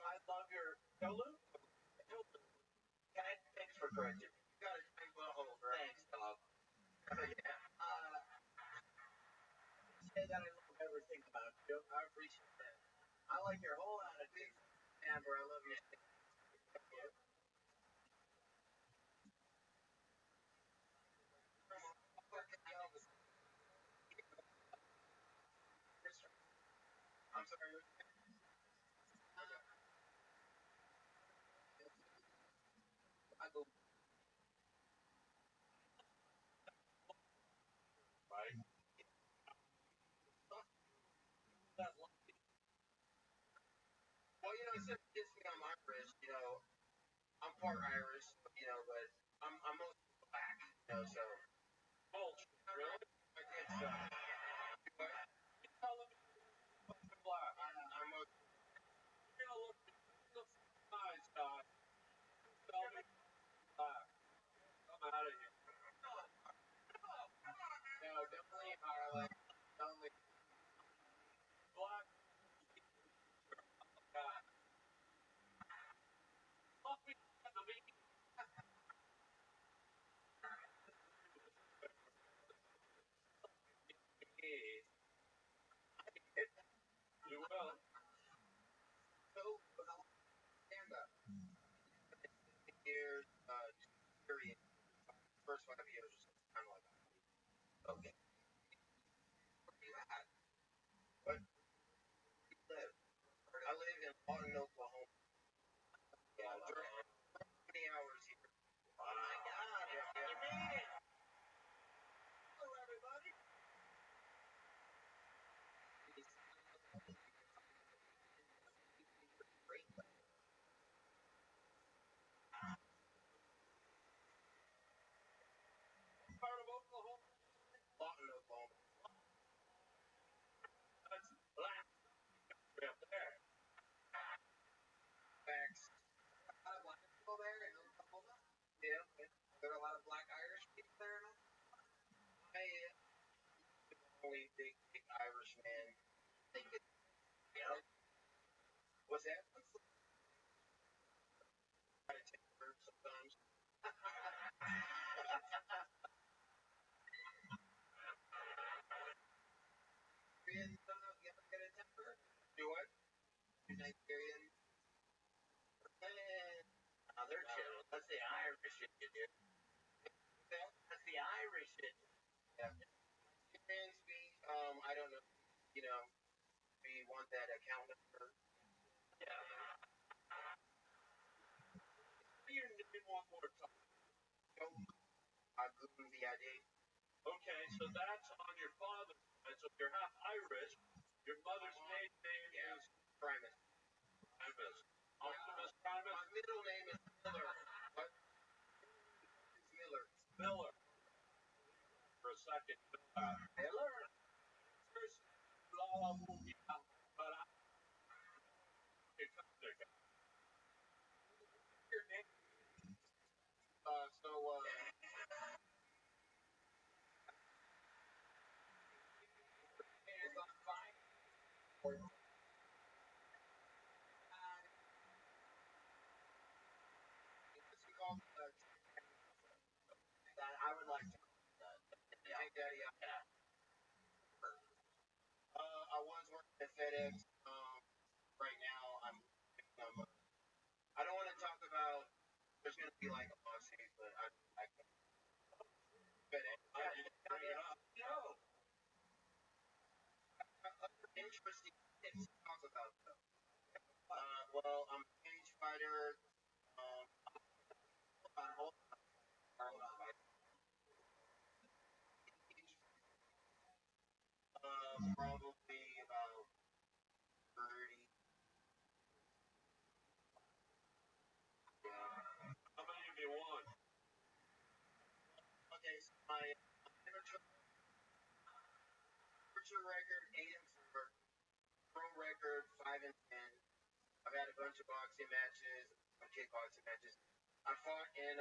I love your Tolu. Thanks for correcting me. You got a tight butthole, bro. Thanks, dog. Yeah. Say that I love everything about you. I appreciate that. I like your whole attitude. Amber, I love you. I'm sorry. I go right. Well, you know, it says kiss me on my wrist. You know, I'm part Irish, you know, but I'm mostly black. know, so. Mulch, really? I did so. But Tell them you're black. I'm a You're gonna look nice, guy. Tell me you're black. I'm out of here. no, definitely highlight. Only Black guy. Fuck me at the meeting. You will. so stand up. Years, period. First 5 years or something, kind of like that. Okay. Where you at? What? You live? I live in Lawton, Oklahoma. Yeah, 20 hours here. Oh my God! Yeah. You made it! Hello, everybody. Great. Part of Oklahoma. Lawton, Oklahoma. That's black. Up there. Facts. A lot of black people there in Oklahoma. Yeah. There are a lot of black Irish people there. I only big Irish man. Think it. Yeah. What's that? Try to temper sometimes. Nigerian, you ever get a temper? Do what? Nigerian. They're chill. That's the Irish shit you do. That's the Irish shit. Yeah. Nigerians, I don't know. You know, we want that account number. Yeah. Your name one more time. Google the ID. Okay, so that's on your father's side. So you're half Irish. Your mother's maiden name is Primus. Primus. Optimus Primus. My middle name is Miller. What? It's Miller. Miller. For a second. Miller? First, blah, yeah, but I your name. It's on fine. I would like to take Daddy out. Yeah. I was working at FedEx. Right now I don't want to talk about. There's going to be like a lawsuit, but I can. FedEx. No. Other interesting things to talk about though. Well, I'm a cage fighter. Hold on. Probably about 30. How many of you won? Okay, so my amateur record 8-4, pro record 5-10. I've had a bunch of boxing matches, some kickboxing matches. I fought in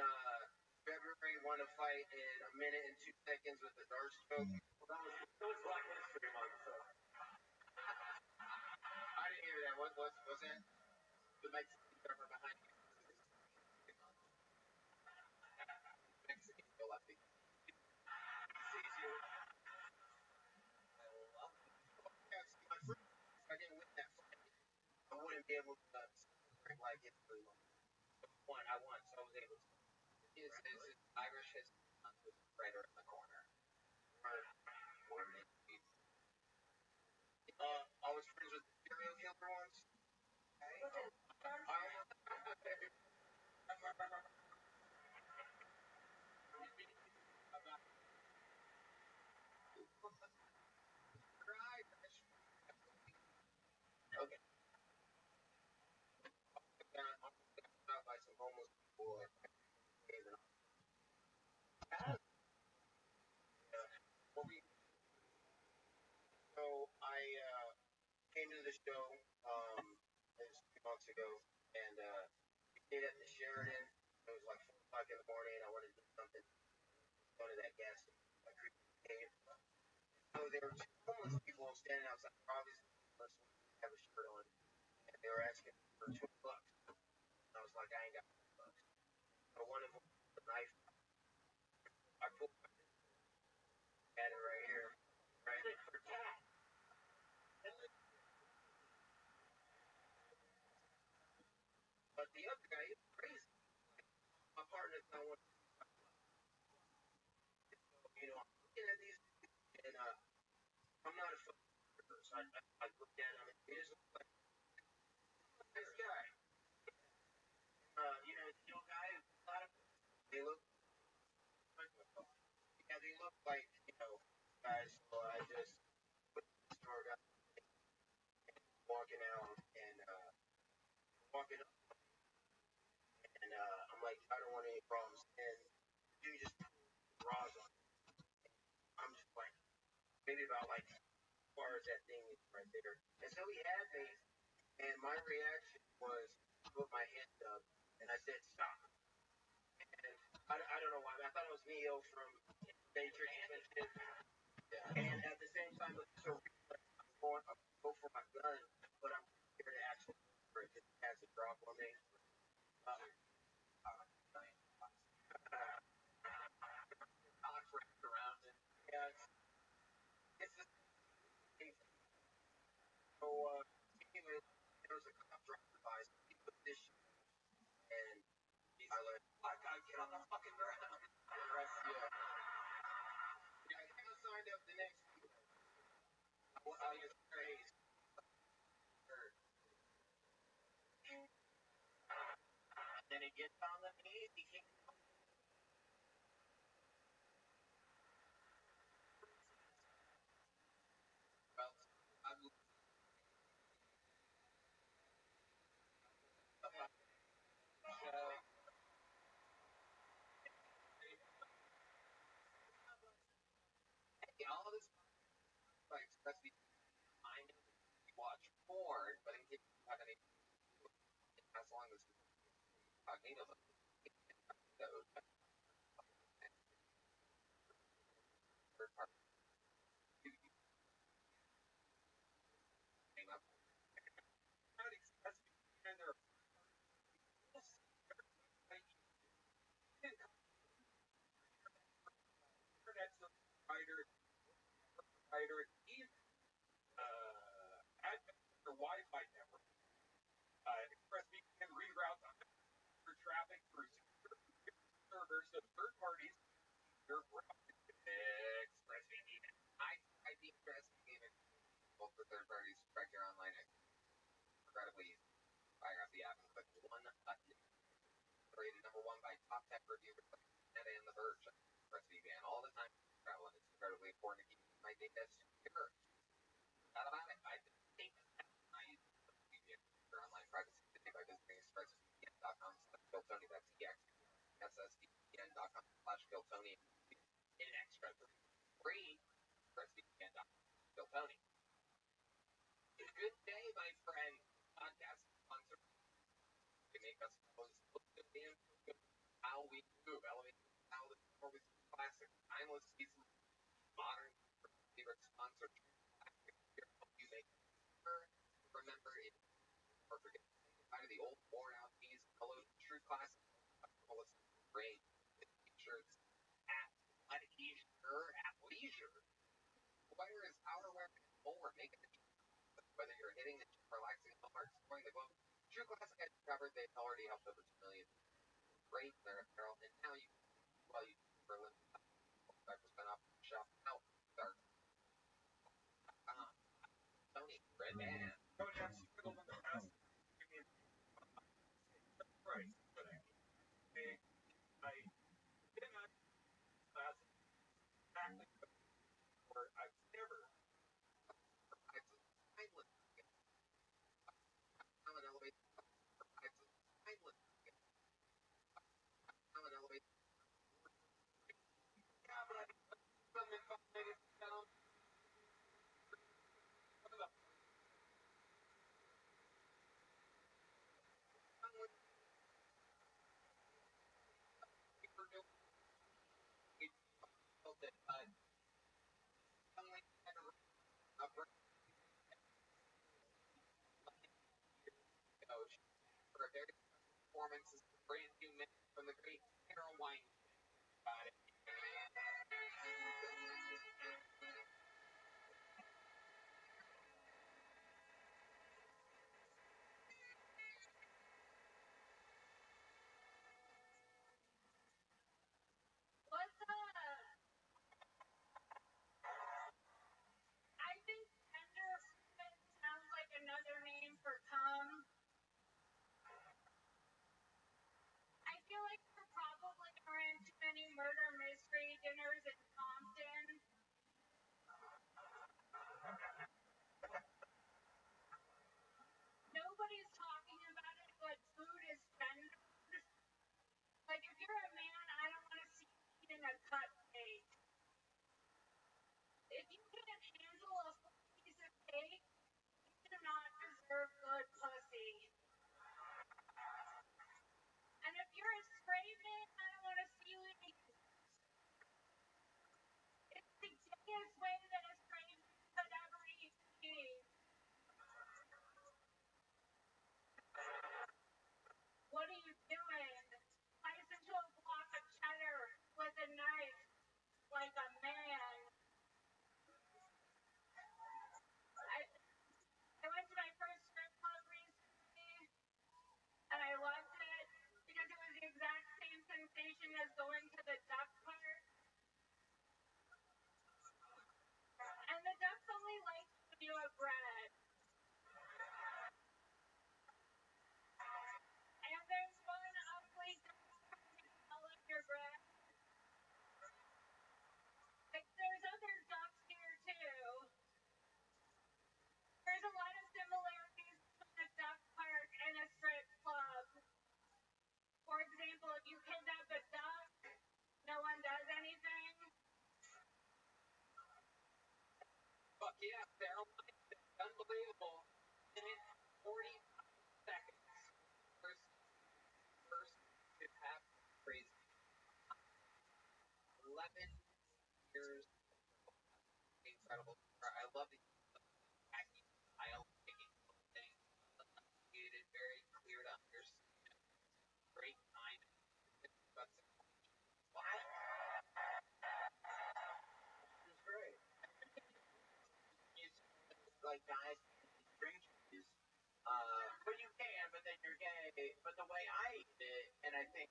February, won a fight in a minute and 2 seconds with a dart stroke. That was Black History Month, so. I didn't hear that. What's that? The Mexican pepper behind you. Mexican girl, I think. Sees you. My first, I didn't win that fight. I wouldn't be able to like it for long. I won, so I was able to. Is Irish history right around the corner? I was friends with the serial killer once. Okay. Got by some homeless people. the show it was 2 months ago, and we stayed at the Sheridan. It was like 4 o'clock in the morning. I wanted to do something. Go to that gas station. I came. So there were two homeless people standing outside, obviously homeless, have a shirt on, and they were asking for $20. And I was like, I ain't got $20. So one of them with a knife. I pulled my had it right here, right for cat. But the other guy, he's crazy. My partner's not one. I'm looking at these, and I'm not a photographer, so I look at him, and he just looks like a nice guy. The young guy, a lot of they look yeah, they look like guys. So I just put the store guy walking out and walking up, and I'm like, I don't want any problems. And dude just draws on. I'm just like, maybe about like as far as that thing is right there. And so he had me, and my reaction was to put my hand up, and I said, stop. And I don't know why. I thought it was Neo from Matrix. And at the same time, it was so going to go for my gun, but I'm scared to actually go for it because it has a drop on me. Cox wrapped around it. Yeah, it's the same thing. So, anyway, there was a cop driving by, so he put this shit, and I let black guy get on the fucking ground. The rest, I kind of signed up the next week. I was crazy. And then it gets on the knees, he can't. Well, I'm all this like express me mind watch porn, but in case you have any as long as incognito those third party came up. Not express me and they're internet's a writer, even admin or Wi-Fi network. ExpressVPN reroutes for traffic through servers of third parties. Your ExpressVPN. I think ExpressVPN both for third parties track your online incredibly easy. Fire up the app and click one button. Rated #1 by top tech reviewers like Net and The Verge. ExpressVPN all the time. Travel and it's incredibly important to keep my data secure. Not about it. I think I use VPN for online privacy today by visiting expressvpn.com/KillTony. That's EXSVPN.com/KillTony. In ExpressVPN. Free ExpressVPN.com/KillTony. Good day, my friend. Podcast sponsor. To make us close to how we move, elevate how the always classic, timeless season, modern favorite sponsor. You make sure remember it or forget out of the old worn out piece, hello true classic, great t-shirts at leisure. Where is outerwear more? Make it whether you're hitting the gym, relaxing, or exploring the globe. True Classic has covered, they've already helped over 2 million. Great their apparel, and now you for a limited 5% off the shop now. Start. Tony, red band. Oh, yeah, struggled in the past. Right, but I cannot class exactly or I've never Now an elevator now an elevator performance is a brand new mix from the great Carol Wine. Got it. What's I think tenderfoot sounds like another name for cum. I feel like there probably aren't too many murder mystery dinners in Compton. Nobody's talking about it, but food is gendered. Like, if you're a man, I don't want to see you eating a cut cake. If you can't handle a full piece of cake, you do not deserve good pussy. And if you're a straight man, I don't want to see you eating. It's the gayest way that a straight man could ever eat cheese. What are you doing? Slice into a block of cheddar with a knife like a man. I went to my first strip club recently, and I loved it because it was the exact same sensation as going to the duck park. And the ducks only like when you have bread. And there's one ugly duck smelling your bread. Like, there's other ducks here too. There's a lot of similarities between a duck park and a strip club. For example, if you kidnap a duck, no one does anything. Fuck yeah, Carol Wine. It's unbelievable. Minute 40 seconds. First to have crazy. 11 years. Incredible. I love the wacky style, making things created very clear to understand. Great time. But why? It's great. Like guys drink cheese. But you can, but then you're gay. But the way I eat it, and I think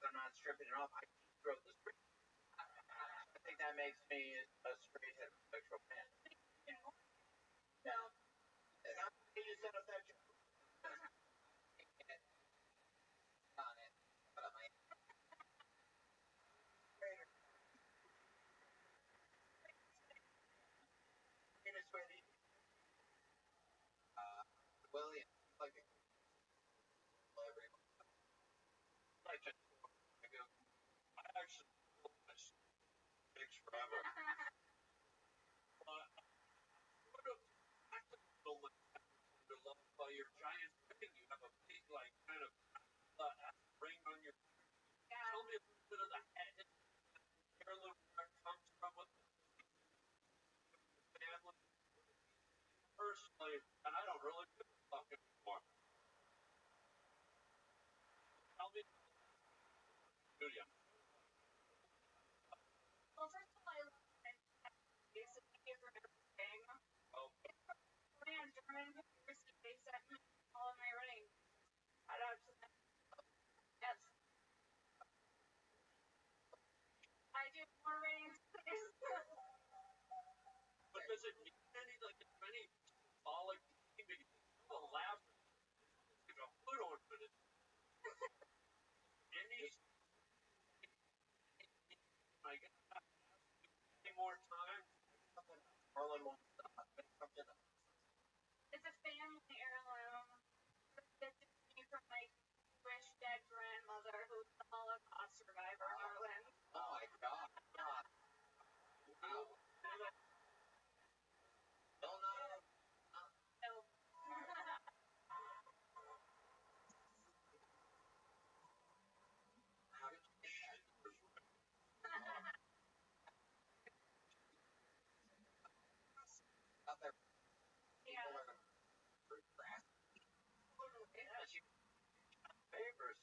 I'm not stripping it off, I throw the straight. I think that makes me a straight heterosexual man. So, How do you set up that joke? On it. But I'm like, In a sweaty. William, like a every Like just, I go, I actually feel this fix forever. What a practical to love by your giant ring. You have a big, like, kind of ring on your. yeah. Tell me a little bit of the head. Heirloom where it comes from with the family. Personally, and I don't really give a fuck anymore. Tell me, do you? Well, first of all, I love it. Basically, for everything. Oh, Man, German University, they sent me all of my rings. Shout out to them. Yes. I do more rings. but does it mean any, like, any symbolic thing? Because people laugh at it. A foot ornament. Any, I guess, any more time? Harlan wants something else. It's a family heirloom. It's me from my Jewish dead grandmother who was a Holocaust survivor in Ireland. oh my god. Wow.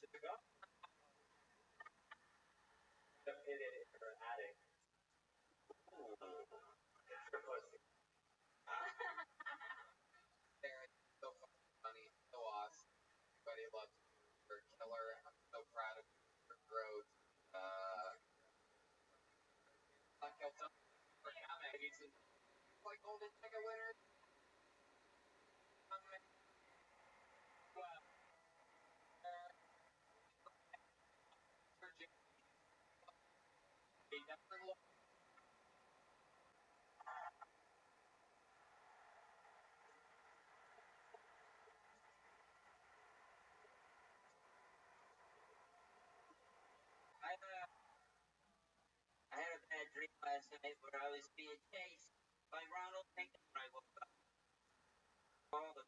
civic up. Or addict. Ooh. It's your pussy. There, it's so fucking funny, so awesome. Everybody loves you. You're a killer. I'm so proud of you. Your growth. Like I told you, for coming, he's like golden ticket winner. Well, Virginia, he never looked. I had a bad dream last night where I was being chased by Ronald Reagan when I woke up. All the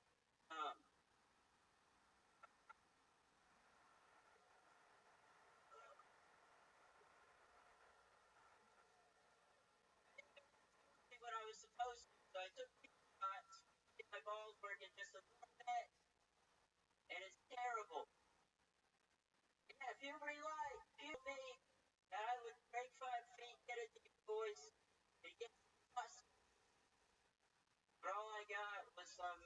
did what I was supposed to. So I took 2 shots, get my balls working just a little bit, and it's terrible. Yeah, puberty life, puberty. I would break 5 feet, get it to you boys, and get lost. But all I got was some